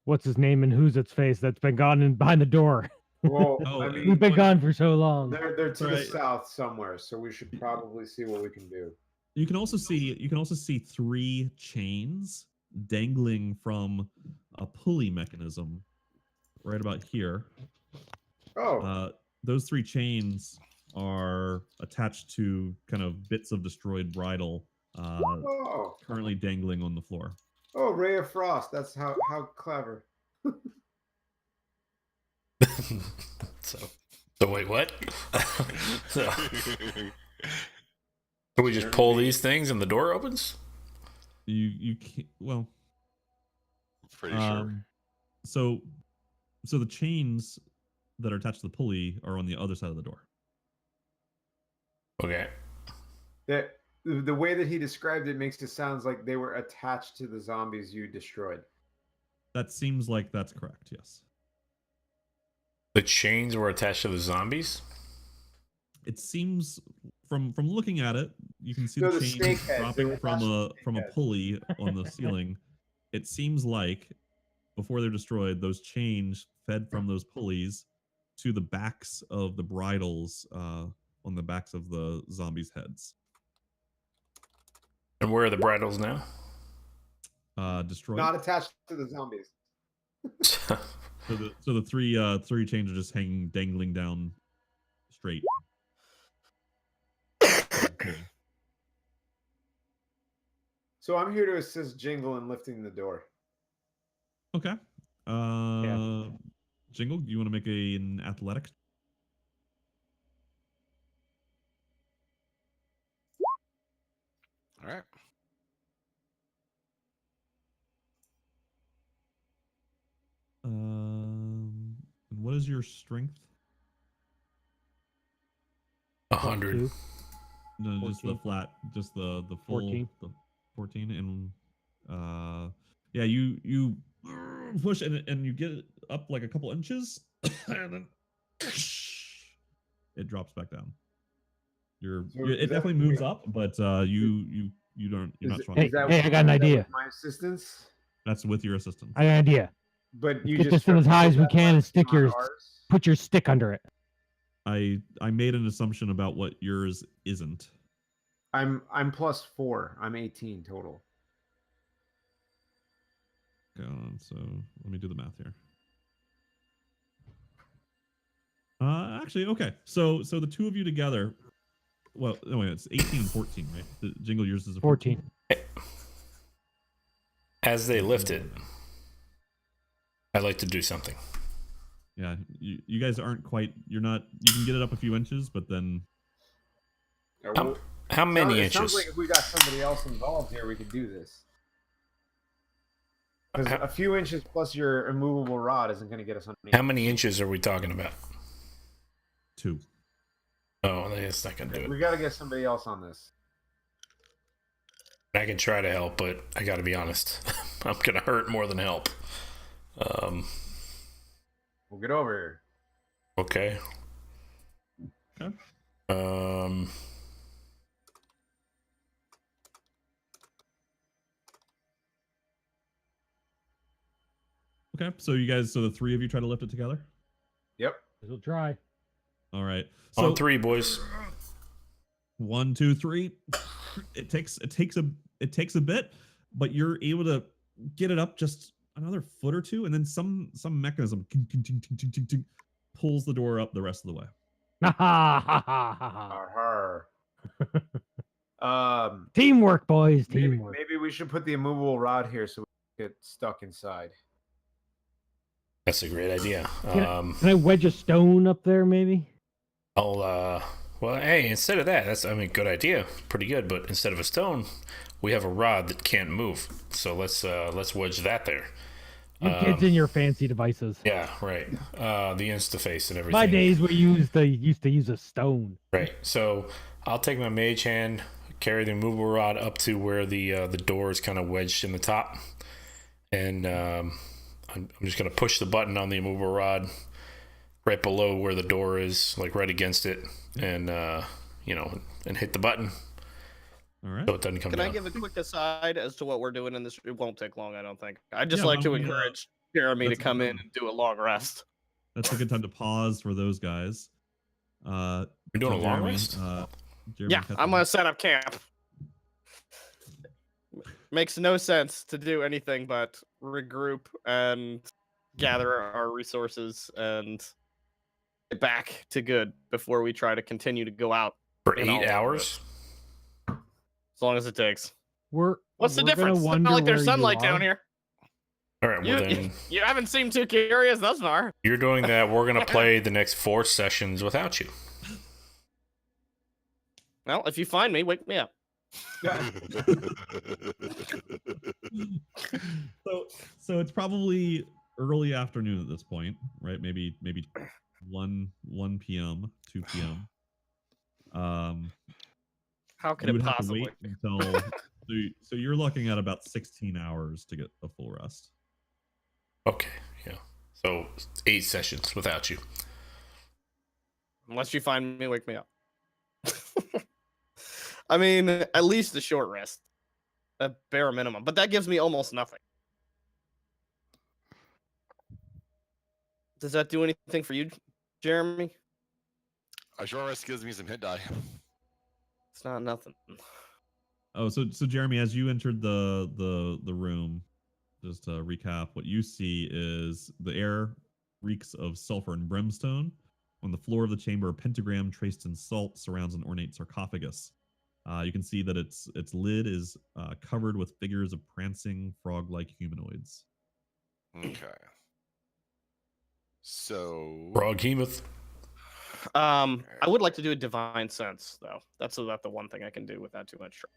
what's his name and who's its face that's been gone in behind the door? Well, Oh, I We've mean, been gone for so long. they're to the Right. south somewhere, so we should probably see what we can do. You can also see 3 chains dangling from a pulley mechanism right about here. Oh, Those 3 chains are attached to kind of bits of destroyed bridle oh, currently dangling on the floor. oh, Ray of Frost. That's how clever. So wait, what? So, can we just pull these things and the door opens? You can't, well, Pretty sure. so the chains that are attached to the pulley are on the other side of the door. Okay. The way that he described it makes it sound like they were attached to the zombies you destroyed. That seems like that's correct. Yes. The chains were attached to the zombies? It seems from looking at it, you can see No, the the chains snake heads, they dropping were from attached to a the from a snake heads. pulley on the ceiling. It seems like before they're destroyed, those chains fed from those pulleys to the backs of the bridles on the backs of the zombies' heads. And where are the bridles now? Destroyed. Not attached to the zombies. So the three chains are just hanging, dangling down straight. So I'm here to assist Jingle in lifting the door. Okay. Jingle, you want to make an athletic? All right. And what is your strength? 100. Two. No, just the 14. flat, just the full 14. The 14, and yeah, you push and you get it up like a couple inches, and then it drops back down. So It is that- definitely moves up, but you're not strong. Hey, Is that hey, with- I got an is that idea. with my assistance. That's with your assistance. I got an idea. But you Get just this in as high as we put that can and button stick on your ours? put your stick under it. I made an assumption about what yours isn't. I'm +4. I'm 18 total. So let me do the math here. Actually, okay. So the two of you together. Well, no, wait, it's 18 and 14, right? The Jingle, yours is a 14. As they lift it, I'd like to do something. Yeah, you guys aren't quite. You're not. You can get it up a few inches, but then Yeah, How, well, how many it inches? sounds like if we got somebody else involved here, we could do this. Because a few inches plus your immovable rod isn't going to get us underneath. How many inches are we talking about? 2. Oh, that's not gonna do We it. got to get somebody else on this. I can try to help, but I got to be honest. I'm gonna hurt more than help. We'll get over here. Okay. Okay. Okay, so the three of you try to lift it together. Yep. We'll try. All right. So On 3, boys. 1, 2, 3. It takes a bit, but you're able to get it up just another foot or two, and then some mechanism pulls the door up the rest of the way. Teamwork, boys. Maybe, Teamwork. maybe we should put the immovable rod here so we get stuck inside. That's a great idea. Can I wedge a stone up there, maybe? Well, hey, instead of that, good idea. Pretty good, but instead of a stone, we have a rod that can't move. So let's wedge that there. You kids and your fancy devices. Yeah, right. The Instaface and everything. My days we used to use a stone. Right. So I'll take my mage hand, carry the immovable rod up to where the door is kind of wedged in the top, and I'm just gonna push the button on the immovable rod right below where the door is, like right against it, and and hit the button. All right. So it doesn't come Can down. I give a quick aside as to what we're doing in this? It won't take long, I don't think. I'd just Yeah, like why to don't we, encourage Jeremy to that's a come good in time. and do a long rest. That's a good time to pause for those guys. We're doing a long Jeremy, rest? Jeremy Yeah, Ketrim. I'm gonna set up camp. Makes no sense to do anything but regroup and gather our resources and get back to good before we try to continue to go out For in all 8 of hours? as long as it takes. What's the we're gonna difference? It's wonder not like there's where you sunlight down are. here. All right, well then You haven't seemed too curious thus far. you're doing that. We're gonna play the next 4 sessions without you. Well, if you find me, wake me up. So it's probably early afternoon at this point, right? Maybe 1 p.m., 2 p.m. How could You it would have to possibly? wait until so you're looking at about 16 hours to get a full rest. Okay, yeah. So 8 sessions without you. Unless you find me, wake me up. I mean, at least a short rest, a bare minimum. But that gives me almost nothing. Does that do anything for you, Jeremy? A short rest gives me some hit die. It's not nothing. Oh, so Jeremy, as you entered the room, just to recap, what you see is the air reeks of sulfur and brimstone. On the floor of the chamber, a pentagram traced in salt surrounds an ornate sarcophagus. You can see that its lid is covered with figures of prancing frog-like humanoids. Okay. So Froghemoth. I would like to do a divine sense, though. That's about the one thing I can do without too much trouble.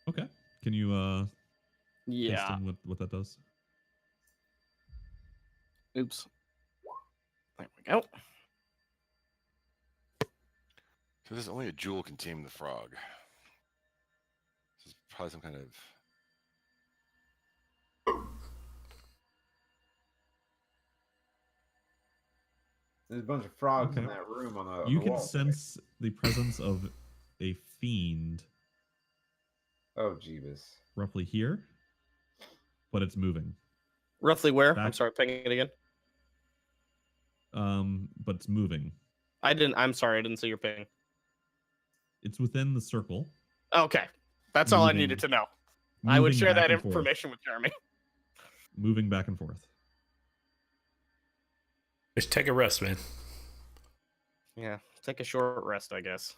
Okay. Can you Yeah. taste in what that does? Oops. There we go. So there's only a jewel can tame the frog. This is probably some kind of. There's a bunch of frogs in Okay. that room on the You the can wall. sense the presence of a fiend Oh, Jeebus. roughly here, but it's moving. Roughly where? I'm Back- sorry, pinging it again. But it's moving. I'm sorry, I didn't see your ping. It's within the circle. Okay. That's all I Moving- needed to know. I would moving share back that and forth. information with Jeremy. Moving back and forth. Just take a rest, man. Yeah. Take a short rest, I guess.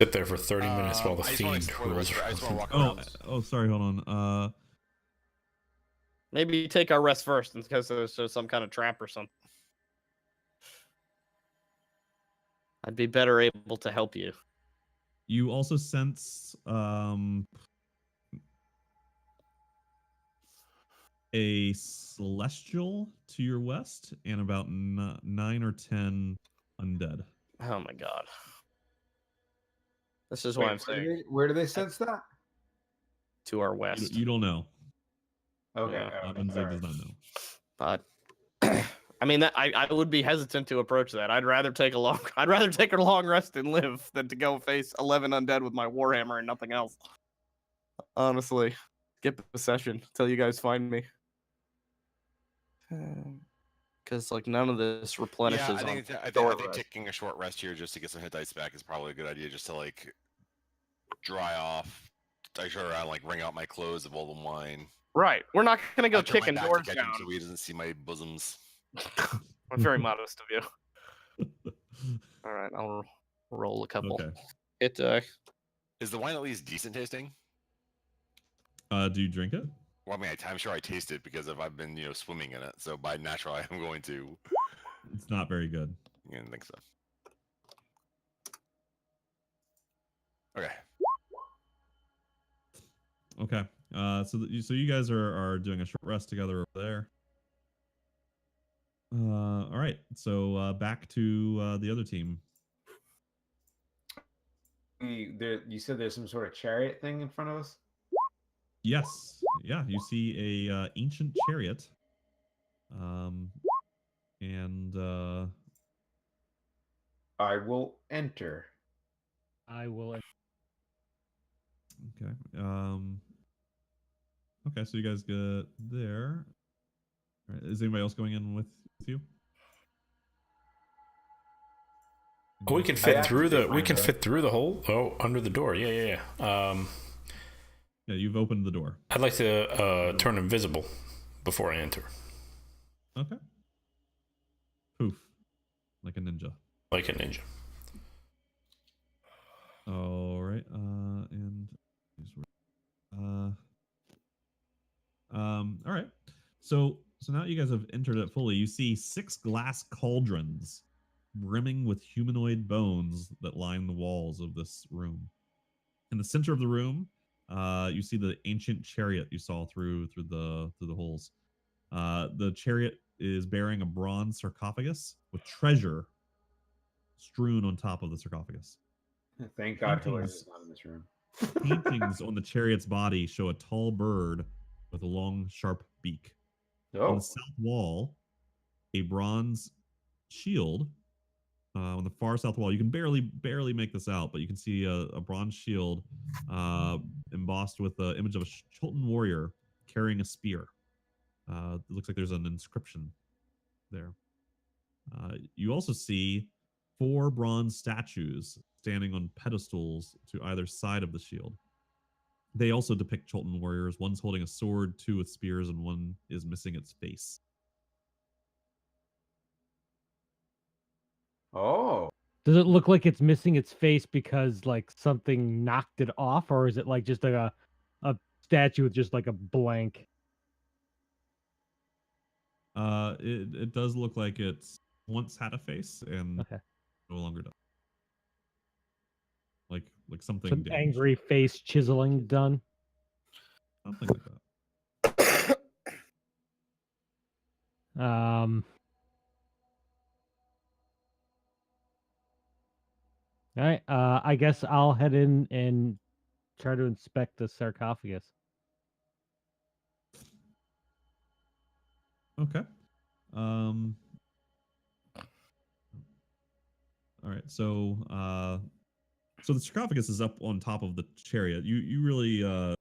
Sit there for 30 minutes while the I just wanna fiend explore the rolls rest. I just want to around. walk Oh, around. sorry, hold on. Maybe take our rest first, in case there's some kind of trap or something. I'd be better able to help you. You also sense a celestial to your west and about 9 or 10 undead. Oh my god. This is why I'm saying Where do they sense that? to our west. You don't know. Okay. Yeah. okay, Unzig alright. does not know. But I mean, I would be hesitant to approach that. I'd rather take a long rest and live than to go face 11 undead with my warhammer and nothing else. Honestly, skip the session until you guys find me. Because like none of this replenishes. Yeah, I on think, I short think rest. taking a short rest here just to get some hit dice back is probably a good idea, just to like dry off. I sure I like wring out my clothes of all the wine. Right, we're not gonna go I turn my kicking back to doors catch him down. so he doesn't see my bosoms. I'm very modest of you. All right, I'll roll a couple. Okay. It Is the wine at least decent tasting? Do you drink it? Well, I mean, I'm sure I taste it because I've been, swimming in it. So by natural, I am going to. It's not very good. I didn't think so. Okay. Okay. So you guys are doing a short rest together over there. All right. So back to the other team. You said there's some sort of chariot thing in front of us? Yes. Yeah. You see a ancient chariot And I will enter. I will. okay. Okay, so you guys get there. All right, is anybody else going in with you? We can I fit through activate the. We my can door. fit through the hole. Oh, under the door. Yeah. Yeah, you've opened the door. I'd like to turn invisible before I enter, Okay. Poof. Like a ninja. like a ninja. All right. And all right. So now you guys have entered it fully. You see 6 glass cauldrons brimming with humanoid bones that line the walls of this room. In the center of the room, you see the ancient chariot you saw through the holes. The chariot is bearing a bronze sarcophagus with treasure strewn on top of the sarcophagus. Thank God Paintings. Hillary's not in this room. Paintings on the chariot's body show a tall bird with a long, sharp beak. On Oh, the south wall, a bronze shield. On the far south wall, you can barely make this out, but you can see a bronze shield embossed with the image of a Chultan warrior carrying a spear. It looks like there's an inscription there. You also see 4 bronze statues standing on pedestals to either side of the shield. They also depict Chultan warriors. One's holding a sword, 2 with spears, and one is missing its face. oh, Does it look like it's missing its face because like something knocked it off, or is it like just like a statue with just like a blank? It does look like it's once had a face and Okay. no longer does. Like something Some damaged. angry face chiseling done. Something like that. All right. I guess I'll head in and try to inspect the sarcophagus. Okay. All right. So the sarcophagus is up on top of the chariot. You really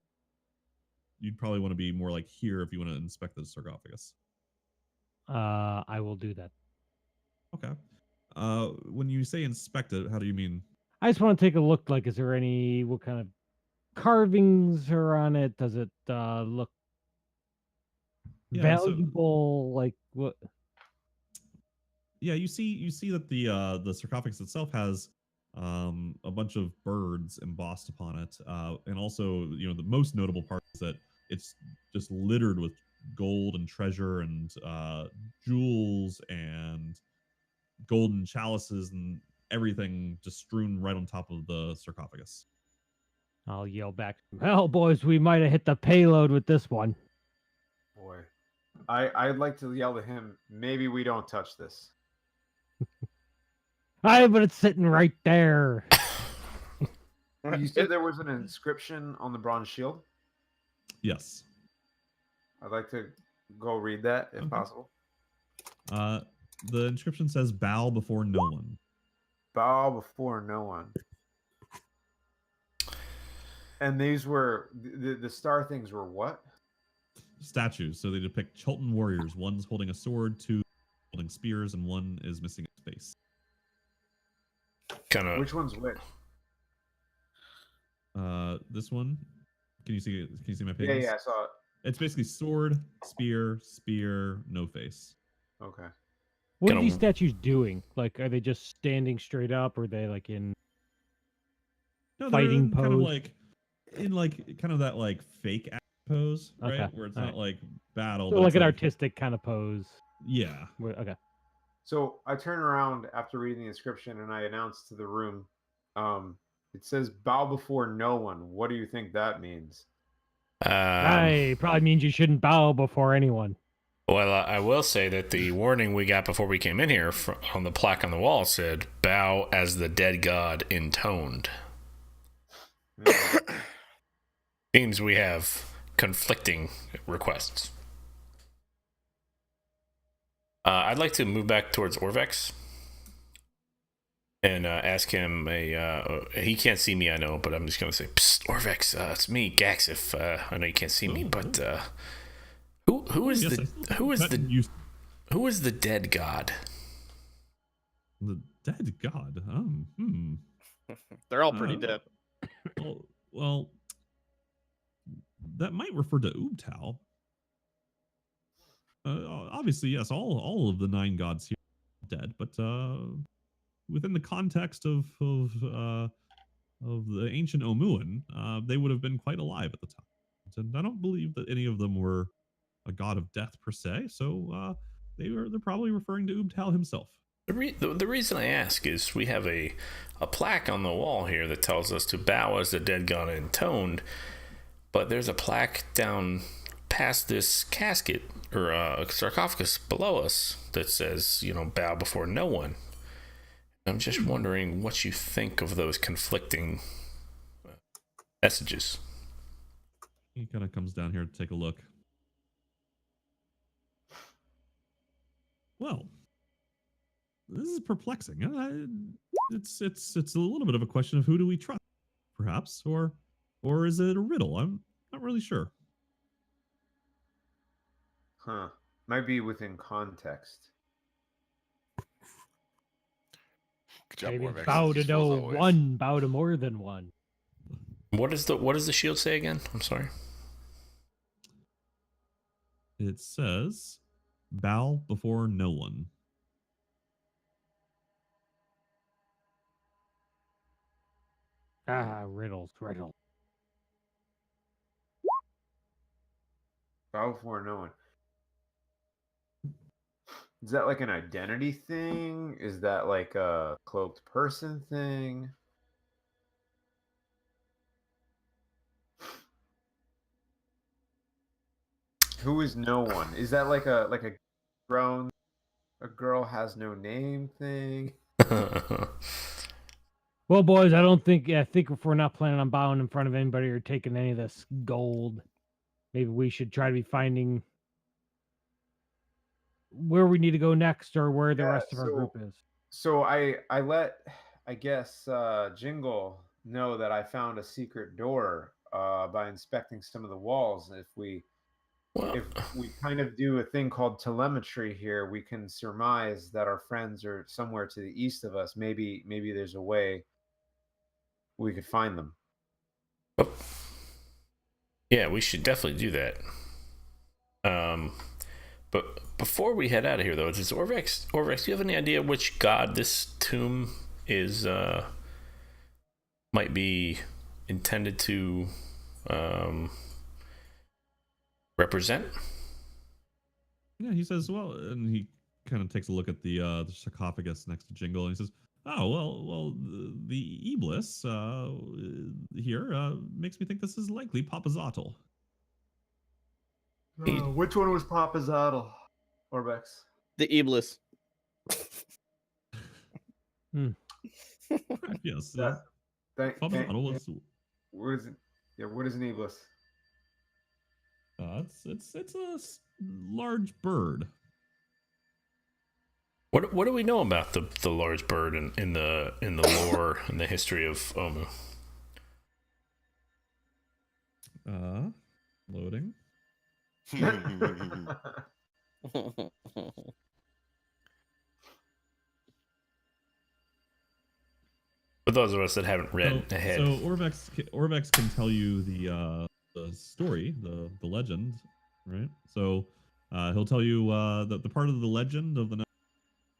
you'd probably want to be more like here if you want to inspect the sarcophagus. I will do that. Okay. When you say inspect it, how do you mean? I just want to take a look. Like, is there what kind of carvings are on it? Does it look Yeah, so- valuable? Like what? Yeah, you see that the sarcophagus itself has a bunch of birds embossed upon it, and also the most notable part is that it's just littered with gold and treasure and jewels and golden chalices and everything just strewn right on top of the sarcophagus. I'll yell back. Well, boys, we might have hit the payload with this one. boy. I'd like to yell to him, maybe we don't touch this. Aye, but it's sitting right there. You said there was an inscription on the bronze shield? Yes. I'd like to go read that if Okay. possible. The inscription says, "Bow before no one." Bow before no one. And these were the star things were what? Statues. So they depict Chultan warriors. One's holding a sword, 2 holding spears, and 1 is missing its face. Kind of. Which one's which? This one. Can you see my pages? Yeah, I saw it. It's basically sword, spear, no face. Okay. What are Kinda- these statues doing? Like, are they just standing straight up, or are they like in? No, Fighting they're kind of pose? like in like kind of that like fake act pose, right? Okay, Where it's alright. not like battle, So but like it's an artistic kind of pose. Yeah. Okay. So I turn around after reading the inscription and I announce to the room, it says bow before no one. What do you think that means? Aye, probably means you shouldn't bow before anyone. Well, I will say that the warning we got before we came in here on the plaque on the wall said, "Bow as the dead god intoned." Seems we have conflicting requests. I'd like to move back towards Orvex and ask him he can't see me, I know, but I'm just going to say, Psst, Orvex, it's me, Gaxif. I know you can't see me, but who is the dead god? The dead god. They're all pretty dead. Well, that might refer to Ubtao. Obviously, yes, all of the 9 gods here are dead, but within the context of the ancient Omuan, they would have been quite alive at the time. And I don't believe that any of them were a god of death per se, so they're probably referring to Ubtao himself. The reason I ask is we have a plaque on the wall here that tells us to bow as the dead god intoned, but there's a plaque down past this casket or sarcophagus below us that says, bow before no one. I'm just wondering what you think of those conflicting messages. He kind of comes down here to take a look. Well, this is perplexing. It's a little bit of a question of who do we trust, perhaps, or is it a riddle? I'm not really sure. Huh. Might be within context. Good job, Maybe Orvex. bow to Useful as no always. one, bow to more than one. What does the shield say again? I'm sorry. It says, bow before no one. Riddles. Bow before no one. Is that like an identity thing? Is that like a cloaked person thing? Who is no one? Is that like a grown a girl has no name thing? Well, boys, I think if we're not planning on bowing in front of anybody or taking any of this gold, maybe we should try to be finding where we need to go next or where the rest of our group is. So I let, I guess, Jingle know that I found a secret door by inspecting some of the walls. If we kind of do a thing called telemetry here, we can surmise that our friends are somewhere to the east of us. Maybe there's a way we could find them. Yeah, we should definitely do that. But before we head out of here, though, does Orvex, do you have any idea which god this tomb is might be intended to represent? Yeah, he says, well, and he kind of takes a look at the sarcophagus next to Jingle, and he says, oh, well, the Iblis here makes me think this is likely Papazotl. Which one was Papazotl, Orbex? The Iblis. Yes. Papazotl was. What is it? Yeah, what is an Iblis? It's a large bird. What do we know about the large bird in the lore and the history of Omu? Loading. For those of us that haven't read ahead. So Orvex can tell you the story, the legend, right? So he'll tell you that the part of the legend of the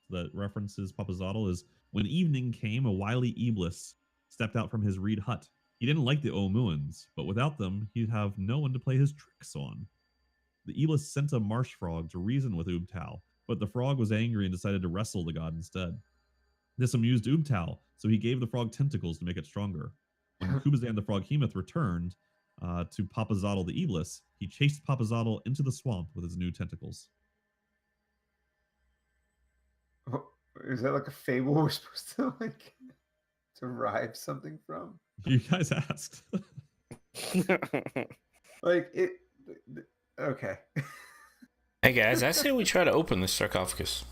that references Papazotl is when evening came, a wily Iblis stepped out from his reed hut. He didn't like the Omuans, but without them, he'd have no one to play his tricks on. The Iblis sent a marsh frog to reason with Ubtao, but the frog was angry and decided to wrestle the god instead. This amused Ubtao, so he gave the frog tentacles to make it stronger. When Kubazan the Froghemoth returned to Papazotl the Iblis, he chased Papazotl into the swamp with his new tentacles. Is that like a fable we're supposed to like derive something from? You guys asked. Like it. Okay. Hey guys, I say we try to open this sarcophagus.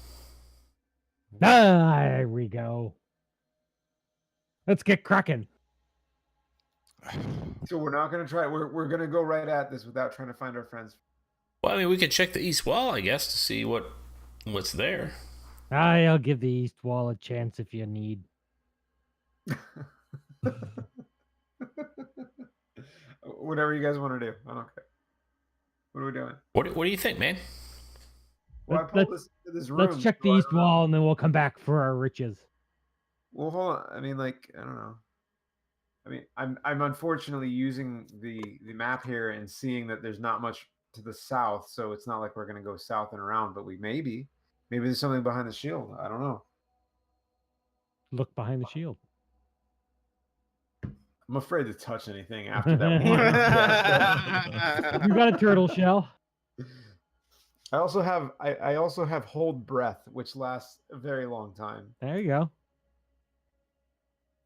There we go. Let's get cracking. So we're not gonna try. We're gonna go right at this without trying to find our friends. Well, I mean, we could check the east wall, I guess, to see what's there. I'll give the east wall a chance if you need. Whatever you guys want to do, I don't care. What are we doing? What do you think, man? Well, I pulled this room. Let's check the so I east don't know. wall and then we'll come back for our riches. Well, hold on. I mean, like, I don't know. I mean, I'm unfortunately using the map here and seeing that there's not much to the south, so it's not like we're gonna go south and around, but maybe there's something behind the shield. I don't know. Look behind the shield. I'm afraid to touch anything after that one. You got a turtle shell. I also have hold breath, which lasts a very long time. There you go.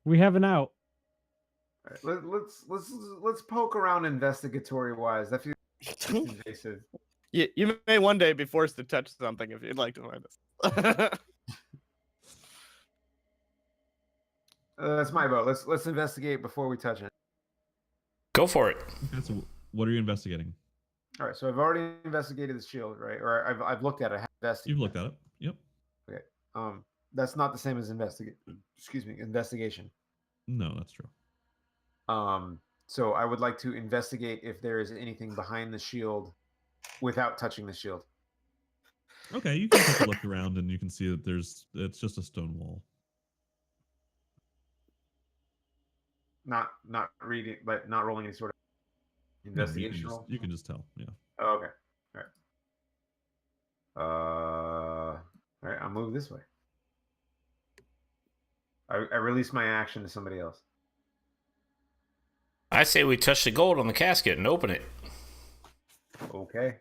We have an out. All right, let's poke around investigatory wise. That feels invasive. You may one day be forced to touch something if you'd like to find us. That's my vote. Let's investigate before we touch it. Go for it. Okay, so what are you investigating? All right, so I've already investigated the shield, right? Or I've looked at it. You've looked at it. Yep. Okay. That's not the same as investigation. No, that's true. So I would like to investigate if there is anything behind the shield without touching the shield. Okay, you can take a look around and you can see that it's just a stone wall. Not reading, but not rolling any sort of No, investigation roll. you can just tell. Yeah. Oh, okay. All right. I'll move this way. I release my action to somebody else. I say we touch the gold on the casket and open it. Okay.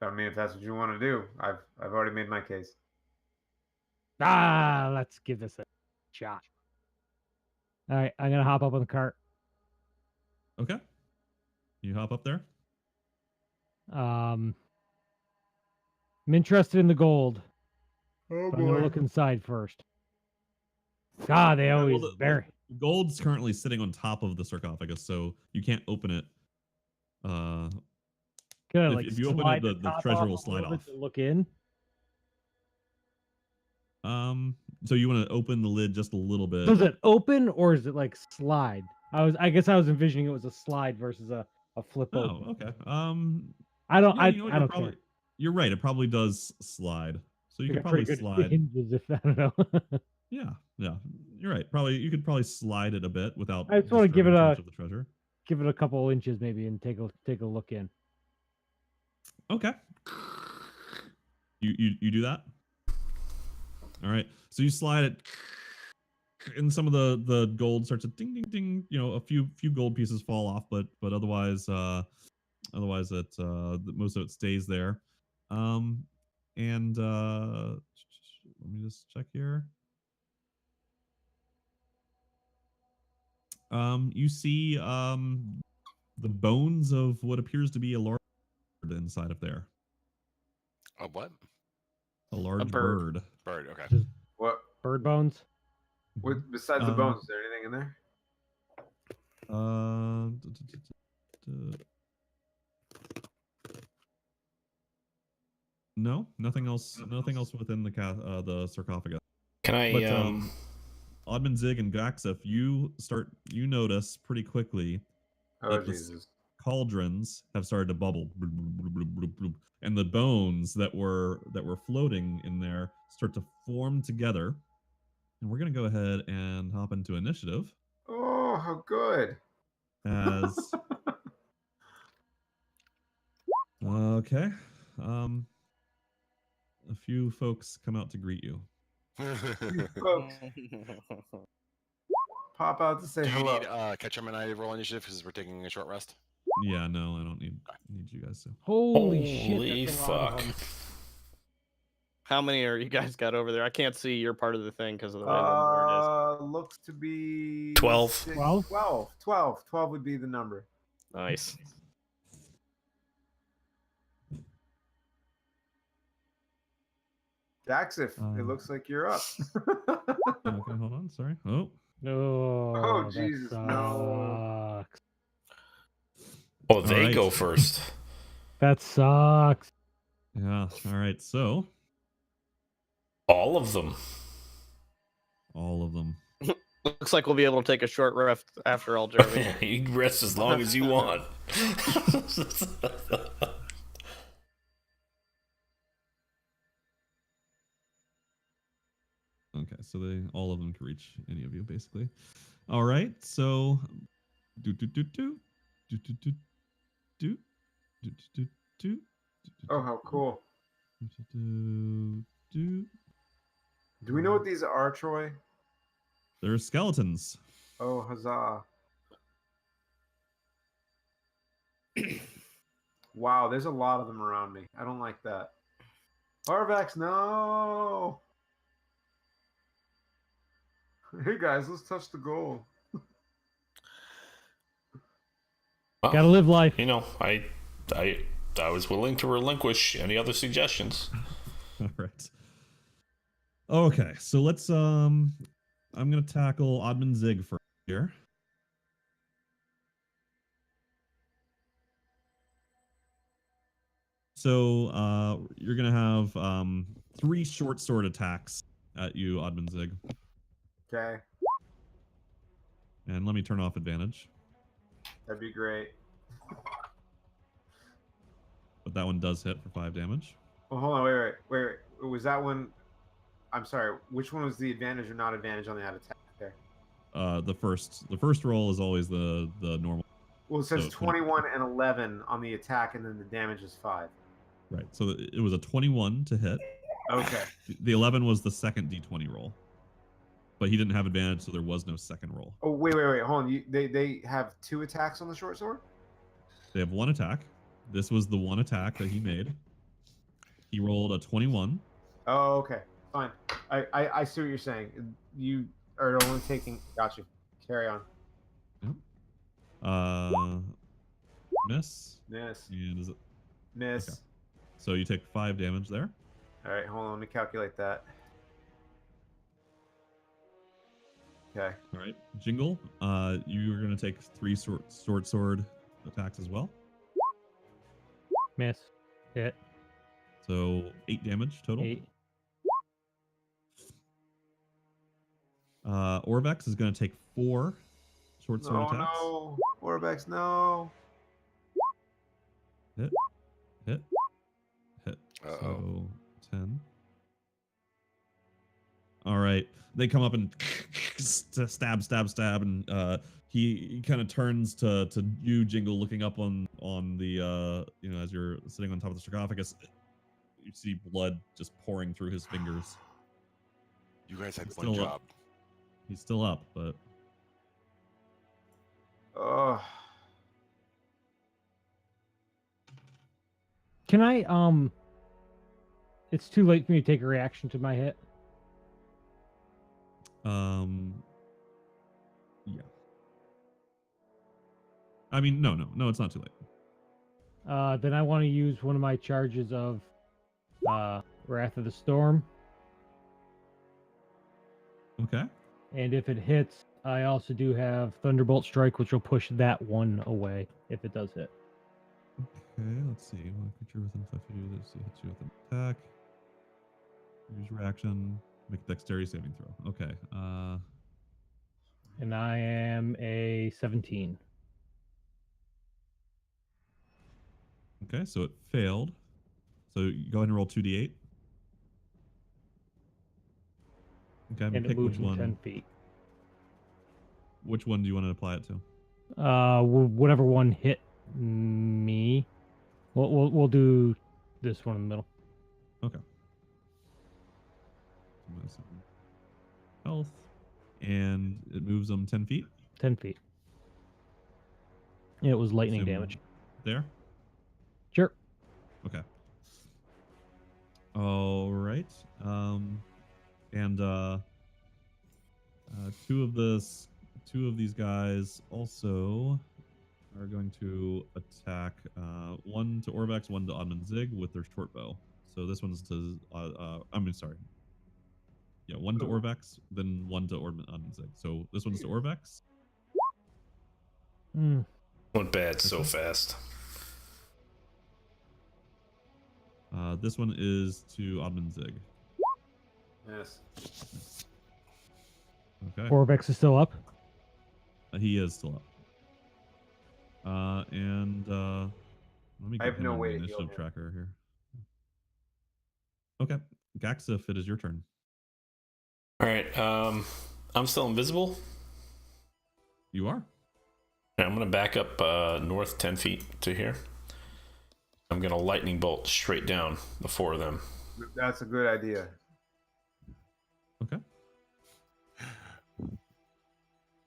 I mean, if that's what you want to do, I've already made my case. Let's give this a shot. All right, I'm gonna hop up on the cart. Okay. You hop up there. I'm interested in the gold. Oh But I'm gonna look inside first. God, they always bury. Gold's currently sitting on top of the sarcophagus, so you can't open it. Good. If you open it, the treasure will slide off. To look in. So you want to open the lid just a little bit. Does it open or is it like slide? I guess I was envisioning it was a slide versus a flip open. Oh, okay. I don't. Yeah, I you're don't care. You're right. It probably does slide. So you I could got probably pretty good slide. hinges if I don't know. Yeah. You're right. You could probably slide it a bit without. I just want to give it too much of the treasure. give it a couple inches maybe and take a look in. Okay. You do that? All right. So you slide it, and some of the gold starts to ding ding ding. A few gold pieces fall off, but otherwise it most of it stays there. And let me just check here. You see the bones of what appears to be a large bird inside of there. A what? A large bird. bird. Bird. Okay. Just What? bird bones. Besides the bones, is there anything in there? No, nothing else. Nothing else within the sarcophagus. Can I? But Oddman, Zig, and Gaxif, you notice pretty quickly Oh that the Jesus! cauldrons have started to bubble, and the bones that were floating in there start to form together. And we're gonna go ahead and hop into initiative. Oh, how good! As okay, a few folks come out to greet you. Folks, pop out to say Do you hello. need Ketrim and I to roll initiative because we're taking a short rest? Yeah, no, I don't need you guys to. Holy shit! That's a lot of fuck! them. How many are you guys got over there? I can't see your part of the thing because of the way the board Looks to be 12. 12 would be the number. is. Nice. Daxif, it looks like you're up. Okay, hold on. Sorry. Oh, Oh, that Jesus, no. sucks. Oh, they right. go first. That sucks. yeah. All right. So All of them. all of them. Looks like we'll be able to take a short rest after all, Jeremy. You can rest as long as you want. Okay, so all of them can reach any of you, basically. All right, so do do do do do do do do do do do. Oh, how cool. Do. Do we know what these are, Troy? They're skeletons. Oh, huzzah. Wow, there's a lot of them around me. I don't like that. Harvax, no! Hey guys, let's touch the goal. Well, Gotta live life. You know, I was willing to relinquish any other suggestions. All right. Okay, so let's I'm gonna tackle Oddman Zig first here. So you're gonna have 3 short sword attacks at you, Oddman Zig. Okay, And let me turn off advantage. that'd be great. But that one does hit for 5 damage. Oh, hold on, wait. Was that one? I'm sorry. Which one was the advantage or not advantage on that attack there? The first roll is always the normal. Well, it says So 21 and 11 on the attack, and then the damage is 5. Right. So it was a 21 to hit. Okay. The 11 was the second d20 roll. But he didn't have advantage, so there was no second roll. Oh, wait. Hold on. They have 2 attacks on the short sword? They have 1 attack. This was the 1 attack that he made. He rolled a 21. Oh, okay. Fine. I see what you're saying. You are only taking... Got you. Carry on. Miss. Miss. And is it? Miss. Okay. So you take 5 damage there. All right, hold on. Let me calculate that. Okay. All right. Jingle, you're going to take 3 sword attacks as well. Miss. Hit. So 8 damage total. 8. Orvex is going to take 4 short sword attacks. No. Orbex, no. Hit. Uh-oh. So 10. All right. They come up and stab, and he kind of turns to you, Jingle, looking up on the as you're sitting on top of the sarcophagus. You see blood just pouring through his fingers. You guys had He's one still job. up. He's still up, but Oh. Can I it's too late for me to take a reaction to my hit. yeah. I mean, no, it's not too late. Then I want to use one of my charges of Wrath of the Storm. Okay. And if it hits, I also do have Thunderbolt Strike, which will push that one away if it does hit. Okay, let's see. One creature within 5 feet of this hits you with an attack. Use reaction. Make a dexterity saving throw. Okay. And I am a 17. Okay, so it failed. So you go ahead and roll 2d8. Okay, And it pick moves which me 10 one. feet. Which one do you want to apply it to? Whatever one hit me. We'll do this one in the middle. Okay. Health. And it moves them 10 feet. 10 feet. And it was lightning Assume damage. There? Sure. Okay. All right. And two of these guys also are going to attack one to Orvex, one to Oddman Zig with their short bow. So this one's to I mean, sorry. Yeah, one to Orvex, then one to Zig. So this one's to Orvex. Went bad so fast. This one is to Zig. Yes. Okay. Orvex is still up. He is still up. And let me I get have him no on way the to heal initiative him. tracker here. Okay. Gaxif, it is your turn. All right. I'm still invisible. You are. Yeah, I'm gonna back up north 10 feet to here. I'm gonna lightning bolt straight down the four of them. That's a good idea. Okay.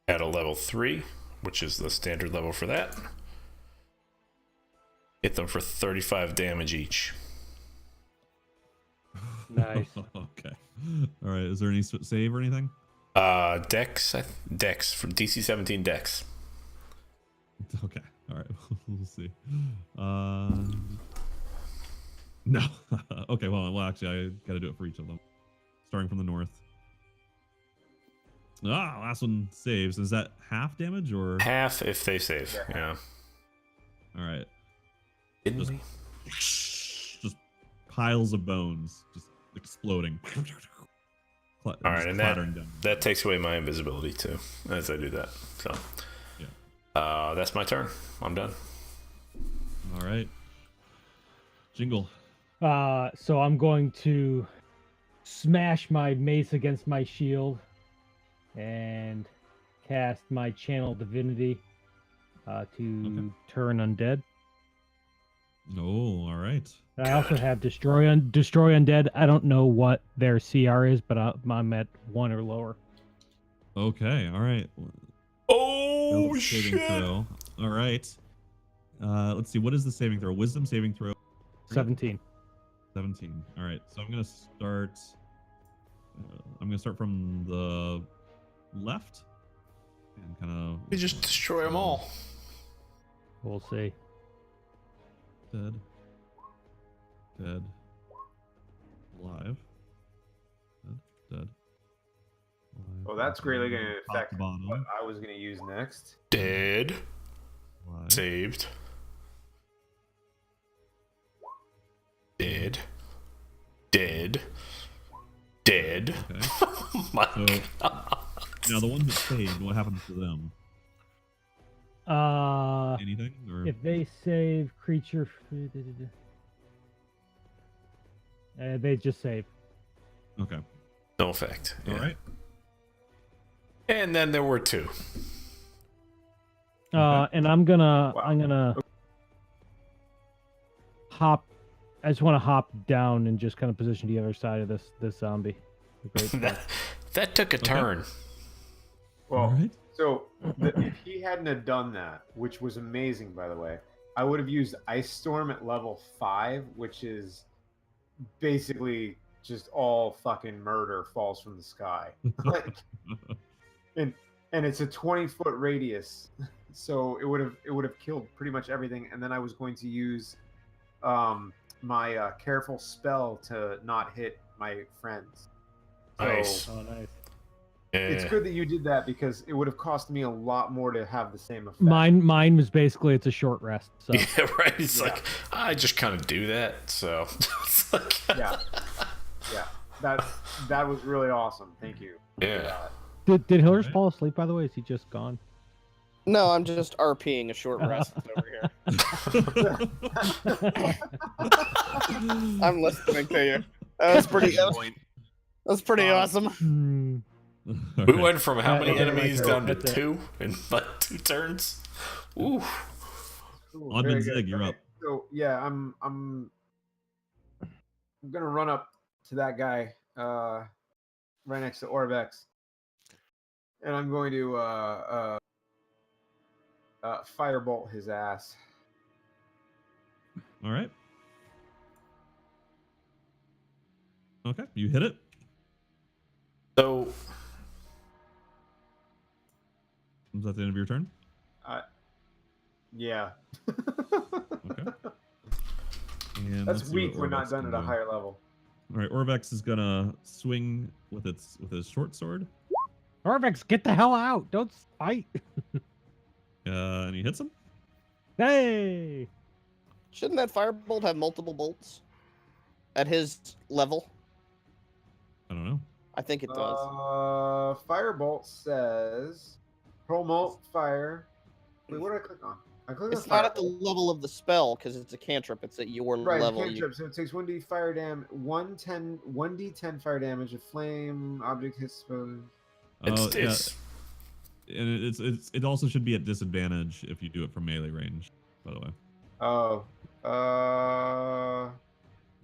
At a level 3, which is the standard level for that. Hit them for 35 damage each. Nice. Okay. All right. Is there any save or anything? Dex for DC 17 Dex. Okay. All right. We'll see. No. Okay. Well, actually, I got to do it for each of them. Starting from the north. Last one saves. Is that half damage or Half if they save. Yeah. All right. Kidding me? Just piles of bones just exploding. All right, and down. that takes away my invisibility too as I do that. So, yeah. That's my turn. I'm done. All right. Jingle. So I'm going to smash my mace against my shield and cast my channel divinity to turn undead. Oh, all right. I also have destroy undead. I don't know what their CR is, but I'm at 1 or lower. Okay, all right. Oh saving shit! throw. All right. Let's see. What is the saving throw? Wisdom saving throw. 17. 17. All right. So I'm gonna start. I'm gonna start from the left and kind of. You just destroy them all. We'll see. Dead. Dead. Alive. Dead. Alive. Well, that's greatly going to Top affect to bottom. what I was going to use next. Dead. Alive. Saved. Dead. Dead. Dead. Okay. Oh my So, God. now the ones that saved, what happens to them? Anything? Or If they save creature, they just save. okay. No effect. All Yeah. right. And then there were 2. And I'm gonna hop. I just want to hop down and just kind of position the other side of this zombie. that took a turn. Well, All right. so if he hadn't have done that, which was amazing, by the way, I would have used Ice Storm at level 5, which is basically just all fucking murder falls from the sky. Like, and it's a 20-foot radius, so it would have killed pretty much everything. And then I was going to use my careful spell to not hit my friends. So, Nice. Oh, nice. it's good that you did that because it would have cost me a lot more to have the same effect. Mine was basically it's a short rest. So Yeah, right. It's like I just kind of do that. So it's like, yeah, that was really awesome. Thank you. yeah. did Hillers fall asleep? By the way, is he just gone? No, I'm just RPing a short rest over here. I'm listening to you. That was pretty. That's pretty awesome. We went from how many okay, enemies right, down to that's it. 2 in like 2 turns. Ooh. Ooh, Odd very and good. Zig, you're Okay, up. So yeah, I'm gonna run up to that guy right next to Orvex, and I'm going to firebolt his ass. All right. Okay, you hit it. So Is that the end of your turn? Yeah. Okay. And That's let's see what weak when not Orvex done can at a do. higher level. All right, Orvex is gonna swing with his short sword, Orvex, get the hell out! Don't fight. and he hits him. Hey. Shouldn't that firebolt have multiple bolts at his level? I don't know. I think it does. Firebolt says promote fire. Wait, what did I click on? I clicked It's on not at the Firebolt. level of the spell because it's a cantrip. It's at your Right, level. cantrip. So it takes 1d fire damage, 1d10 fire damage. A flame object hits. Oh, It's yeah, and it also should be at disadvantage if you do it from melee range. By the way, Oh,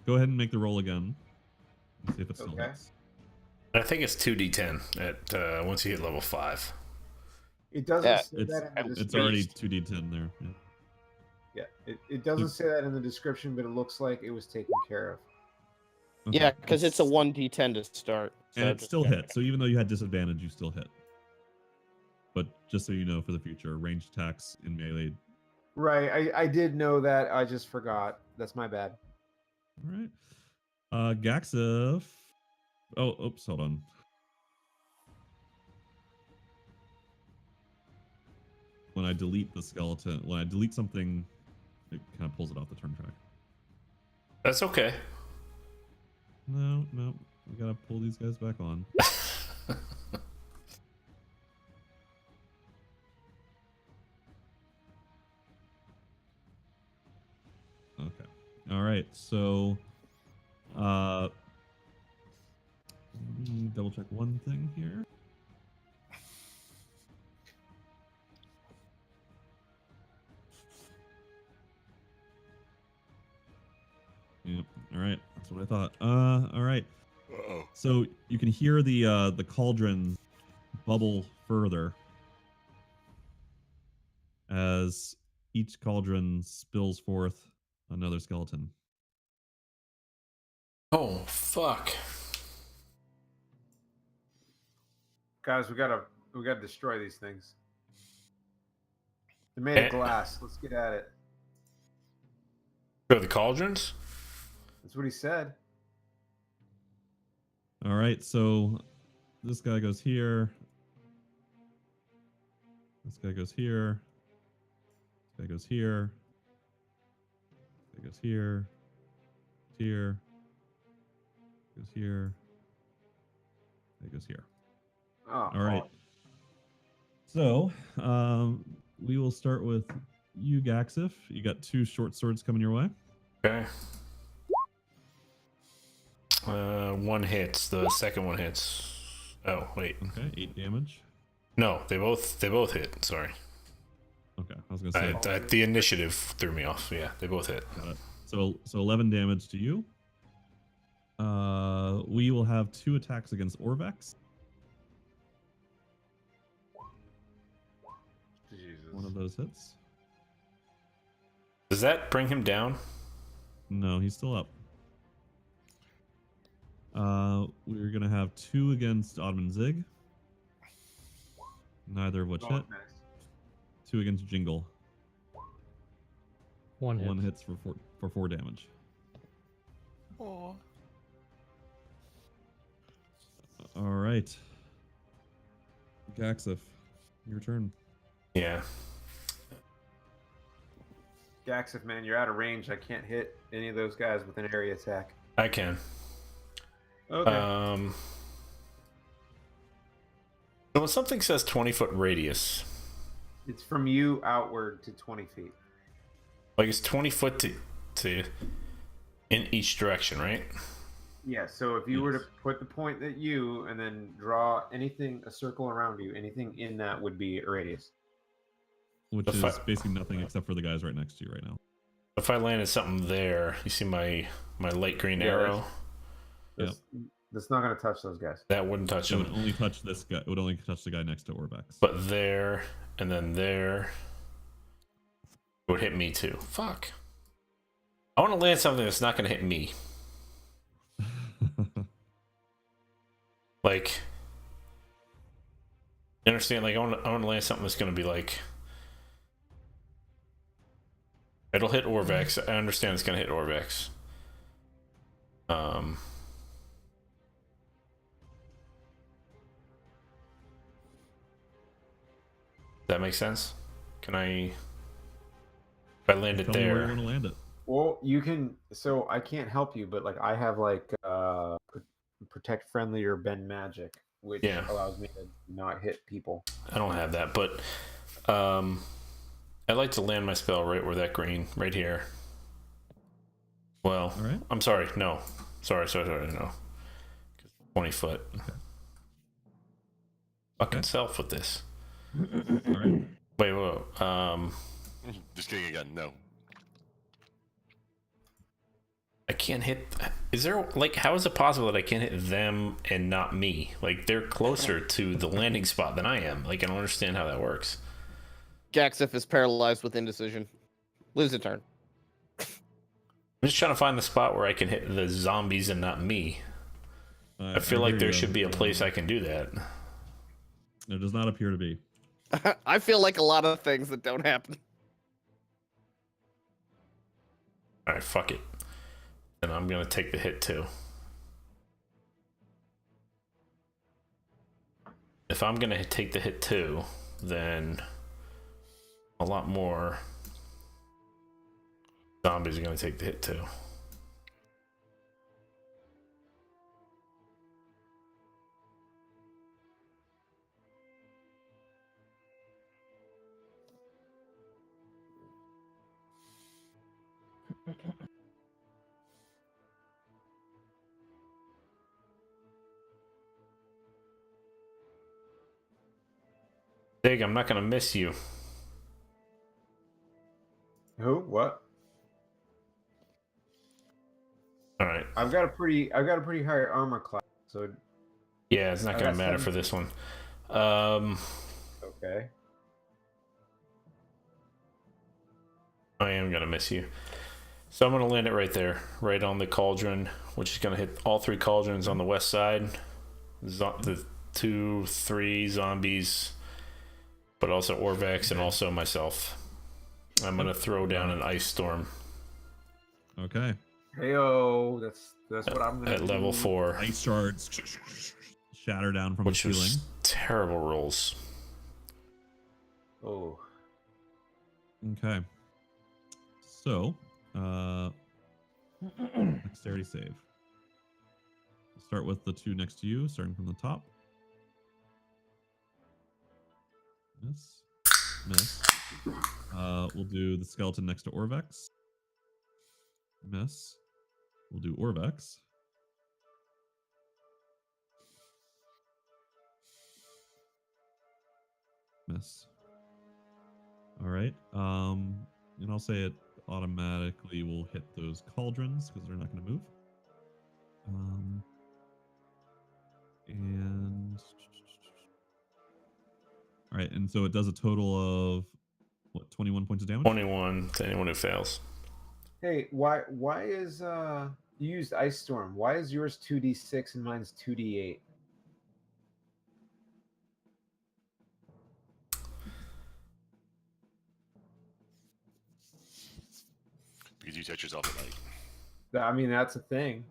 go ahead and make the roll again. And see if it still Okay. hits. I think it's 2d10 at once you hit level 5. it doesn't Yeah, say that in the It's description. already 2d10 there. Yeah. Yeah, it doesn't say that in the description, but it looks like it was taken care of. Okay. Yeah, because it's a 1d10 to start. And it just- still hit. So even though you had disadvantage, you still hit. But just so you know, for the future, ranged attacks in melee. Right, I did know that. I just forgot. That's my bad. All right. Gaxif. Oh, oops, hold on. When I delete the skeleton, when I delete something, it kind of pulls it off the turn track. That's okay. No, we gotta pull these guys back on. Okay. All right. So, let me double check one thing here. Yep. All right. That's what I thought. All right. Uh-oh. So you can hear the cauldron bubble further as each cauldron spills forth another skeleton. Oh, fuck. Guys, we gotta destroy these things. They're made of glass. Let's get at it. Go to the cauldrons? That's what he said. All right. So this guy goes here. This guy goes here. This guy goes here. This guy goes here. Here. Goes here. That goes here. Oh, All right. So, we will start with you, Gaxif. You got 2 short swords coming your way. Okay. One hits. The second one hits. Oh, wait. Okay, 8 damage. No, they both hit. Sorry. Okay, I was gonna say. The initiative threw me off. Yeah, they both hit. Got it. So 11 damage to you. We will have 2 attacks against Orvex. Jesus. One of those hits. Does that bring him down? No, he's still up. We're gonna have 2 against Ottoman Zig. Neither of which hit. Nice. 2 against Jingle. One hit. 1 hits for 4 damage. Aw. All right. Gaxif, your turn. Yeah. Gaxif, man, you're out of range. I can't hit any of those guys with an area attack. I can. Okay. So when something says 20-foot radius, It's from you outward to 20 feet. like it's 20 foot to in each direction, right? Yeah, so if you were to put the point at you and then draw anything, a circle around you, anything in that would be a radius. Which The is fi- basically nothing except for the guys right next to you right now. If I landed something there, you see my light green Yeah, arrow? That's not going to touch those guys. That wouldn't touch It would him. only touch this guy. It would only touch the guy next to Orvex. But there, and then there, it would hit me too. Fuck. I want to land something that's not going to hit me. Like, you understand? Like, I want to land something that's going to be like It'll hit Orvex. I understand it's gonna hit Orvex. That makes sense. Can I? If I land it Tell me where you there, want to land it. Well, you can. So I can't help you, but like I have like protect friendly or bend magic, which Yeah. allows me to not hit people. I don't have that, but I'd like to land my spell right where that green, right here. Well, All right. I'm sorry. No, sorry. No, 20 foot. Okay. Fucking self with this. All right. Wait. Just kidding again. No. I can't hit. Is there like how is it possible that I can't hit them and not me? Like they're closer to the landing spot than I am. Like I don't understand how that works. Gaxif is paralyzed with indecision. Lose a turn. I'm just trying to find the spot where I can hit the zombies and not me. I feel like hear there you. should be a place I can do that. There does not appear to be. I feel like a lot of things that don't happen. All right, fuck it. And I'm gonna take the hit too. If I'm gonna take the hit too, then a lot more zombies are gonna take the hit too. Dig, I'm not gonna miss you. Who? What? All right. I've got a pretty high armor class, so Yeah, it's not I gonna got matter 7. for this one. okay. I am gonna miss you. So I'm gonna land it right there, right on the cauldron, which is gonna hit all 3 cauldrons on the west side. The 2-3 zombies, but also Orvex and also myself. I'm gonna throw down an ice storm Okay. Heyo, that's what I'm gonna at level do. 4, Ice shards shatter down from which the ceiling. was terrible rolls. Oh, Okay. So, dexterity save. We'll start with the 2 next to you, starting from the top. Miss. Miss. We'll do the skeleton next to Orvex. Miss. We'll do Orvex. Miss. All right. And I'll say it automatically will hit those cauldrons because they're not going to move. And all right, and so it does a total of what, 21 points of damage? 21 to anyone who fails. hey, why is you used Ice Storm? Why is yours 2d6 and mine's 2d8? Because you touch yourself at night. I mean, that's a thing.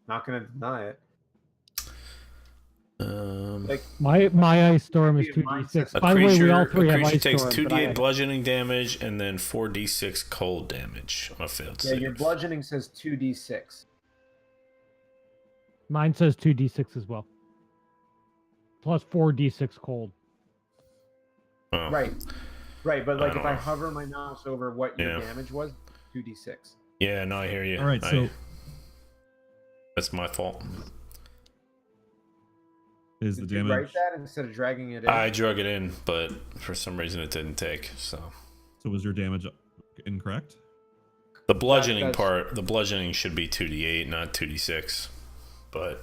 Not gonna deny it. Like My ice storm is Mine 2d6. says- By the way, we all A 3 have creature ice takes storms. 2d8 bludgeoning damage and then 4d6 cold damage on a failed yeah, save. your bludgeoning says 2d6. Mine says 2d6 as well. Plus 4d6 cold. Oh. Right, but like I if don't I know. hover my mouse over what your Yeah. damage was, 2d6. Yeah, no, I hear you. All right, so That's my fault. is the Did you write damage. that instead of dragging it in? I drug it in, but for some reason it didn't take. So So was your damage incorrect? the bludgeoning that's- part, the bludgeoning should be 2d8, not 2d6. But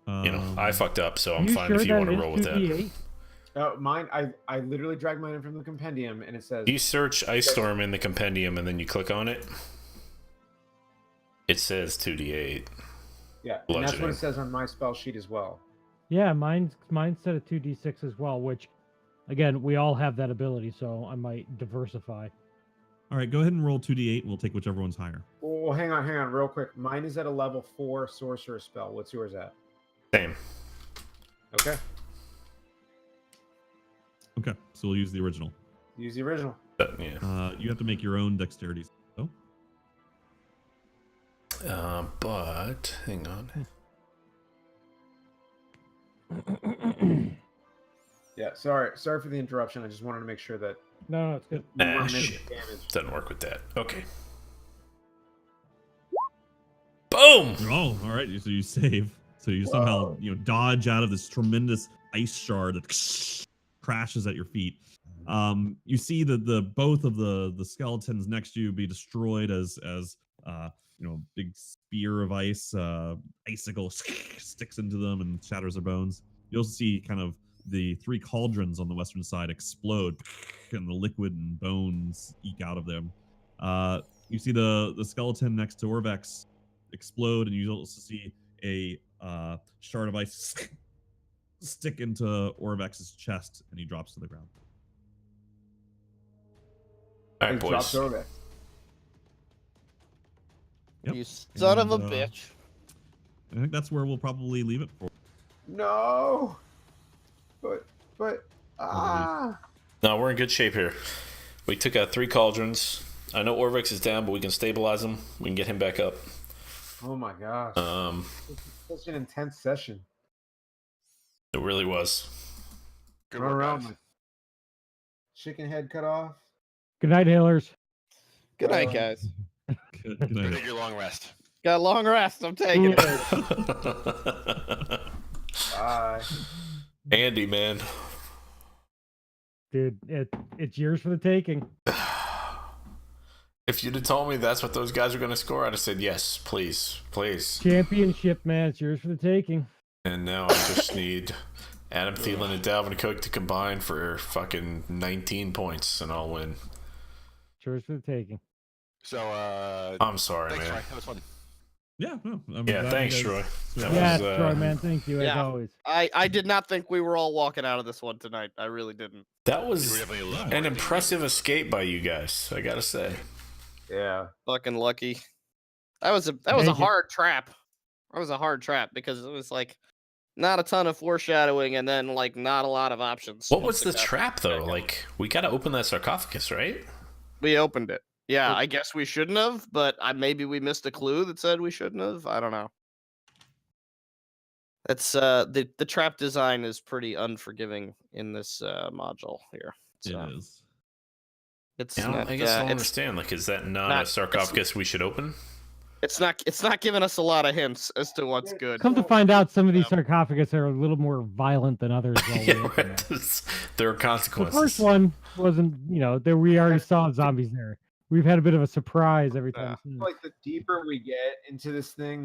you know, I fucked up, so I'm You fine sure if you that want to is roll with that. 2d8? Mine, I literally dragged mine in from the compendium, and it says You search Ice Storm in the compendium and then you click on it. It says 2d8. yeah, and that's what bludgeoning. it says on my spell sheet as well. Yeah, mine said a 2d6 as well, which Again, we all have that ability, so I might diversify. All right, go ahead and roll 2d8. We'll take whichever one's higher. Well, hang on, real quick. Mine is at a level 4 sorcerer spell. What's yours at? Same. Okay. Okay, so we'll use the original. Use the original. Yeah. You have to make your own dexterity. So. But hang on. Yeah, sorry for the interruption. I just wanted to make sure that No, it's good. we were Ah, missing shit. damage. Doesn't work with that. Okay. Boom! Oh, all right. So you save. So you somehow dodge out of this tremendous ice shard that crashes at your feet. You see that both of the skeletons next to you be destroyed as big spear of ice icicle sticks into them and shatters their bones. You also see kind of the 3 cauldrons on the western side explode, and the liquid and bones eke out of them. You see the skeleton next to Orvex explode, and you also see a shard of ice stick into Orvex's chest, and he drops to the ground. All right, boys. Drops over. Yep. You son of a And, bitch. I think that's where we'll probably leave it for. No. But No, we're in good shape here. We took out 3 cauldrons. I know Orvex is down, but we can stabilize him. We can get him back up. Oh my gosh. It This is such an intense session. really was. Good Run work, around guys. with chicken head cut off. Good night, Hailers. Good night, guys. Good Go night. take your long rest. Got a long rest. I'm taking it. Bye. Andy, man. Dude, it's yours for the taking. If you'd have told me that's what those guys are going to score, I'd have said yes, please, please. Championship, man. It's yours for the taking. And now I just need Adam Thielen and Dalvin Cook to combine for fucking 19 points, and I'll win. It's yours for the taking. So, I'm sorry, thanks, man. Troy. That was fun. Yeah, no, I'm Yeah, glad thanks, you Troy. guys- That Yeah, was, Troy, man. Thank you, as yeah. always. I did not think we were all walking out of this one tonight. I really didn't. That You was were definitely a little an more impressive escape by you guys, I gotta say. Yeah. Fucking lucky. That was a Make it. hard trap. That was a hard trap because it was like not a ton of foreshadowing and then like not a lot of options. What was the once it got trap, though? going. Like, we gotta open that sarcophagus, right? We opened it. Yeah, I guess we shouldn't have, but maybe we missed a clue that said we shouldn't have. I don't know. It's the trap design is pretty unforgiving in this module here. So It is. it's Yeah, not, I guess I don't it's, understand. Like, is that not not- a sarcophagus we should open? it's not giving us a lot of hints as to what's good. Come to find out, some of these sarcophagus are a little more violent than others. while we Yeah, open right. them. There are The consequences. first one wasn't, there we already saw zombies there. We've had a bit of a surprise every time. Like the deeper we get into this thing,